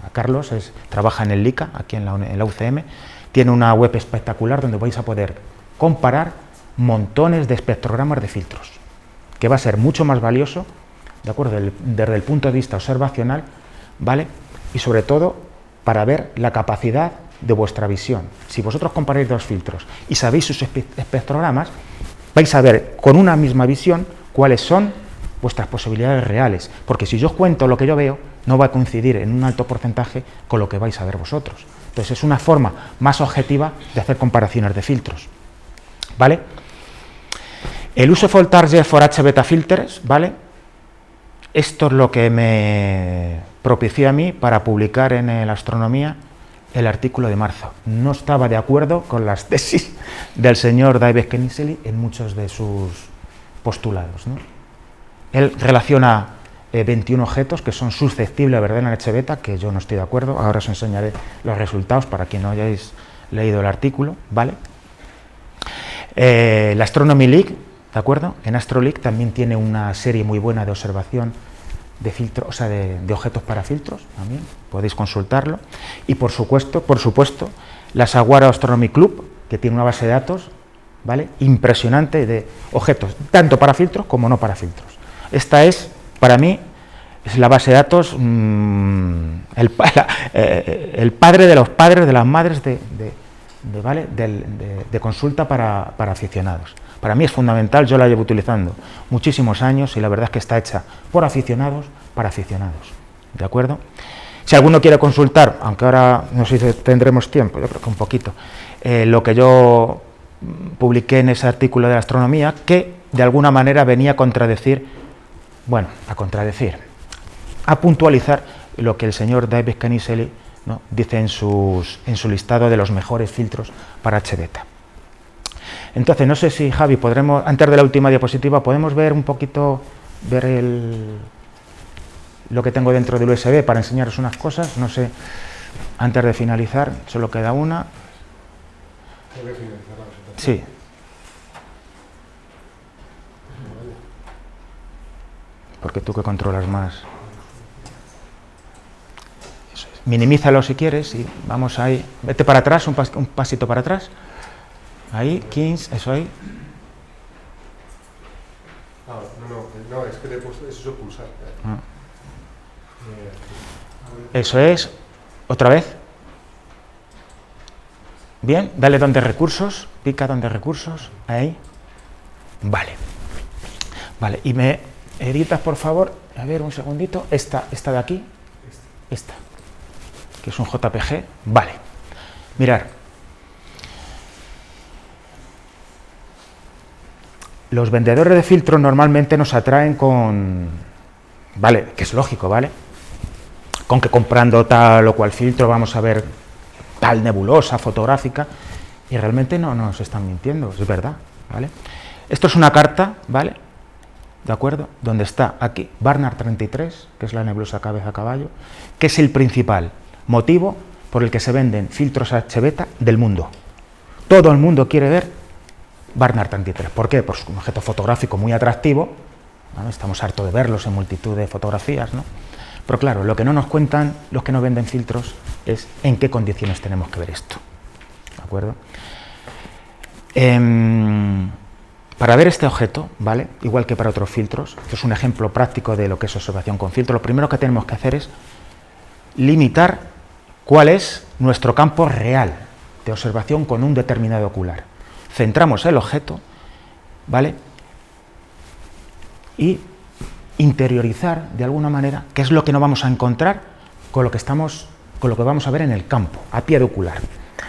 a Carlos, trabaja en el LICA, aquí en la UCM, tiene una web espectacular donde vais a poder comparar montones de espectrogramas de filtros, que va a ser mucho más valioso, ¿de acuerdo? Desde el punto de vista observacional, ¿vale? Y sobre todo para ver la capacidad de vuestra visión. Si vosotros comparáis dos filtros y sabéis sus espectrogramas, vais a ver con una misma visión cuáles son vuestras posibilidades reales, porque si yo os cuento lo que yo veo, no va a coincidir en un alto porcentaje con lo que vais a ver vosotros. Entonces es una forma más objetiva de hacer comparaciones de filtros, ¿vale? El Useful Target for H beta filters, ¿vale? Esto es lo que me propició a mí para publicar en la Astronomía el artículo de marzo. No estaba de acuerdo con las tesis del señor Ives Kniezzeli en muchos de sus postulados, ¿no? Él relaciona 21 objetos que son susceptibles a ver en H beta, que yo no estoy de acuerdo. Ahora os enseñaré los resultados para quien no hayáis leído el artículo, ¿vale? La Astronomy League, ¿de acuerdo? En AstroLeague también tiene una serie muy buena de observación de filtros, o sea, de objetos para filtros, también podéis consultarlo. Y por supuesto, la Saguaro Astronomy Club, que tiene una base de datos, ¿vale? Impresionante de objetos, tanto para filtros como no para filtros. Esta es, para mí, es la base de datos, el padre de los padres, de las madres de ¿vale? de consulta para aficionados. Para mí es fundamental, yo la llevo utilizando muchísimos años y la verdad es que está hecha por aficionados para aficionados, ¿de acuerdo? Si alguno quiere consultar, aunque ahora no sé si tendremos tiempo, yo creo que un poquito, lo que yo publiqué en ese artículo de astronomía, que de alguna manera venía a contradecir, bueno, a puntualizar lo que el señor David Knizzeli, ¿no?, dice en su listado de los mejores filtros para H-beta. Entonces, no sé si, Javi, podremos, antes de la última diapositiva, podemos ver un poquito, lo que tengo dentro del USB para enseñaros unas cosas, no sé, antes de finalizar, solo queda una. Sí. Porque tú que controlas más. Eso es. Minimízalo si quieres y vamos ahí. Vete para atrás, un pasito para atrás. Ahí, 15, eso ahí. No, es que le he puesto eso pulsar. Eso es. Otra vez. Bien, dale donde recursos, pica donde recursos, ahí. Vale. Vale, y me editas, por favor, a ver, un segundito, esta de aquí, esta, que es un JPG, vale. Mirad. Los vendedores de filtros normalmente nos atraen con, vale, que es lógico, ¿vale? Con que comprando tal o cual filtro vamos a ver tal nebulosa fotográfica, y realmente no nos están mintiendo, es verdad, ¿vale? Esto es una carta, ¿vale? ¿De acuerdo? Donde está aquí Barnard 33, que es la nebulosa cabeza caballo, que es el principal motivo por el que se venden filtros H-beta del mundo. Todo el mundo quiere ver Barnard 33. ¿Por qué? Pues un objeto fotográfico muy atractivo, ¿no? Estamos hartos de verlos en multitud de fotografías, ¿no? Pero claro, lo que no nos cuentan los que no venden filtros es en qué condiciones tenemos que ver esto, ¿de acuerdo? Para ver este objeto, ¿vale?, igual que para otros filtros, esto es un ejemplo práctico de lo que es observación con filtro, lo primero que tenemos que hacer es limitar cuál es nuestro campo real de observación con un determinado ocular. Centramos el objeto, ¿vale?, y interiorizar de alguna manera qué es lo que no vamos a encontrar con lo que vamos a ver en el campo, a pie de ocular.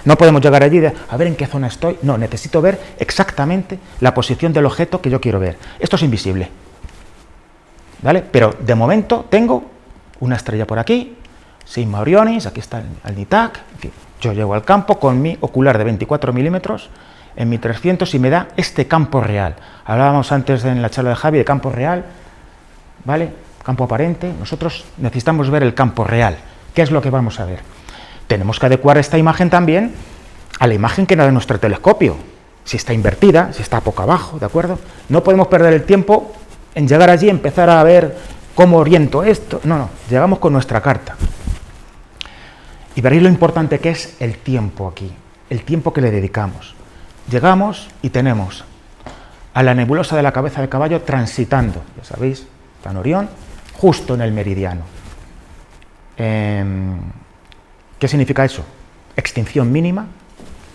No podemos llegar allí de a ver en qué zona estoy, no, necesito ver exactamente la posición del objeto que yo quiero ver. Esto es invisible, ¿vale? Pero de momento tengo una estrella por aquí, Sigma Orionis, aquí está el NITAC, en fin, yo llego al campo con mi ocular de 24 milímetros en 1300 y me da este campo real. Hablábamos antes en la charla de Javi de campo real, ¿vale? Campo aparente. Nosotros necesitamos ver el campo real. ¿Qué es lo que vamos a ver? Tenemos que adecuar esta imagen también a la imagen que da de nuestro telescopio. Si está invertida, si está boca abajo, ¿de acuerdo? No podemos perder el tiempo en llegar allí y empezar a ver cómo oriento esto. No, llegamos con nuestra carta. Y veréis lo importante que es el tiempo aquí, el tiempo que le dedicamos. Llegamos y tenemos a la nebulosa de la cabeza de caballo transitando, ya sabéis, Tan Orión, justo en el meridiano. ¿Qué significa eso? Extinción mínima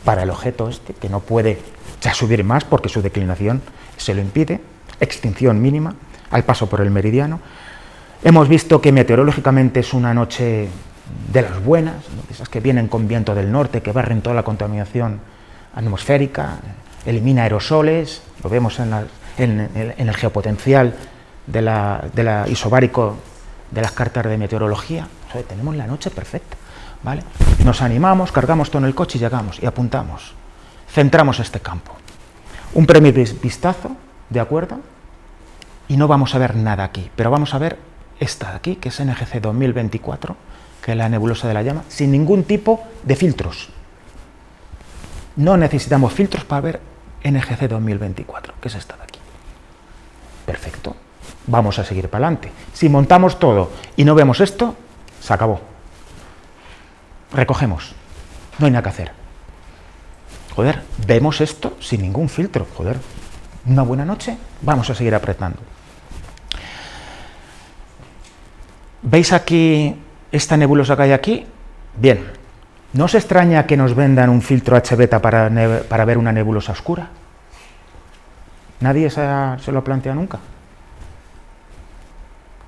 para el objeto este, que no puede ya subir más porque su declinación se lo impide. Extinción mínima al paso por el meridiano. Hemos visto que meteorológicamente es una noche de las buenas, ¿no?, esas que vienen con viento del norte, que barren toda la contaminación atmosférica, elimina aerosoles, lo vemos en el geopotencial de la isobárico de las cartas de meteorología. O sea, tenemos la noche perfecta, ¿vale? Nos animamos, cargamos todo en el coche y llegamos y apuntamos. Centramos este campo. Un primer vistazo, ¿de acuerdo? Y no vamos a ver nada aquí, pero vamos a ver esta de aquí, que es NGC 2024, que es la nebulosa de la llama, sin ningún tipo de filtros. No necesitamos filtros para ver NGC 2024, que es esta de aquí. Perfecto. Vamos a seguir para adelante. Si montamos todo y no vemos esto, se acabó. Recogemos. No hay nada que hacer. Joder, vemos esto sin ningún filtro. Joder, una buena noche, vamos a seguir apretando. ¿Veis aquí esta nebulosa que hay aquí? Bien, ¿No os extraña que nos vendan un filtro H-beta para ver una nebulosa oscura? ¿Nadie se lo plantea nunca?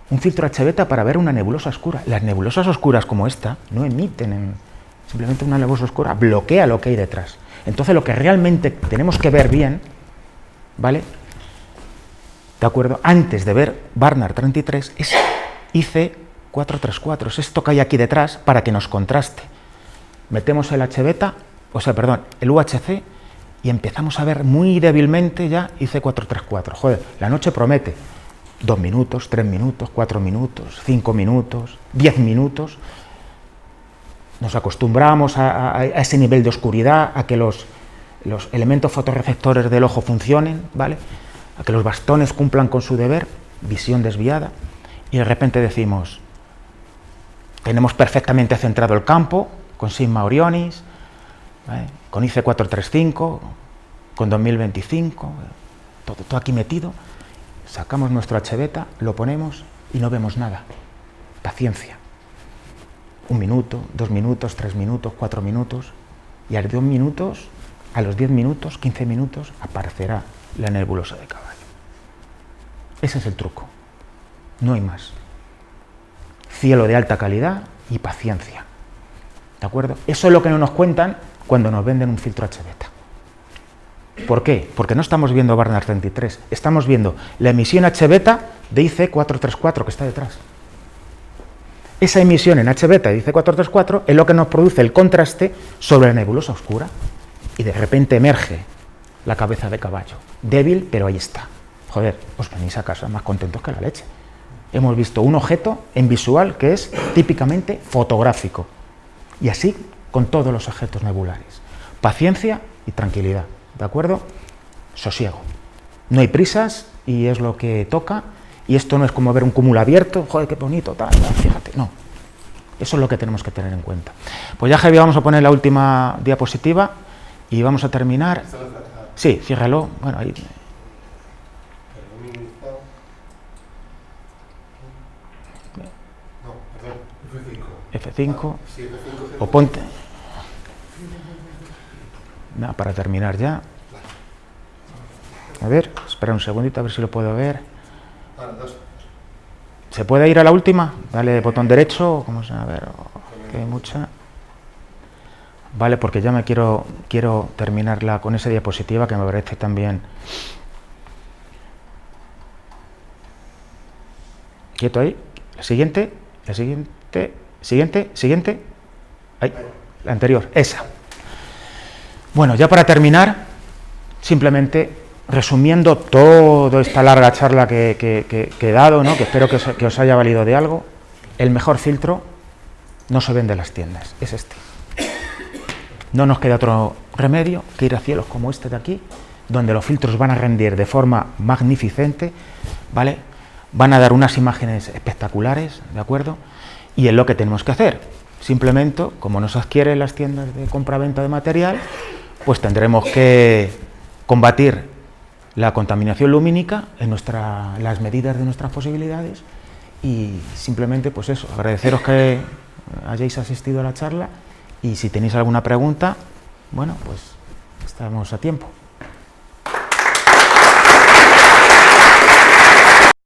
Un filtro H-beta para ver una nebulosa oscura. Las nebulosas oscuras como esta no emiten, simplemente una nebulosa oscura bloquea lo que hay detrás. Entonces lo que realmente tenemos que ver bien, ¿vale? ¿De acuerdo? Antes de ver Barnard 33 es IC434, es esto que hay aquí detrás para que nos contraste. Metemos el H-beta, el UHC y empezamos a ver muy débilmente ya IC434. Joder, la noche promete 2 minutos, 3 minutos, 4 minutos, 5 minutos, 10 minutos. Nos acostumbramos a ese nivel de oscuridad, a que los elementos fotorreceptores del ojo funcionen, ¿vale? A que los bastones cumplan con su deber, visión desviada, y de repente decimos, tenemos perfectamente centrado el campo, con Sigma Orionis, ¿vale? Con IC435, con 2025, todo aquí metido, sacamos nuestro H-beta, lo ponemos y no vemos nada. Paciencia. 1 minuto, 2 minutos, 3 minutos, 4 minutos, y a los 2 minutos, a los 10 minutos, 15 minutos, aparecerá la nebulosa de caballo. Ese es el truco, no hay más. Cielo de alta calidad y paciencia, ¿de acuerdo? Eso es lo que no nos cuentan cuando nos venden un filtro H-beta. ¿Por qué? Porque no estamos viendo Barnard 33, estamos viendo la emisión H-beta de IC434 que está detrás. Esa emisión en H-beta de IC434 es lo que nos produce el contraste sobre la nebulosa oscura y de repente emerge la cabeza de caballo. Débil, pero ahí está. Joder, os venís a casa más contentos que la leche. Hemos visto un objeto en visual que es típicamente fotográfico. Y así con todos los objetos nebulares. Paciencia y tranquilidad, ¿de acuerdo? Sosiego. No hay prisas y es lo que toca. Y esto no es como ver un cúmulo abierto, joder, qué bonito, tal, fíjate, no. Eso es lo que tenemos que tener en cuenta. Pues ya, Javi, vamos a poner la última diapositiva y vamos a terminar. Sí, ciérralo. Bueno, ahí. F5. O ponte. No, para terminar ya. A ver, espera un segundito a ver si lo puedo ver. ¿Se puede ir a la última? Dale botón derecho, ¿cómo se? A ver, que hay mucha. Vale, porque ya me quiero terminarla con esa diapositiva que me parece también. Quieto ahí. La siguiente. Siguiente. Ahí, la anterior, esa. Bueno, ya para terminar, simplemente resumiendo toda esta larga charla que he dado, ¿no? Que espero que os haya valido de algo, el mejor filtro no se vende en las tiendas, es este. No nos queda otro remedio que ir a cielos como este de aquí, donde los filtros van a rendir de forma magnificente, ¿vale? Van a dar unas imágenes espectaculares, ¿de acuerdo? Y es lo que tenemos que hacer. Simplemente, como no se adquiere en las tiendas de compra-venta de material, pues tendremos que combatir la contaminación lumínica en las medidas de nuestras posibilidades y simplemente, pues eso, agradeceros que hayáis asistido a la charla y si tenéis alguna pregunta, bueno, pues estamos a tiempo.